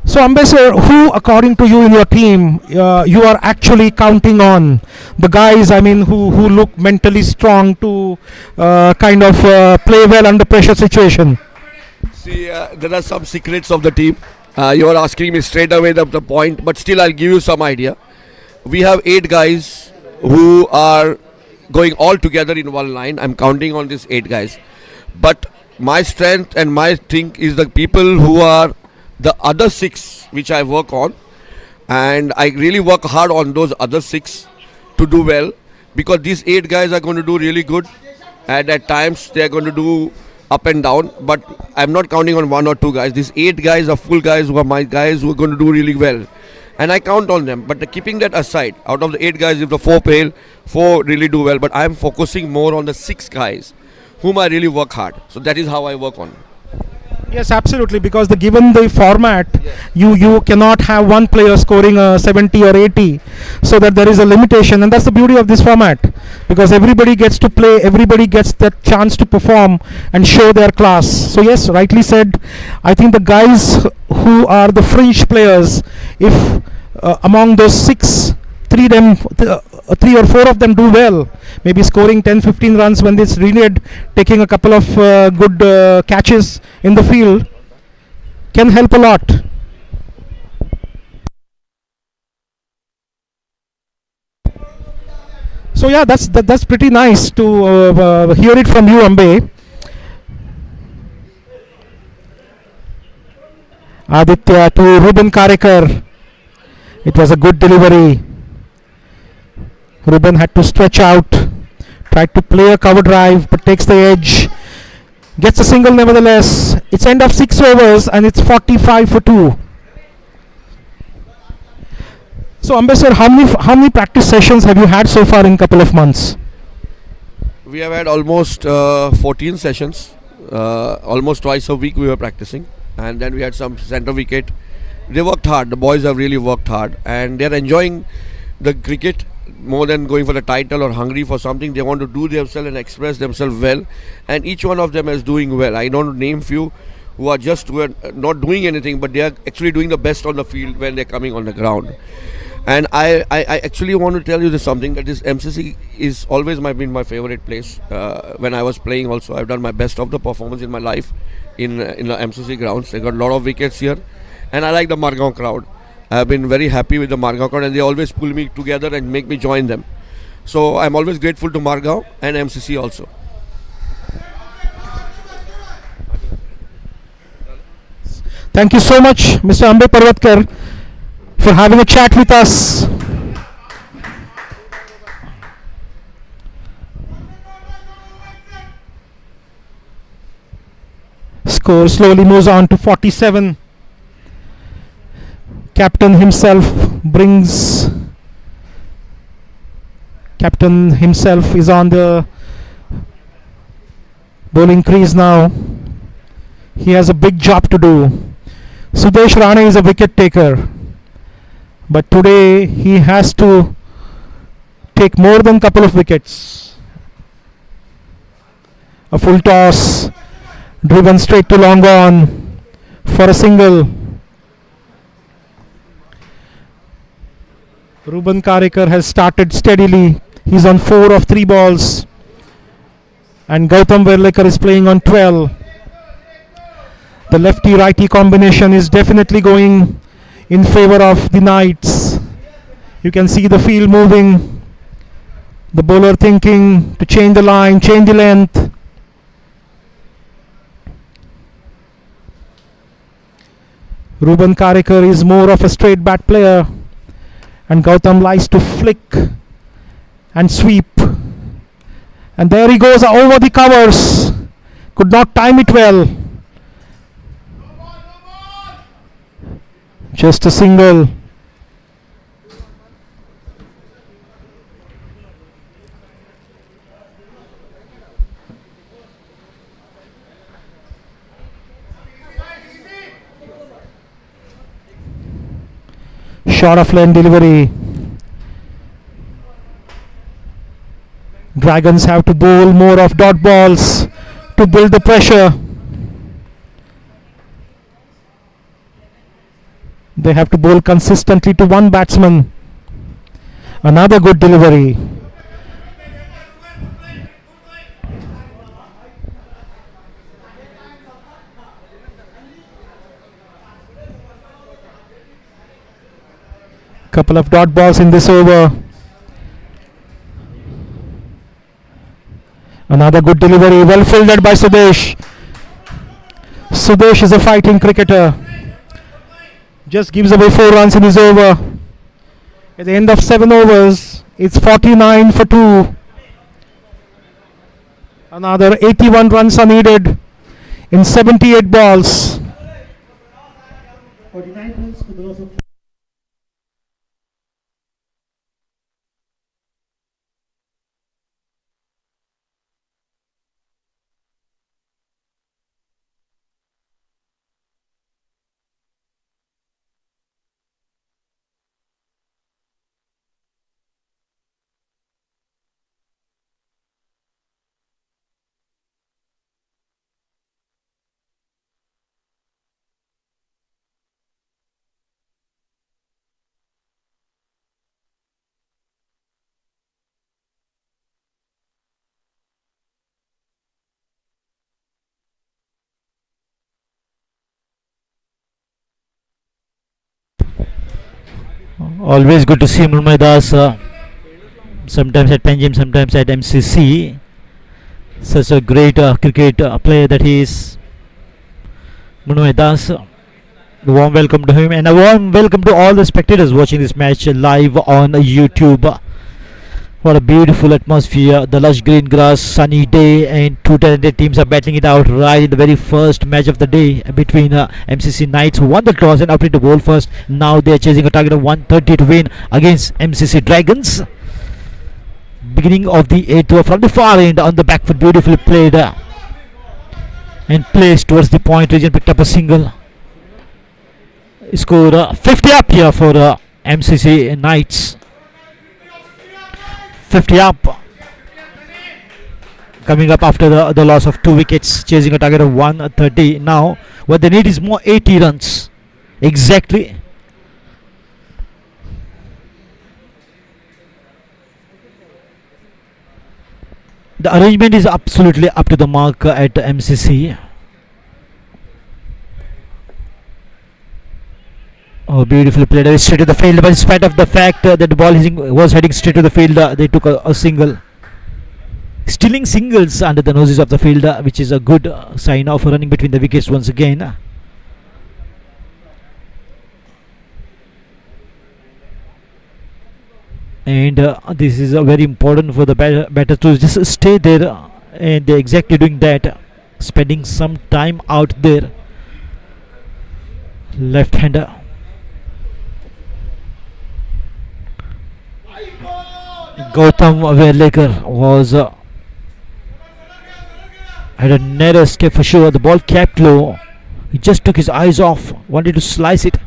So, Ambassador, who, according to you in your team, you are actually counting on? The guys, who look mentally strong to play well under pressure situation. See, there are some secrets of the team. You are asking me straight away the point, but still I'll give you some idea. We have 8 guys who are going all together in one line. I'm counting on these 8 guys. But my strength and my thing is the people who are the other 6 which I work on. And I really work hard on those other 6 to do well. Because these 8 guys are going to do really good. And at times they are going to do up and down, but I'm not counting on 1 or 2 guys. These 8 guys are full guys who are my guys who are going to do really well, and I count on them. But keeping that aside, out of the 8 guys, if the 4 fail, 4 really do well. But I'm focusing more on the 6 guys whom I really work hard. So that is how I work on. Yes, absolutely, because given the format, you cannot have one player scoring a 70 or 80, so that there is a limitation, and that's the beauty of this format, because everybody gets to play, everybody gets that chance to perform and show their class. So yes, rightly said. I think the guys who are the fringe players, if among those 6, 3 or 4 of them do well, maybe scoring 10-15 runs when it's needed, taking a couple of good catches in the field, can help a lot. So yeah, that's pretty nice to hear it from you, Ambe. Aditya to Ruben Karekar. It was a good delivery. Ruben had to stretch out, tried to play a cover drive, but takes the edge, gets a single nevertheless. It's end of 6 overs and it's 45 for 2. So, Ambassador, how many practice sessions have you had so far in couple of months? We have had almost 14 sessions. Almost twice a week we were practicing, and then we had some center wicket. They worked hard. The boys have really worked hard, and they're enjoying the cricket more than going for the title or hungry for something. They want to do themselves and express themselves well, and each one of them is doing well. I don't name few who are not doing anything, but they are actually doing the best on the field when they're coming on the ground. And I actually want to tell you this something, that this MCC is always been my favorite place. When I was playing also, I've done my best of the performance in my life in the MCC grounds. I got a lot of wickets here, and I like the Margao crowd. I've been very happy with the Margao crowd, and they always pull me together and make me join them. So I'm always grateful to Margao and MCC also. Thank you so much, Mr. Ambe Parvatkar, for having a chat with us. Score slowly moves on to 47. Captain himself is on the bowling crease now. He has a big job to do. Sudesh Rane is a wicket taker, but today he has to take more than a couple of wickets. A full toss, driven straight to long on for a single. Ruben Karikar has started steadily. He's on 4 of 3 balls, and Gautam Verlekar is playing on 12. The lefty-righty combination is definitely going in favor of the Knights. You can see the field moving. The bowler thinking to change the line, change the length. Ruben Karikar is more of a straight bat player, and Gautam likes to flick and sweep. And there he goes over the covers. Could not time it well. Just a single. Short of lane delivery. Dragons have to bowl more of dot balls to build the pressure. They have to bowl consistently to one batsman. Another good delivery. Couple of dot balls in this over. Another good delivery, well fielded by Sudesh. Sudesh is a fighting cricketer. Just gives away 4 runs in his over. At the end of 7 overs, it's 49 for 2. Another 81 runs are needed in 78 balls. 49 runs for the loss of. Always good to see Murmay Das, sometimes at Panjim, sometimes at MCC. Such a great cricket player that he is. Murmay Das, a warm welcome to him, and a warm welcome to all the spectators watching this match live on YouTube. What a beautiful atmosphere, the lush green grass, sunny day, and two talented teams are battling it out right in the very first match of the day between MCC Knights, who won the toss and opted to bowl first. Now they are chasing a target of 130 to win against MCC Dragons. Beginning of the 8th over from the far end on the back foot, beautifully played and placed towards the point region, picked up a single. Score 50 up here for MCC Knights. 50 up, coming up after the loss of 2 wickets, chasing a target of 130. Now what they need is more 80 runs exactly. The arrangement is absolutely up to the mark at MCC. Oh, beautifully played straight to the field. But in spite of the fact that the ball was heading straight to the field, they took a single. Stealing singles under the noses of the fielder, which is a good sign of running between the wickets once again. And this is very important for the batter to just stay there, and they're exactly doing that, spending some time out there. Left-hander. Gautam Verlekar was had a narrow escape for sure. The ball kept low. He just took his eyes off, wanted to slice it.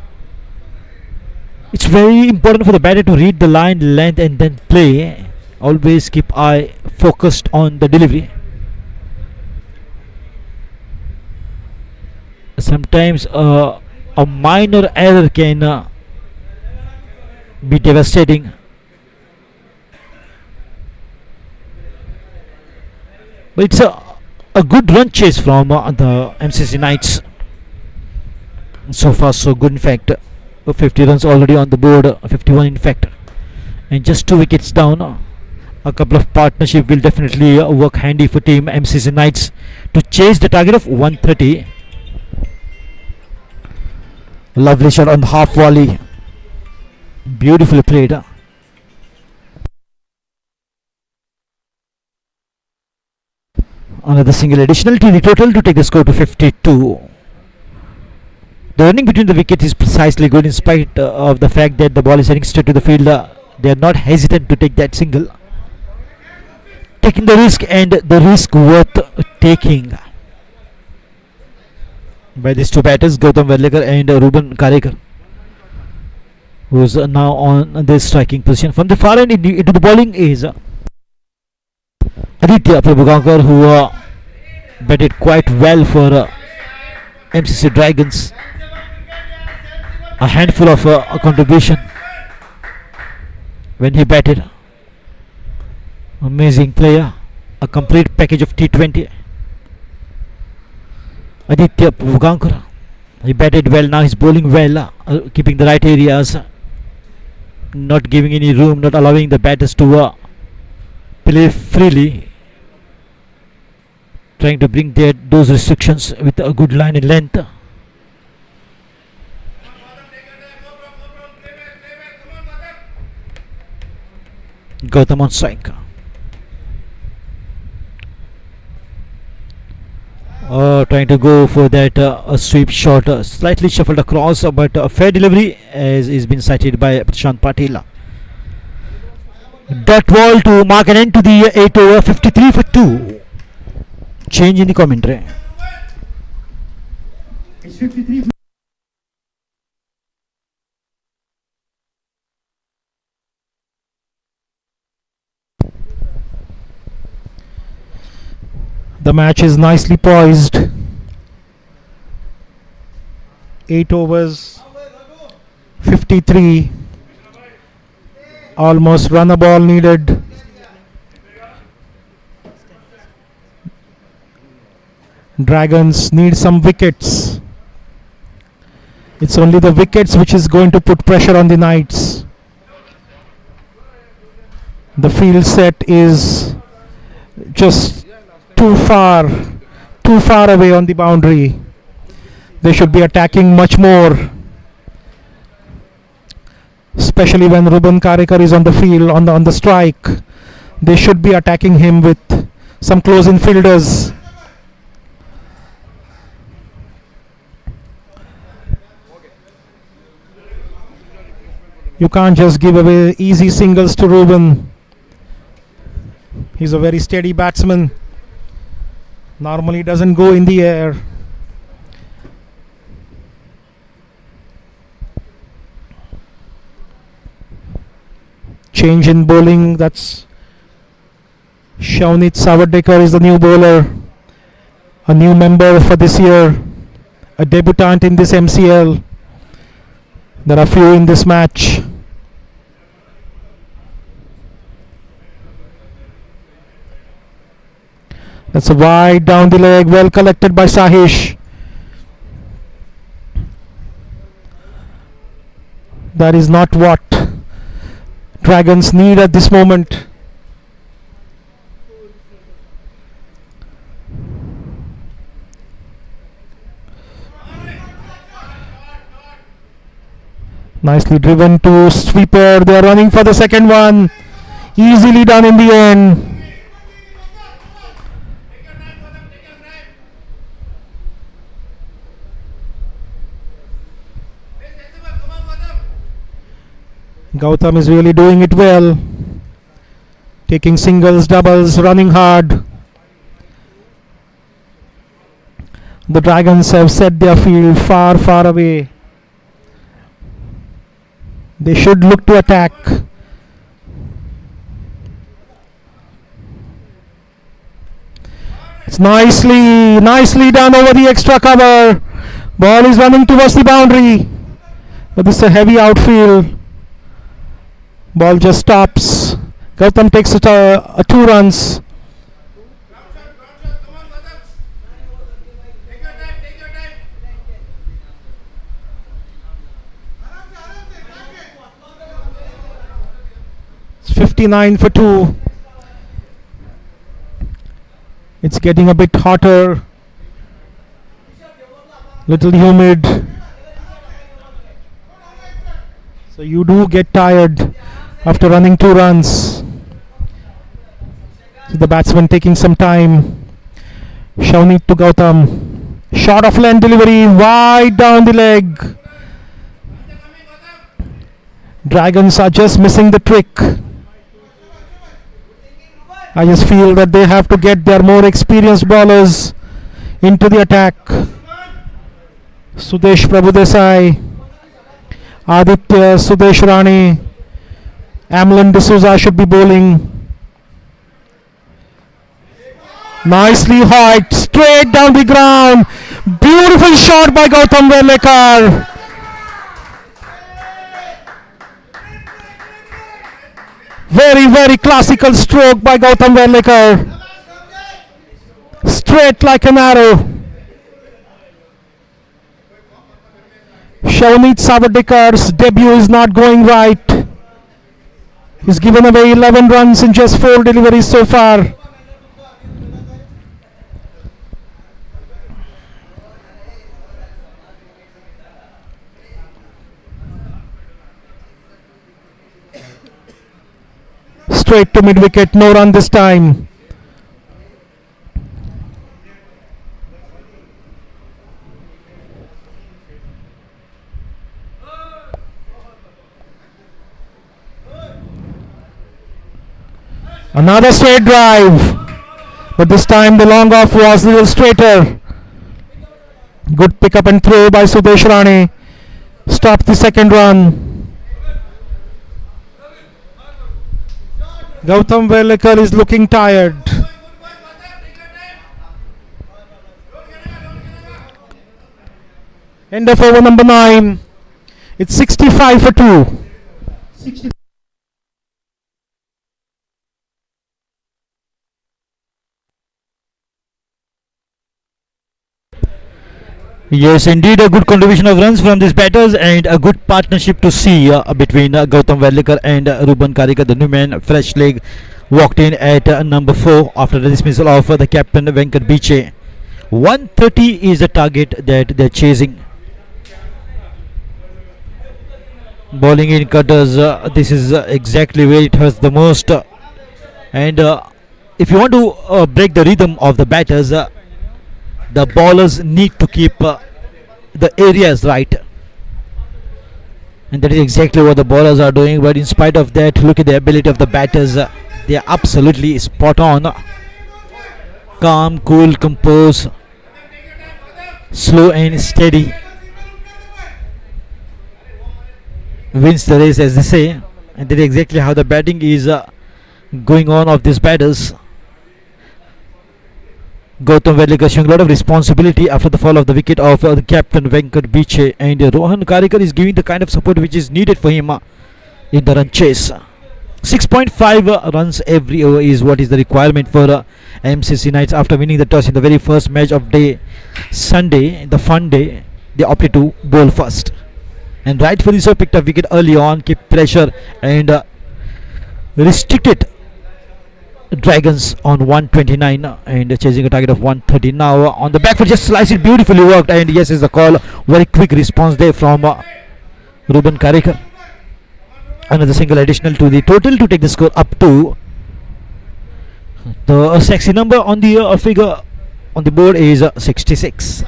It's very important for the batter to read the line, length, and then play. Always keep eye focused on the delivery. Sometimes a minor error can be devastating. But it's a good run chase from the MCC Knights. So far so good, in fact. 50 runs already on the board, 51 in fact. And just 2 wickets down. A couple of partnership will definitely work handy for team MCC Knights to chase the target of 130. Lovely shot on the half volley. Beautifully played. Another single additional to the total to take the score to 52. The running between the wickets is precisely good in spite of the fact that the ball is heading straight to the fielder. They are not hesitant to take that single. Taking the risk, and the risk worth taking by these two batters, Gautam Verlekar and Ruben Karekar, who is now on this striking position. From the far end into the bowling is Aditya Prabhugankar, who batted quite well for MCC Dragons. A handful of a contribution when he batted. Amazing player, a complete package of T20. Aditya Prabhugankar, he batted well, now he's bowling well, keeping the right areas, not giving any room, not allowing the batters to play freely, trying to bring those restrictions with a good line and length. Gautam on strike. Trying to go for that a sweep shot, slightly shuffled across, but a fair delivery as is been cited by Prashant Patil. Dot ball to mark an end to the 8 over, 53 for 2. Change in the commentary. It's 53 for The match is nicely poised. 8 overs, 53. Almost run a ball needed. Dragons need some wickets. It's only the wickets which is going to put pressure on the Knights. The field set is just too far away on the boundary. They should be attacking much more, especially when Ruben Karekar is on the field, on the strike. They should be attacking him with some close-in fielders. You can't just give away easy singles to Ruben. He's a very steady batsman. Normally doesn't go in the air. Change in bowling. That's Shawnit Savadekar is the new bowler, a new member for this year, a debutant in this MCL. There are few in this match. That's a wide down the leg, well collected by Sahish. That is not what Dragons need at this moment. Nicely driven to sweeper. They are running for the second one. Easily done in the end. Gautam is really doing it well. Taking singles, doubles, running hard. The Dragons have set their field far, far away. They should look to attack. It's nicely done over the extra cover. Ball is running towards the boundary. But this is a heavy outfield. Ball just stops. Gautam takes it a 2 runs. It's 59 for 2. It's getting a bit hotter. Little humid. So you do get tired after running 2 runs. So the batsman taking some time. Shawnit to Gautam. Short of length delivery, wide down the leg. Dragons are just missing the trick. I just feel that they have to get their more experienced bowlers into the attack. Sudesh Prabhudesai, Aditya, Sudesh Rane, Amlan D'Souza should be bowling. Nicely hit, straight down the ground. Beautiful shot by Gautam Velekar. Very, very classical stroke by Gautam Velekar. Straight like an arrow. Shawnit Savadikar's debut is not going right. He's given away 11 runs in just 4 deliveries so far. Straight to mid wicket, no run this time. Another straight drive, but this time the long off was a little straighter. Good pick up and throw by Sudesh Rane. Stopped the second run. Gautam Velekar is looking tired. End of over number 9. It's 65 for 2. Yes, indeed, a good contribution of runs from these batters and a good partnership to see between Gautam Velekar and Ruben Karika. The new man, fresh leg, walked in at number 4 after the dismissal of the captain Venkat Biche. 130 is the target that they're chasing. Bowling in cutters, this is exactly where it hurts the most. And if you want to break the rhythm of the batters, the bowlers need to keep the areas right, and that is exactly what the bowlers are doing. But in spite of that, look at the ability of the batters. They are absolutely spot on. Calm, cool, composed, slow and steady wins the race, as they say. And that is exactly how the batting is going on of these batters. Gautam Velekar showing a lot of responsibility after the fall of the wicket of the captain Venkat Biche, and Rohan Karikar is giving the kind of support which is needed for him in the run chase. 6.5 runs every over is what is the requirement for MCC Knights after winning the toss in the very first match of day Sunday, the fun day. They opted to bowl first, and rightfully so. Picked up wicket early on, kept pressure and restricted Dragons on 129 and chasing a target of 130. Now on the back foot, just slice it, beautifully worked, and yes is the call. Very quick response there from Ruben Karikar. Another single additional to the total to take the score up to the sexy number on the figure on the board is 66.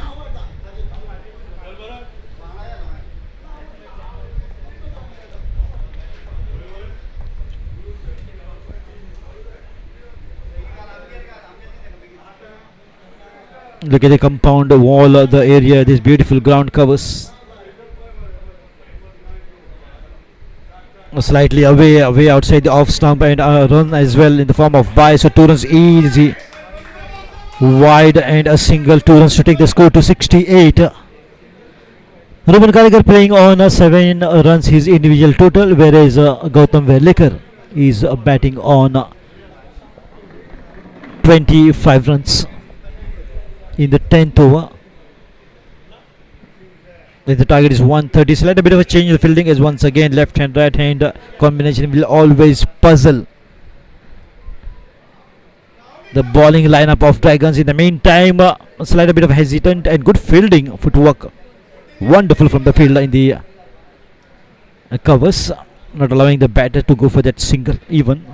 Look at the compound wall, the area, this beautiful ground covers. Slightly away outside the off stump, and run as well in the form of bye. So 2 runs easy, wide, and a single. 2 runs to take the score to 68. Ruben Karikar playing on 7 runs his individual total, whereas Gautam Verlikar is batting on 25 runs in the 10th over. The target is 130. Slight a bit of a change in the fielding as once again left hand right hand combination will always puzzle the bowling lineup of Dragons. In the meantime, slight a bit of hesitant and good fielding footwork, wonderful from the fielder in the covers, not allowing the batter to go for that single even.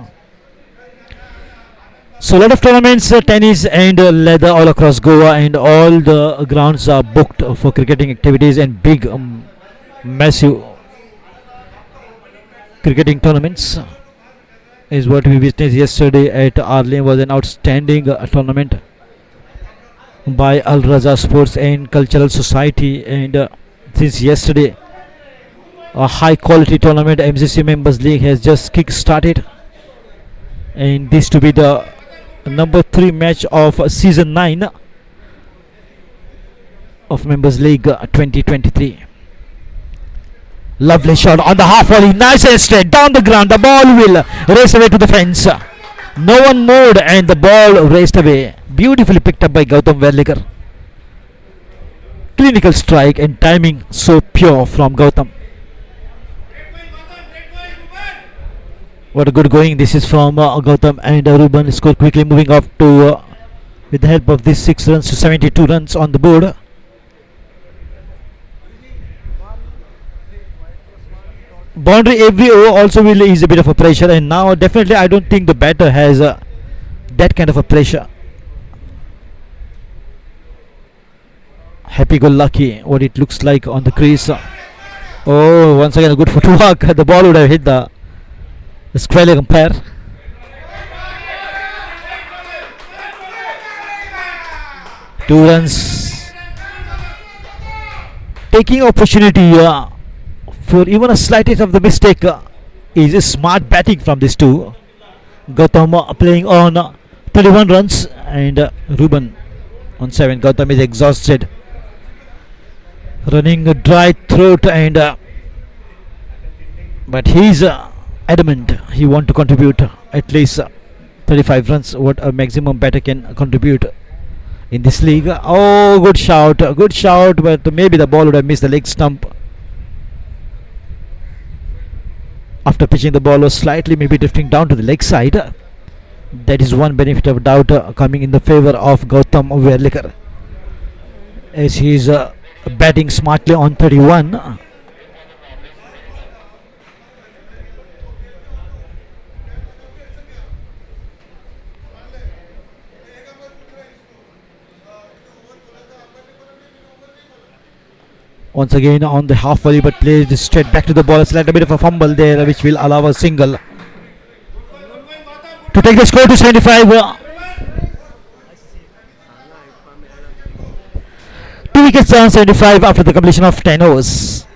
So a lot of tournaments, tennis and leather all across Goa, and all the grounds are booked for cricketing activities, and big massive cricketing tournaments is what we witnessed yesterday at Arlene. Was an outstanding tournament by Al Raza Sports and Cultural Society, and since yesterday a high quality tournament MCC Members League has just kick started, and this to be the number 3 match of season 9 of Members League 2023. Lovely shot on the half volley, nice and straight down the ground. The ball will race away to the fence. No one moved and the ball raced away. Beautifully picked up by Gautam Verlikar. Clinical strike and timing so pure from Gautam. What a good going this is from Gautam, and Ruben score quickly, moving up to with the help of these 6 runs to 72 runs on the board. Boundary every over also will ease a bit of a pressure, and now definitely I don't think the batter has that kind of a pressure. Happy go lucky what it looks like on the crease. Oh, once again a good footwork. The ball would have hit the squarely umpire. Two runs. Taking opportunity for even a slightest of the mistake is a smart batting from these two. Gautam playing on 31 runs and Ruben on 7. Gautam is exhausted, running a dry throat, and but he's adamant he want to contribute at least 35 runs, what a maximum batter can contribute in this league. Oh, good shout, but maybe the ball would have missed the leg stump. After pitching, the ball was slightly maybe drifting down to the leg side. That is one benefit of doubt coming in the favor of Gautam Verlikar, as he is batting smartly on 31. Once again on the half volley, but plays this straight back to the ball. It's like a bit of a fumble there, which will allow a single to take the score to 75. 2 wickets down, 75 after the completion of 10 overs.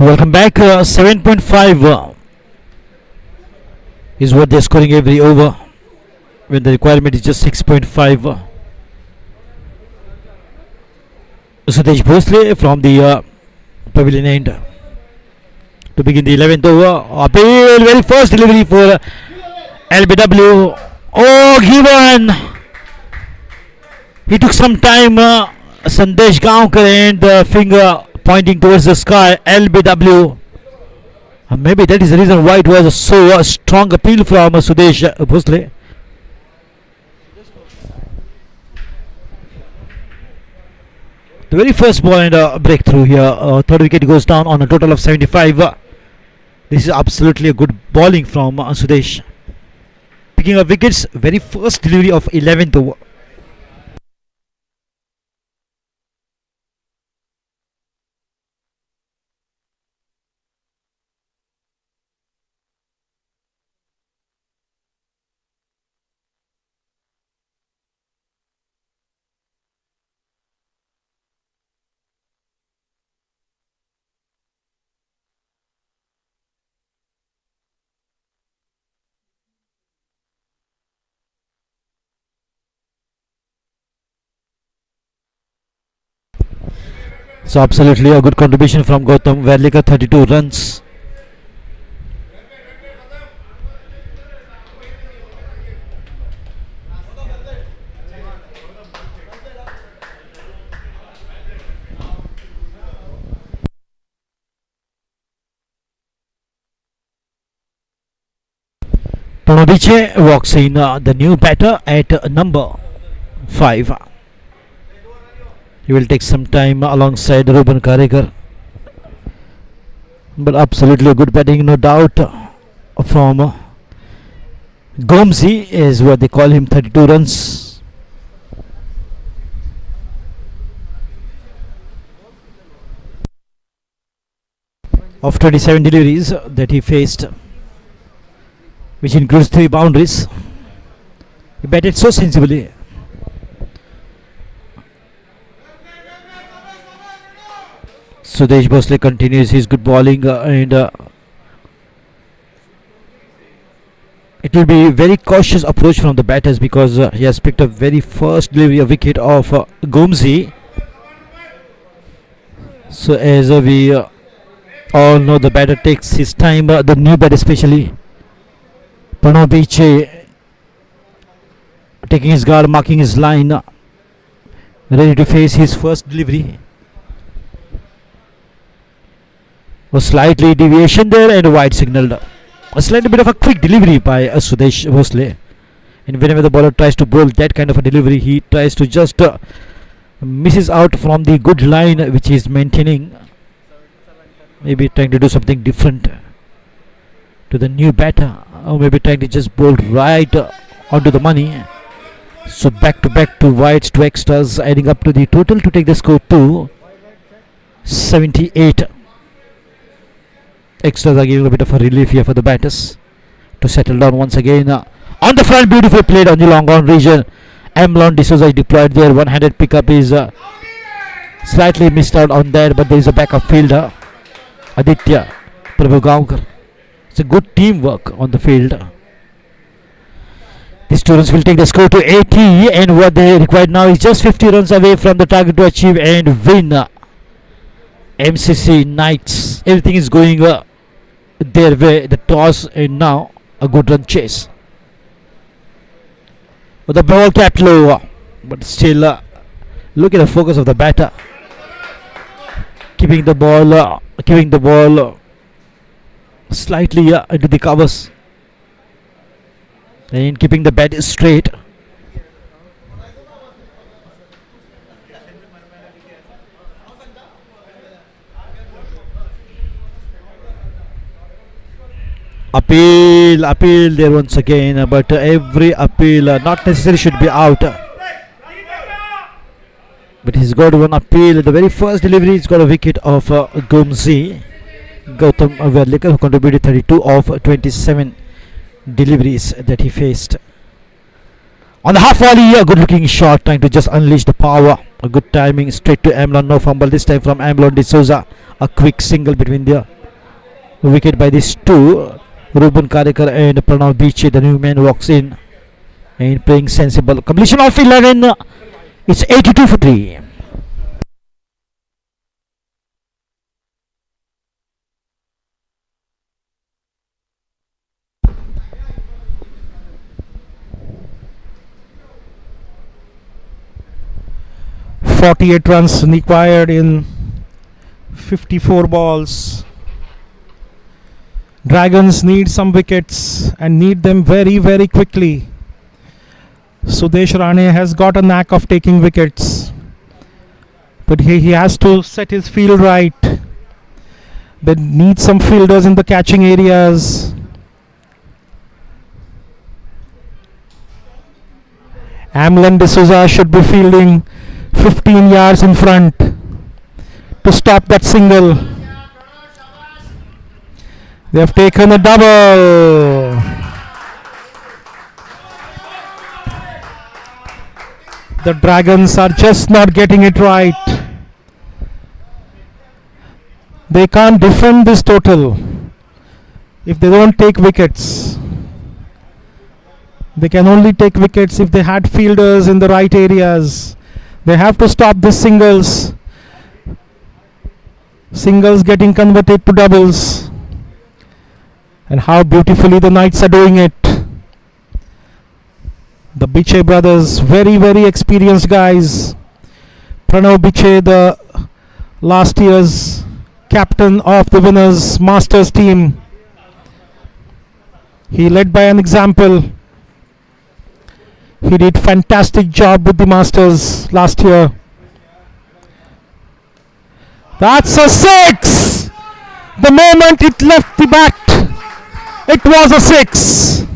Welcome back. 7.5 is what they're scoring every over, when the requirement is just 6.5. Sudesh Bhosle from the pavilion end to begin the 11th over. Appeal, very first delivery for LBW. Oh, given. He took some time, Sandesh Gaonkar, and the finger pointing towards the sky. LBW. Maybe that is the reason why it was so strong appeal from Sudesh Bhosle. The very first ball and a breakthrough here. Third wicket goes down on a total of 75. This is absolutely a good bowling from Sudesh. Picking up wickets, very first delivery of 11th over. So absolutely a good contribution from Gautam Verlikar, 32 runs. Pranoviche walks in, the new batter at number 5. He will take some time alongside Ruben Karekar, but absolutely good batting, no doubt, from Gomzi is what they call him. 32 runs. Of 27 deliveries that he faced, which includes 3 boundaries, he batted so sensibly. Sudesh Bhosle continues his good bowling, and it will be very cautious approach from the batters, because he has picked up very first delivery of wicket of Gomzi. So as we all know, the batter takes his time, the new batter especially. Pranav Biche taking his guard, marking his line, ready to face his first delivery. A slightly deviation there and a wide signal. A slightly bit of a quick delivery by Sudesh Bhosle. And whenever the bowler tries to bowl that kind of a delivery, he tries to just misses out from the good line which he is maintaining. Maybe trying to do something different to the new batter, or maybe trying to just bowl right onto the money. So back to back, 2 wides, 2 extras, adding up to the total to take the score to 78. Extras are giving a bit of a relief here for the batters to settle down once again. On the front, beautifully played on the long on region. Amlon D'Souza is deployed there. One-handed pickup is slightly missed out on that, but there is a backup fielder, Aditya Prabhugaonkar. It's a good teamwork on the field. The students will take the score to 80, and what they require now is just 50 runs away from the target to achieve and win. MCC Knights, everything is going their way. The toss, and now a good run chase. With the ball kept low, but still look at the focus of the batter, keeping the ball slightly into the covers and keeping the bat straight. Appeal there once again, but every appeal not necessarily should be out. But he's got one appeal. The very first delivery, he's got a wicket of Gomzi, Gautam Verlikar, who contributed 32 of 27 deliveries that he faced. On the half volley, a good looking shot, trying to just unleash the power. A good timing, straight to Amlon. No fumble this time from Amlon D'Souza. A quick single between the wicket by these two. Ruben Karekar and Pranav Biche. The new man walks in and playing sensible. Completion of 11. It's 82 for 3. .48 runs required in 54 balls. Dragons need some wickets and need them very, very quickly. Sudesh Rane has got a knack of taking wickets, but he has to set his field right. They need some fielders in the catching areas. Amlon D'Souza should be fielding 15 yards in front to stop that single. They have taken a double. The Dragons are just not getting it right. They can't defend this total if they don't take wickets. They can only take wickets if they had fielders in the right areas. They have to stop the singles. Singles getting converted to doubles. And how beautifully the Knights are doing it. The Biche brothers, very, very experienced guys. Pranav Biche, the last year's captain of the winners Masters team. He led by an example. He did fantastic job with the Masters last year. That's a 6! The moment it left the bat, it was a 6.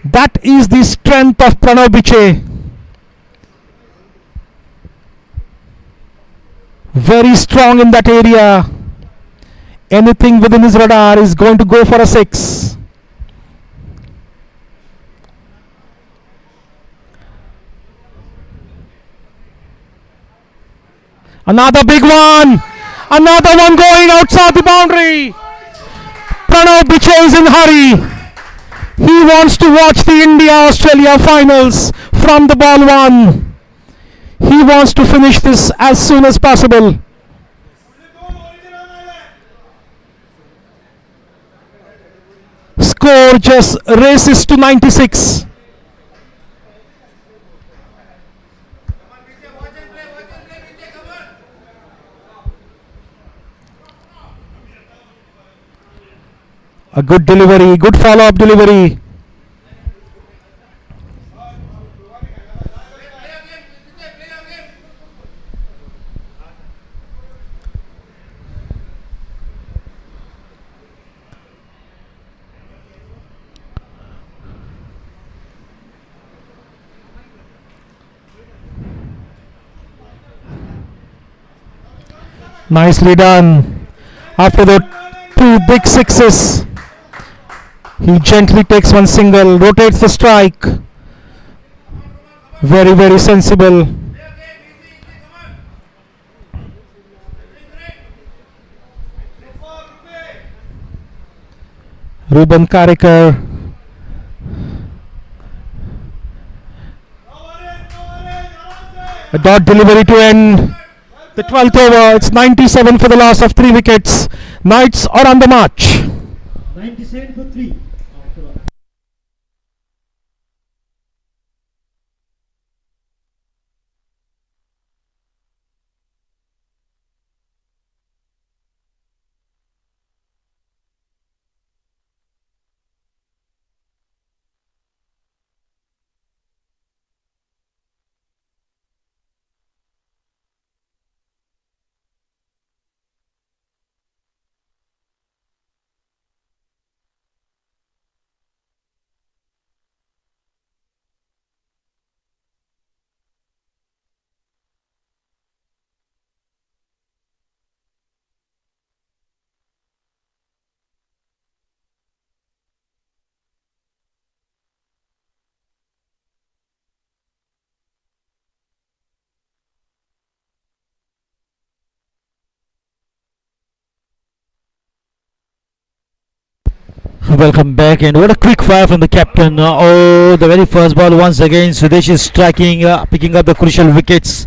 That is the strength of Pranav Biche. Very strong in that area. Anything within his radar is going to go for a 6. Another big one. Another one going outside the boundary. Pranav Biche is in a hurry. He wants to watch the India-Australia finals from the ball 1. He wants to finish this as soon as possible. Score just races to 96. A good delivery, good follow-up delivery. Nicely done. After the 2 big sixes, he gently takes one single, rotates the strike. Very, very sensible. Ruben Karekar. A dot delivery to end the 12th over. It's 97 for the loss of 3 wickets. Knights are on the march. 97 for 3. Welcome back, and what a quick fire from the captain. Oh, the very first ball once again. Sudesh is striking, picking up the crucial wickets.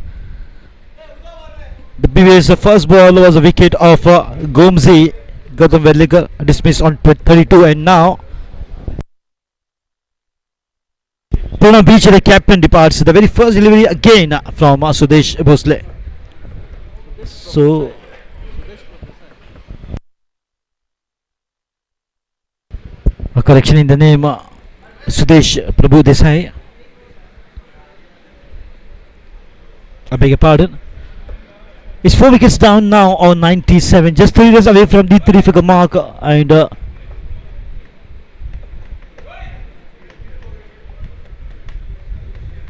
The previous first ball was a wicket of Gomzi. Gautam Vedlikar dismissed on 32, and now Pranav Beach, the captain, departs. The very first delivery again from Sudesh Bhosle. So a correction in the name, Sudesh Prabhu Desai. I beg your pardon. It's 4 wickets down now on 97, just 3 runs away from the 3-figure mark, and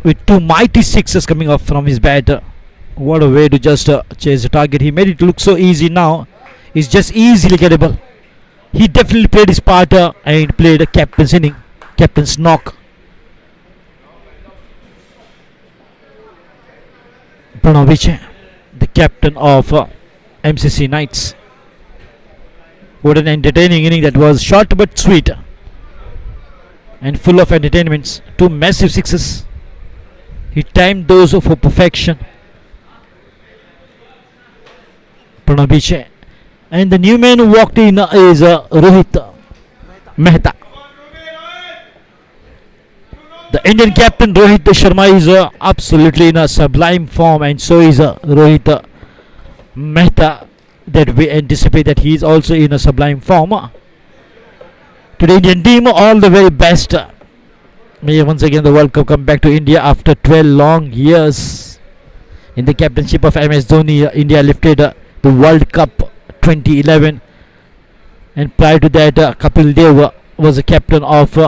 with 2 mighty sixes coming off from his bat. What a way to just chase the target. He made it look so easy now. It's just easily gettable. He definitely played his part and played a captain's inning, captain's knock. Pranav Vichai, the captain of MCC Knights. What an entertaining inning that was, short but sweet and full of entertainments. 2 massive sixes. He timed those for perfection. Pranav Vichai. And the new man who walked in is Rohit Mehta. The Indian captain Rohit Sharma is absolutely in a sublime form, and so is Rohit Mehta, that we anticipate that he is also in a sublime form. To the Indian team, all the very best. May once again the World Cup come back to India after 12 long years. In the captainship of MS Dhoni, India lifted the World Cup 2011, and prior to that Kapil Dev was the captain of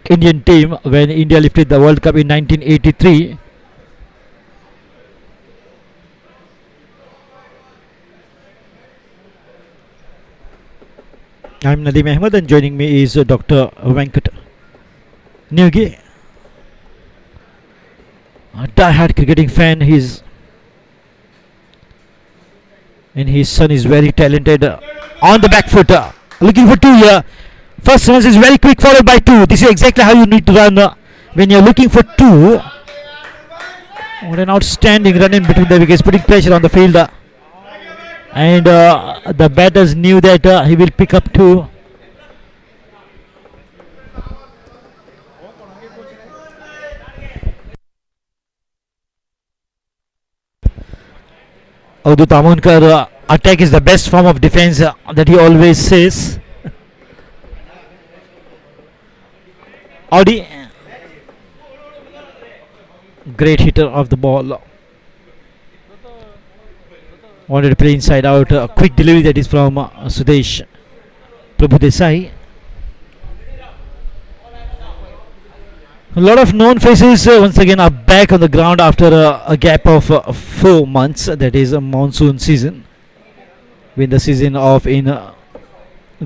Indian team when India lifted the World Cup in 1983. I'm Nadeem Ahmed, and joining me is Dr. Venkat Newgi, a die-hard cricketing fan. And his son is very talented on the back foot, looking for 2 here. First runs is very quick, followed by 2. This is exactly how you need to run when you're looking for 2. What an outstanding run in between the wickets, putting pressure on the fielder. And the batters knew that he will pick up 2. Avadut Amonkar, attack is the best form of defense that he always says. Audi, great hitter of the ball. Wanted to play inside out. A quick delivery that is from Sudesh Prabhu Desai. A lot of known faces once again are back on the ground after a gap of 4 months. That is a monsoon season, when the season off in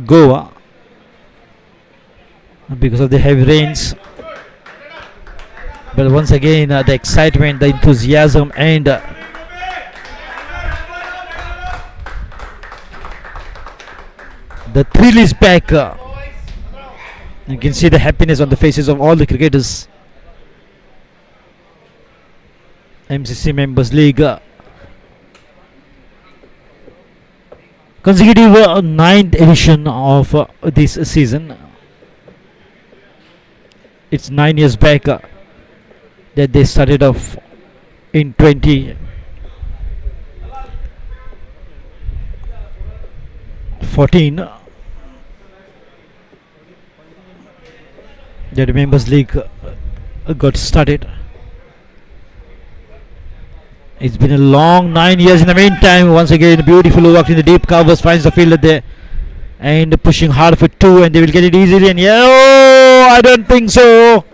Goa because of the heavy rains. But once again the excitement, the enthusiasm, and the thrill is back. You can see the happiness on the faces of all the cricketers. MCC Members League consecutive 9th edition of this season. It's 9 years back that they started off in 2014. The Members League got started. It's been a long 9 years in the meantime. Once again, beautiful work in the deep covers, finds the fielder there and pushing hard for 2, and they will get it easily. And I don't think so.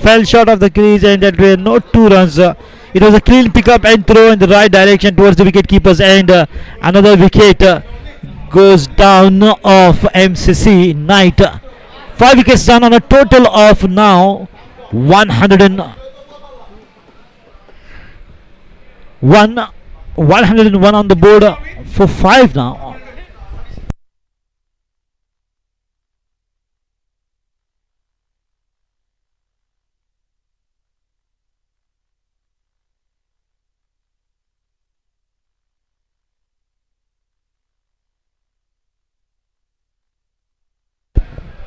Fell short of the crease, and that were no 2 runs. It was a clean pickup and throw in the right direction towards the wicket keepers, and another wicket goes down of MCC Knight. 5 wickets down on a total of now 101 on the board for 5 now.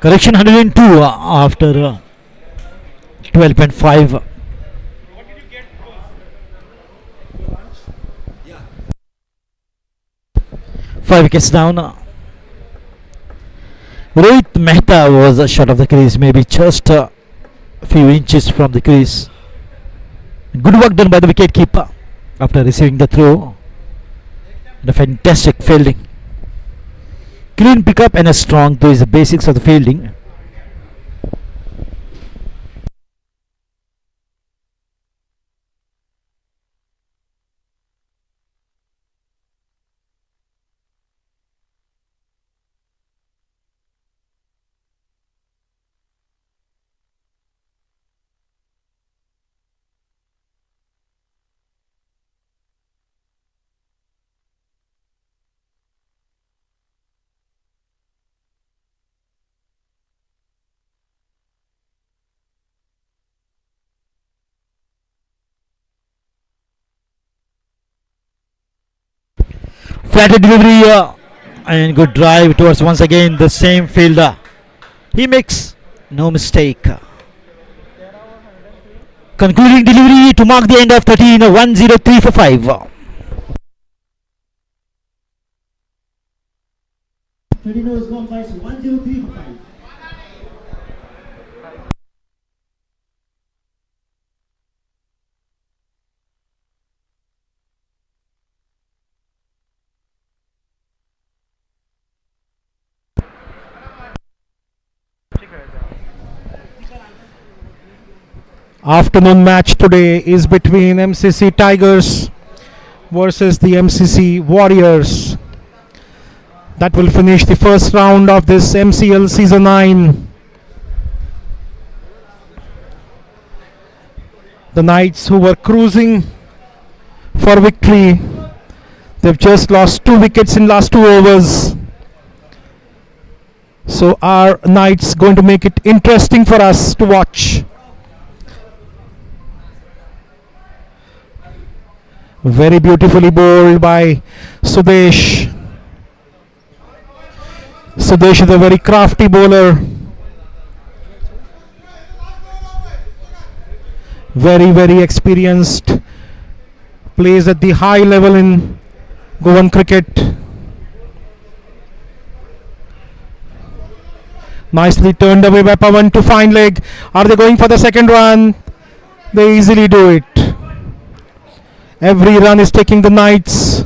Correction 102 after 12.5. 5 wickets down. Rohit Mehta was short of the crease, maybe just a few inches from the crease. Good work done by the wicket keeper after receiving the throw. And a fantastic fielding. Clean pickup and a strong throw is the basics of the fielding. Flatted delivery and good drive towards once again the same fielder. He makes no mistake. Concluding delivery to mark the end of 13, 103 for 5. 13 overs gone by, 103 for 5. Afternoon match today is between MCC Tigers versus the MCC Warriors. That will finish the first round of this MCL Season 9. The Knights, who were cruising for victory, they've just lost 2 wickets in last 2 overs. So our Knights going to make it interesting for us to watch. Very beautifully bowled by Sudesh. Sudesh is a very crafty bowler. Very experienced. Plays at the high level in Goan cricket. Nicely turned away by Pawan to fine leg. Are they going for the second run? They easily do it. Every run is taking the Knights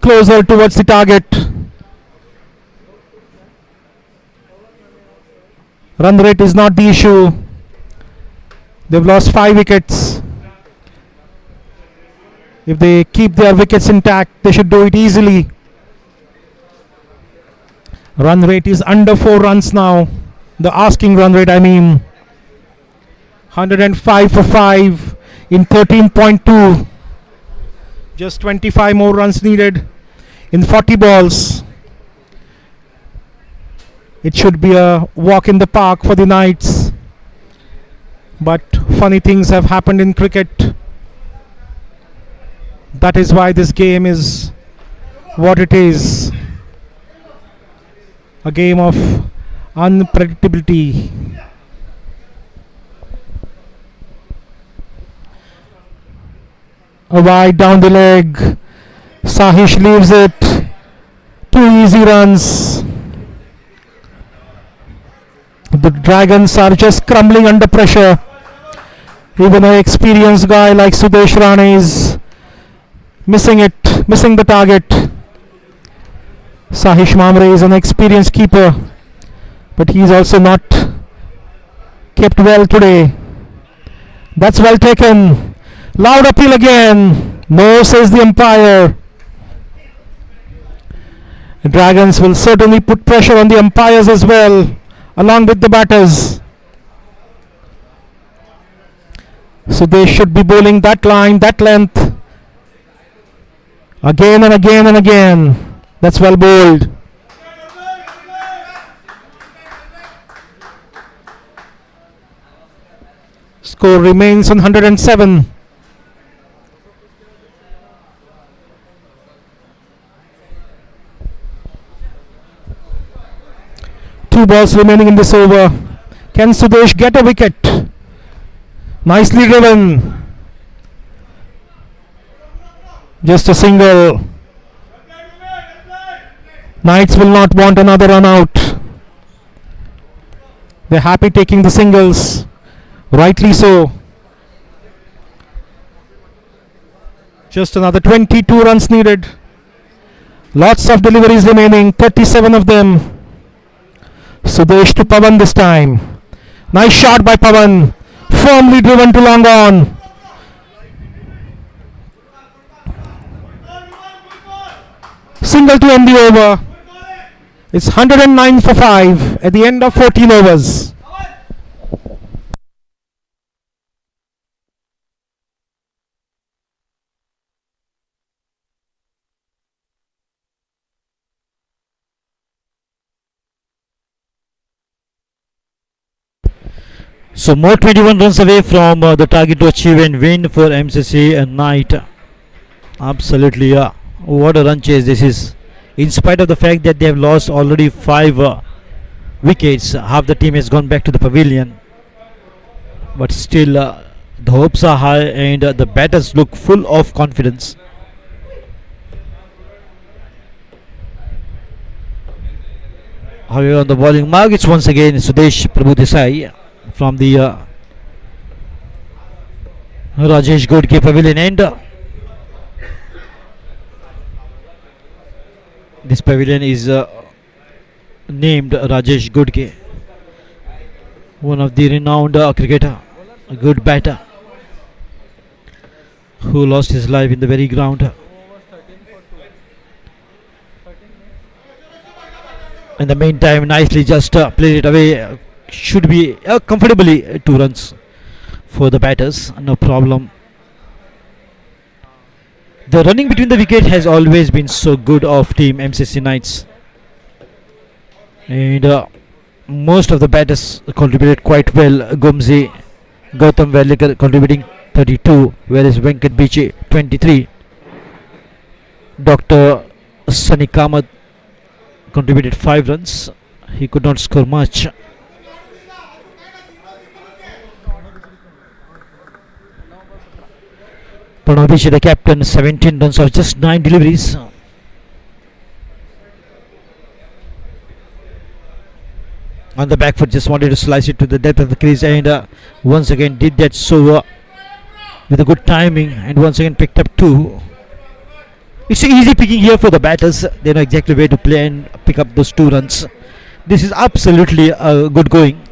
closer towards the target. Run rate is not the issue. They've lost 5 wickets. If they keep their wickets intact, they should do it easily. Run rate is under 4 runs now. The asking run rate, I mean. 105 for 5 in 13.2. Just 25 more runs needed in 40 balls. It should be a walk in the park for the Knights. But funny things have happened in cricket. That is why this game is what it is. A game of unpredictability. A wide down the leg. Sahish leaves it. 2 easy runs. The Dragons are just crumbling under pressure. Even an experienced guy like Sudesh Rane is missing the target. Sahish Mamre is an experienced keeper, but he is also not kept well today. That's well taken. Loud appeal again. No, says the umpire. The Dragons will certainly put pressure on the umpires as well, along with the batters. So they should be bowling that line, that length, again and again and again. That's well bowled. Score remains on 107. 2 balls remaining in this over. Can Sudesh get a wicket? Nicely driven. Just a single. Knights will not want another run out. They're happy taking the singles. Rightly so. Just another 22 runs needed. Lots of deliveries remaining, 37 of them. Sudesh to Pawan this time. Nice shot by Pawan. Firmly driven to long on. Single to end the over. It's 109 for 5 at the end of 14 overs. So more 21 runs away from the target to achieve and win for MCC Knight. Absolutely, what a run chase this is. In spite of the fact that they have lost already 5 wickets, half the team has gone back to the pavilion. But still, the hopes are high and the batters look full of confidence. However, on the bowling mark, it's once again Sudesh Prabhu Desai from the Rajesh Godke pavilion end. This pavilion is named Rajesh Godke, one of the renowned cricketer, a good batter who lost his life in the very ground. In the meantime, nicely just played it away. Should be comfortably 2 runs for the batters, no problem. The running between the wicket has always been so good of team MCC Knights, and most of the batters contributed quite well. Gumzi, Gautam Velikar contributing 32, whereas Venkat Bichi 23. Dr. Sunny Kamath contributed 5 runs. He could not score much. Pranav, the captain, 17 runs of just 9 deliveries. On the back foot, just wanted to slice it to the depth of the crease, and once again did that so with a good timing, and once again picked up 2. It's easy picking here for the batters. They know exactly where to play and pick up those 2 runs. This is absolutely good going.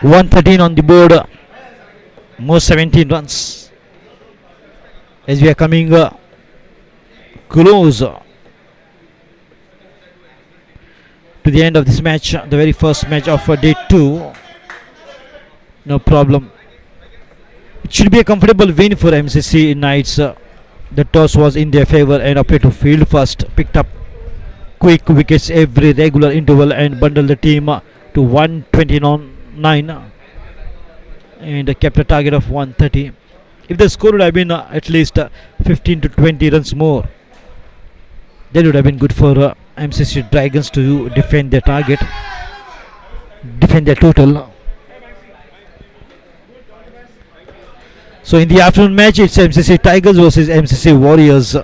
113 on the board. More 17 runs as we are coming close to the end of this match, the very first match of day 2. No problem. It should be a comfortable win for MCC Knights. The toss was in their favor and appeared to field first. Picked up quick wickets every regular interval and bundled the team to 129 and kept a target of 130. If the score would have been at least 15 to 20 runs more, that would have been good for MCC Dragons to defend their target, defend their total. So in the afternoon match, it's MCC Tigers versus MCC Warriors.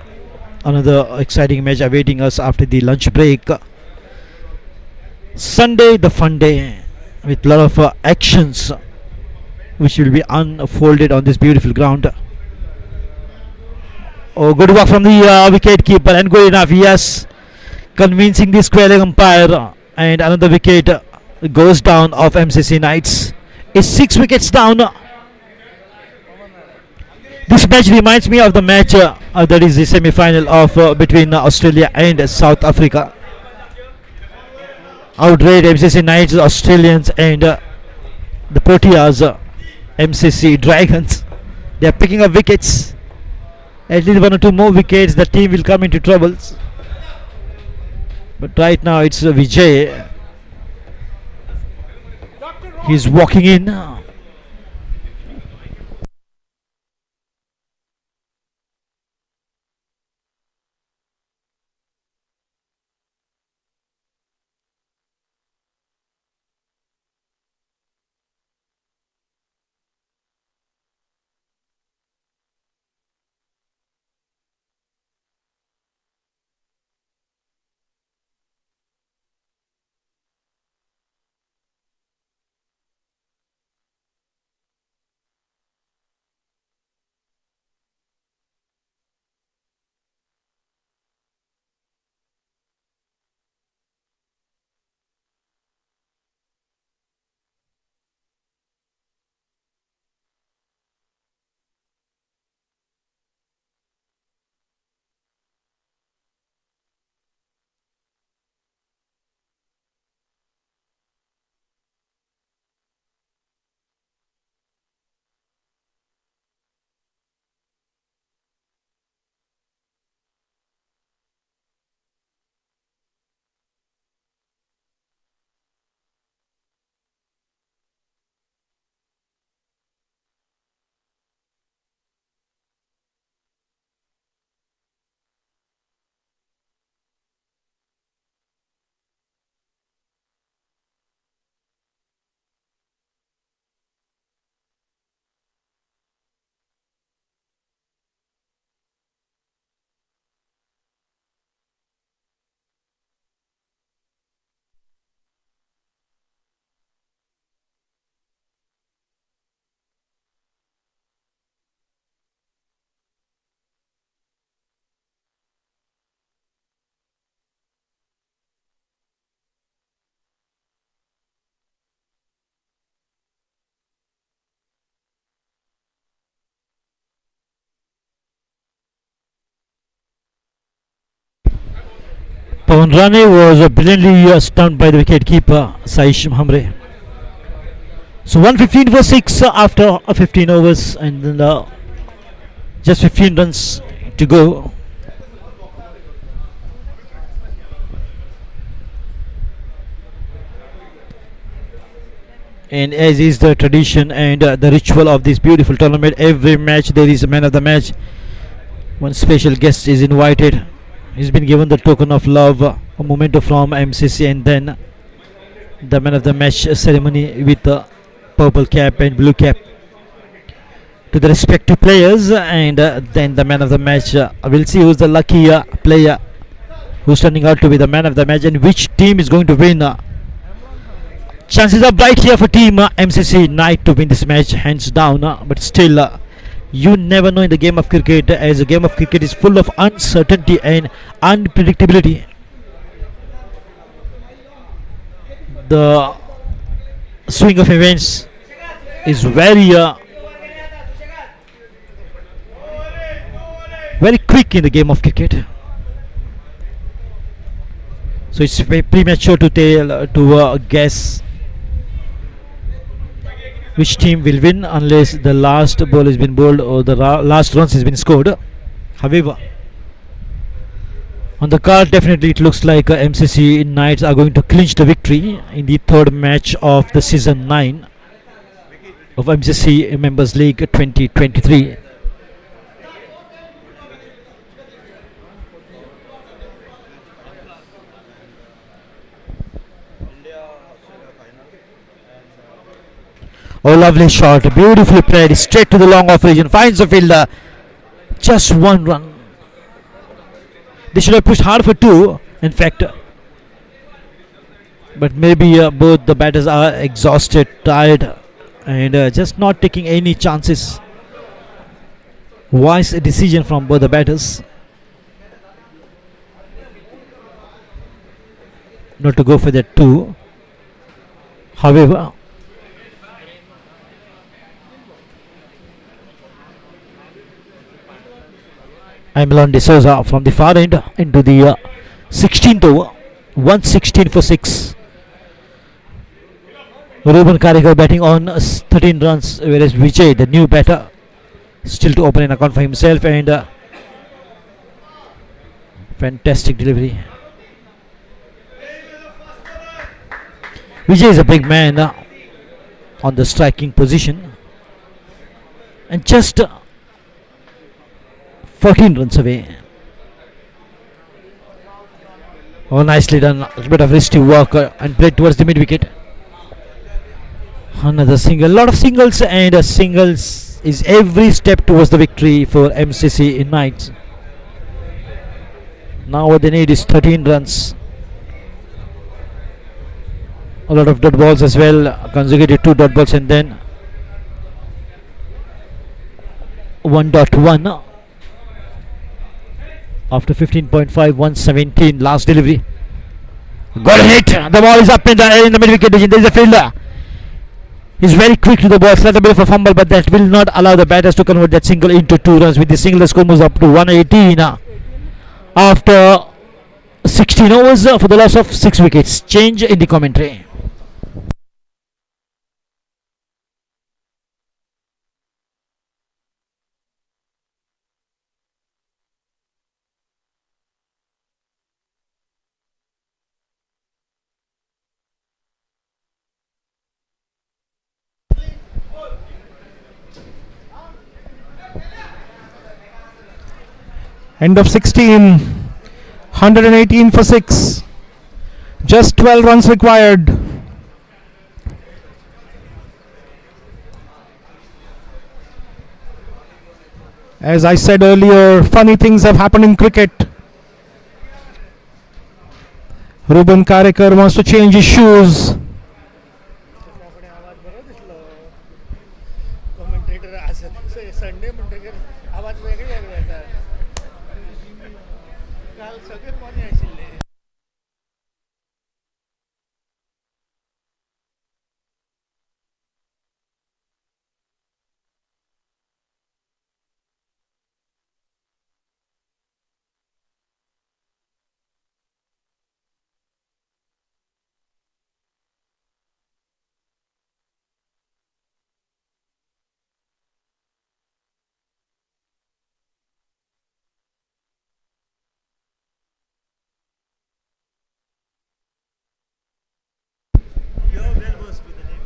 Another exciting match awaiting us after the lunch break. Sunday, the fun day with a lot of actions which will be unfolded on this beautiful ground. Oh, good work from the wicket keeper, and good enough, yes, convincing the square leg umpire, and another wicket goes down of MCC Knights. It's 6 wickets down. This match reminds me of the match that is the semi-final of between Australia and South Africa. Outraged MCC Knights, Australians, and the Proteas, MCC Dragons. They are picking up wickets. At least 1 or 2 more wickets, the team will come into troubles. But right now it's Vijay. He's walking in. Pawan Rane was brilliantly stunned by the wicket keeper Saish Hamre. So 115 for 6 after 15 overs, and then just 15 runs to go. And as is the tradition and the ritual of this beautiful tournament, every match there is a man of the match. One special guest is invited. He's been given the token of love, a memento from MCC, and then the man of the match ceremony with the purple cap and blue cap to the respective players, and then the man of the match. We'll see who's the lucky player who's turning out to be the man of the match and which team is going to win. Chances are bright here for team MCC Knight to win this match, hands down. But still, you never know in the game of cricket, as the game of cricket is full of uncertainty and unpredictability. The swing of events is very quick in the game of cricket. So it's premature to tell to guess which team will win unless the last ball has been bowled or the last runs has been scored. However, on the card, definitely it looks like MCC Knights are going to clinch the victory in the third match of the season 9 of MCC Members League 2023. Oh, lovely shot, beautifully played, straight to the long off region, finds the fielder, just one run. They should have pushed hard for 2, in fact, but maybe both the batters are exhausted, tired, and just not taking any chances. Wise decision from both the batters not to go for that 2. However, Emilon D'Souza from the far end into the 16th over, 116 for 6. Ruben Karikar batting on 13 runs, whereas Vijay, the new batter, still to open an account for himself, and fantastic delivery. Vijay is a big man on the striking position, and just 14 runs away. Oh, nicely done. A bit of risky work and played towards the mid wicket. Another single. Lot of singles, and singles is every step towards the victory for MCC Knights. Now what they need is 13 runs. A lot of dot balls as well. Consecutive 2 dot balls and then 1.1. After 15.5, 117, last delivery. Got a hit. The ball is up in the mid wicket region. There is a fielder. He's very quick to the ball. Slight a bit of a fumble, but that will not allow the batters to convert that single into 2 runs. With the single, the score moves up to 118 after 16 overs for the loss of 6 wickets. Change in the commentary. End of 16, 118 for 6. Just 12 runs required. As I said earlier, funny things have happened in cricket. Ruben Karikar wants to change his shoes.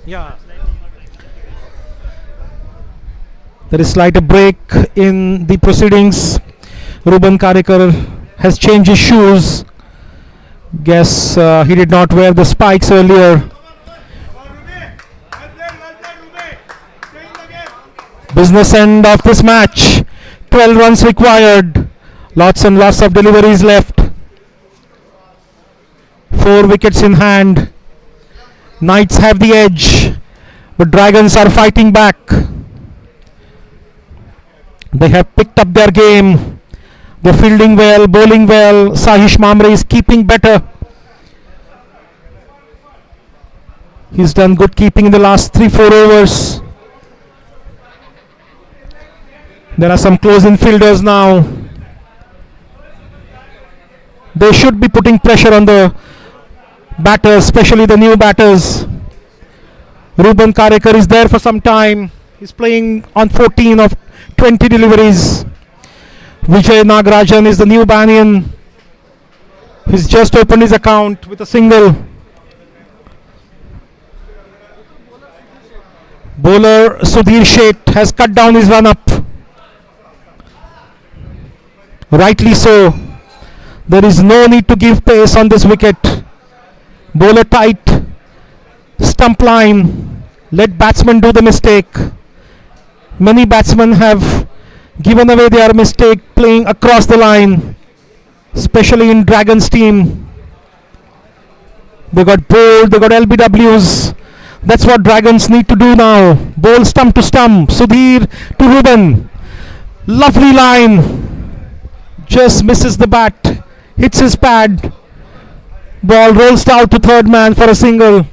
Yeah. There is slight break in the proceedings. Ruben Karekar has changed his shoes. Guess he did not wear the spikes earlier. Business end of this match. 12 runs required. Lots and lots of deliveries left. 4 wickets in hand. Knights have the edge, but Dragons are fighting back. They have picked up their game. They're fielding well, bowling well. Sahish Mamre is keeping better. He's done good keeping in the last 3-4 overs. There are some close-in fielders now. They should be putting pressure on the batters, especially the new batters. Ruben Karekar is there for some time. He's playing on 14 of 20 deliveries. Vijay Nagarajan is the new Banyan. He's just opened his account with a single. Bowler Sudhir Sheth has cut down his run up. Rightly so. There is no need to give pace on this wicket. Bowler tight. Stump line. Let batsmen do the mistake. Many batsmen have given away their mistake playing across the line, especially in Dragons team. They got bowled, they got LBWs. That's what Dragons need to do now. Bowl stump to stump. Sudhir to Ruben. Lovely line. Just misses the bat. Hits his pad. Ball rolls out to third man for a single.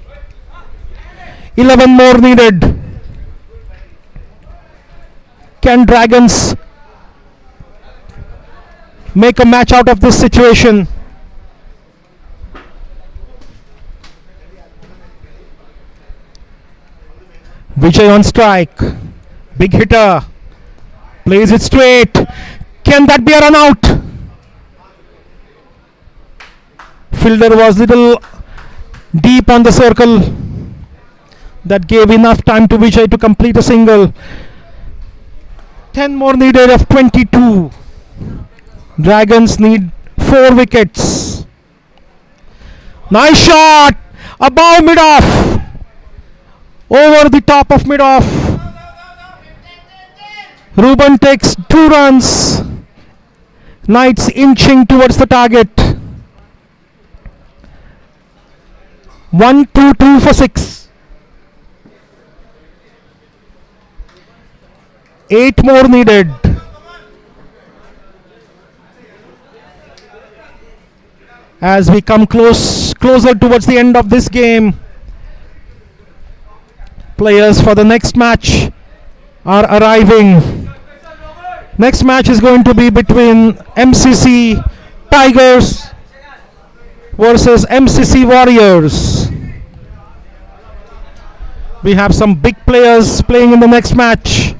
11 more needed. Can Dragons make a match out of this situation? Vijay on strike. Big hitter. Plays it straight. Can that be a run out? Fielder was little deep on the circle. That gave enough time to Vijay to complete a single. 10 more needed of 22. Dragons need 4 wickets. Nice shot. Above mid-off. Over the top of mid-off. Ruben takes 2 runs. Knights inching towards the target. 1-2-2 for 6. 8 more needed. As we come closer towards the end of this game, players for the next match are arriving. Next match is going to be between MCC Tigers versus MCC Warriors. We have some big players playing in the next match.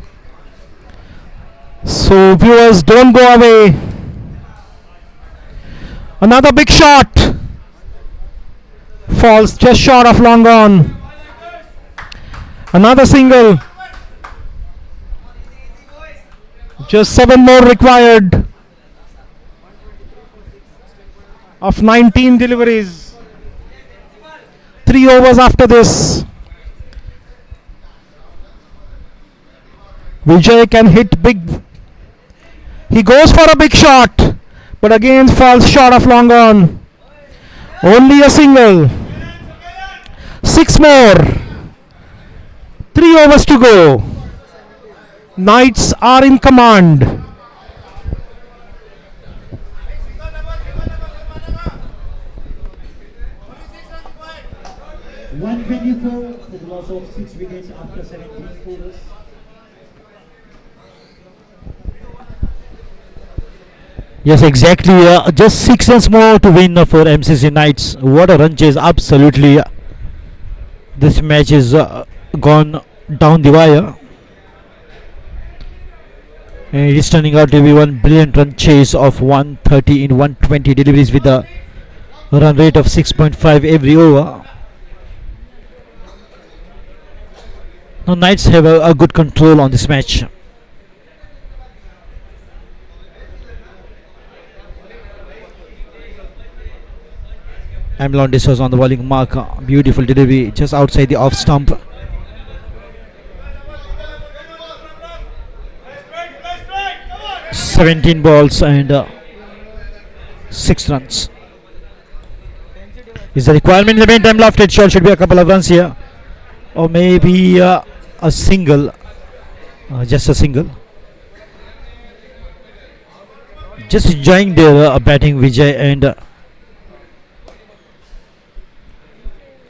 So viewers, don't go away. Another big shot. Falls just short of long on. Another single. Just 7 more required of 19 deliveries. 3 overs after this. Vijay can hit big. He goes for a big shot, but again falls short of long on. Only a single. 6 more. 3 overs to go. Knights are in command. for the loss of 6 wickets after 17 overs. Yes, exactly. Just 6 runs more to win for MCC Knights. What a run chase! Absolutely, this match is gone down the wire, and it is turning out to be one brilliant run chase of 130 in 120 deliveries with a run rate of 6.5 every over. Now Knights have a good control on this match. Amlon Dissos on the bowling mark. Beautiful delivery just outside the off stump. 17 balls and 6 runs. Is the requirement in the meantime? Lofted shot should be a couple of runs here, or maybe a single, just a single. Just enjoying their batting, Vijay and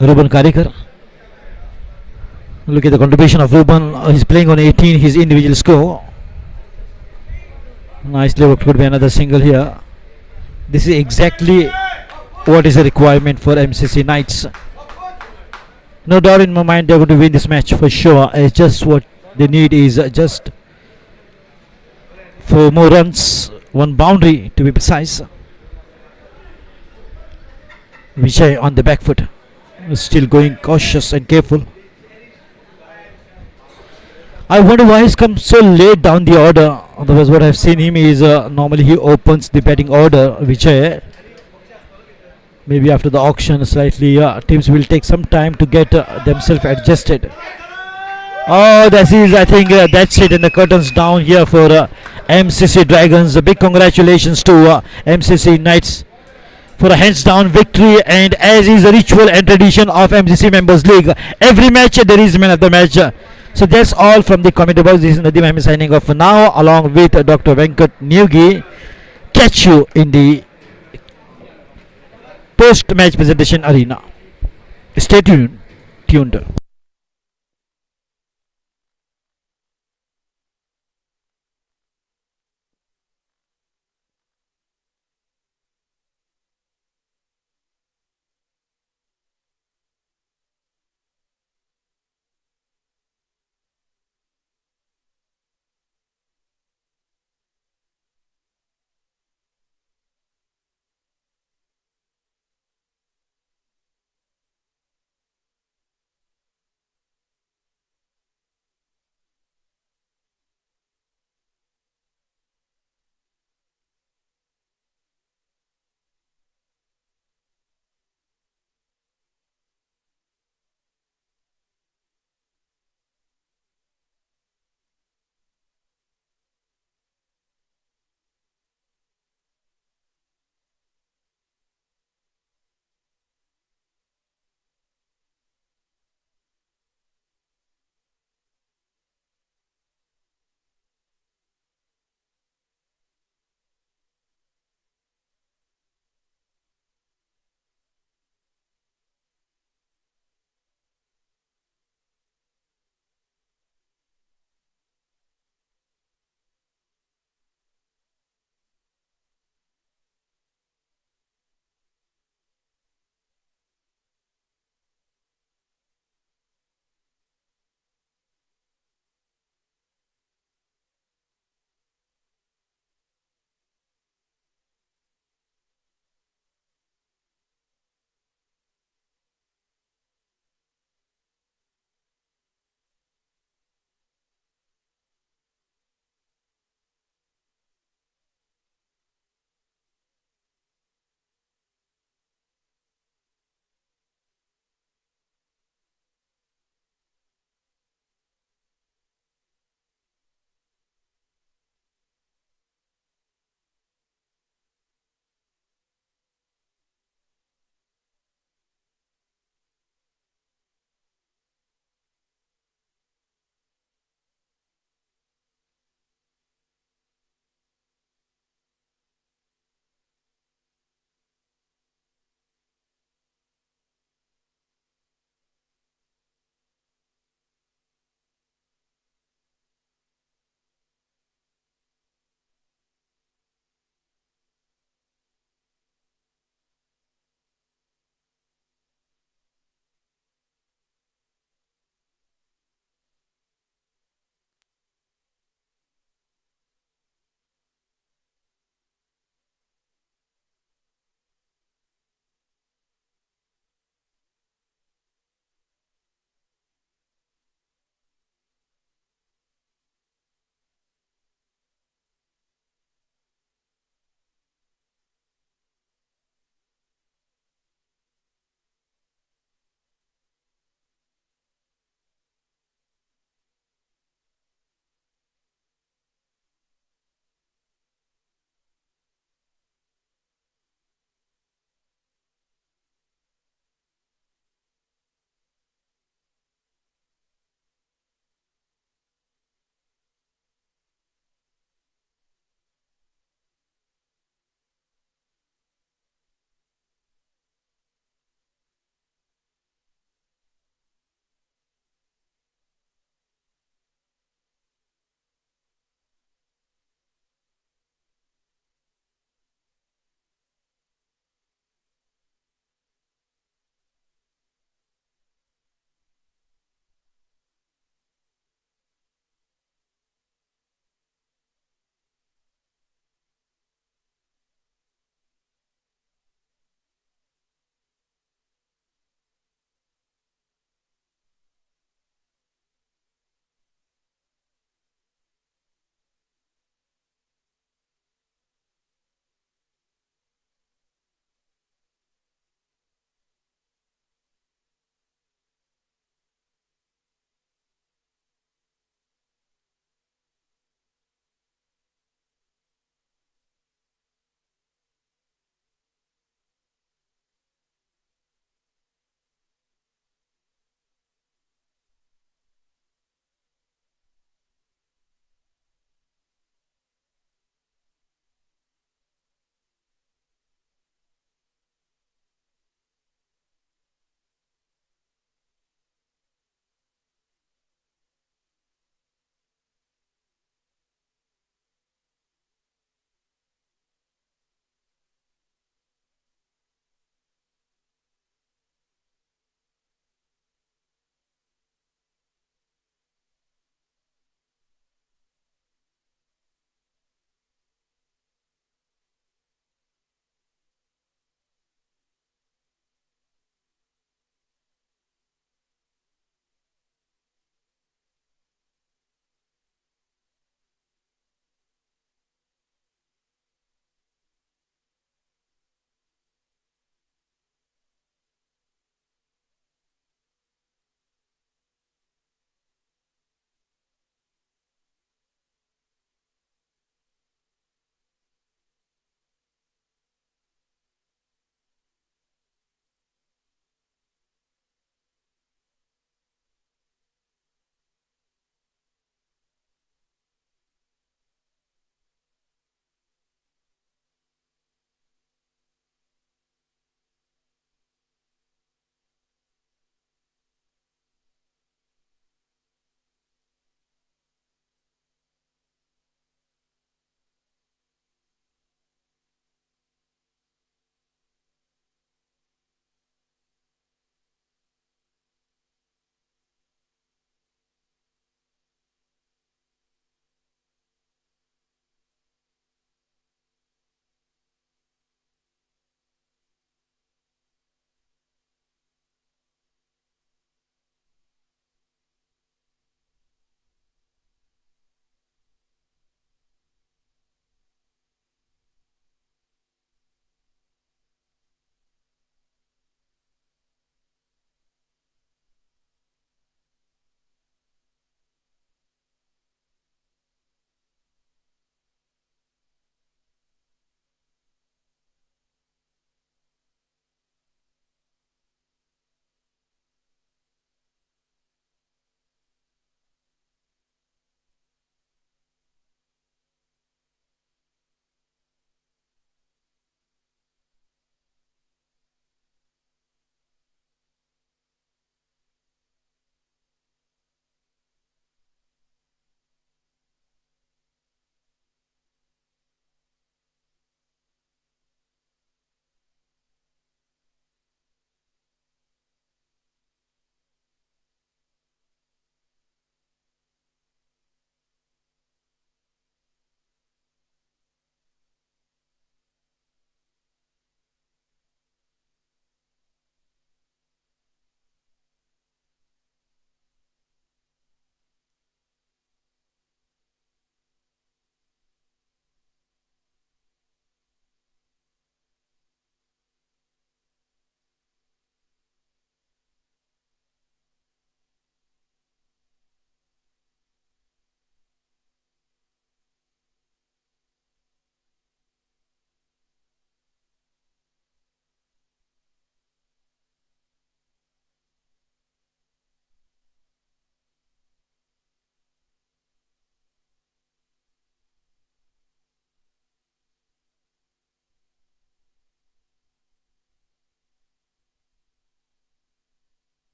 Ruben Karikar. Look at the contribution of Ruben. He's playing on 18, his individual score. Nicely worked, could be another single here. This is exactly what is the requirement for MCC Knights. No doubt in my mind they're going to win this match for sure. It's just what they need is just 4 more runs, 1 boundary to be precise. Vijay on the back foot, still going cautious and careful. I wonder why he's come so late down the order. Otherwise, what I've seen him is normally he opens the batting order. Vijay, maybe after the auction, slightly teams will take some time to get themselves adjusted. Oh, that is, I think that's it, and the curtains down here for MCC Dragons. A big congratulations to MCC Knights for a hands down victory, and as is the ritual and tradition of MCC Members League, every match there is man of the match. So that's all from the commentary box. This is Nadeem Ahmed signing off for now, along with Dr. Venkat Newgi. Catch you in the post-match presentation arena. Stay tuned.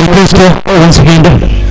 request once again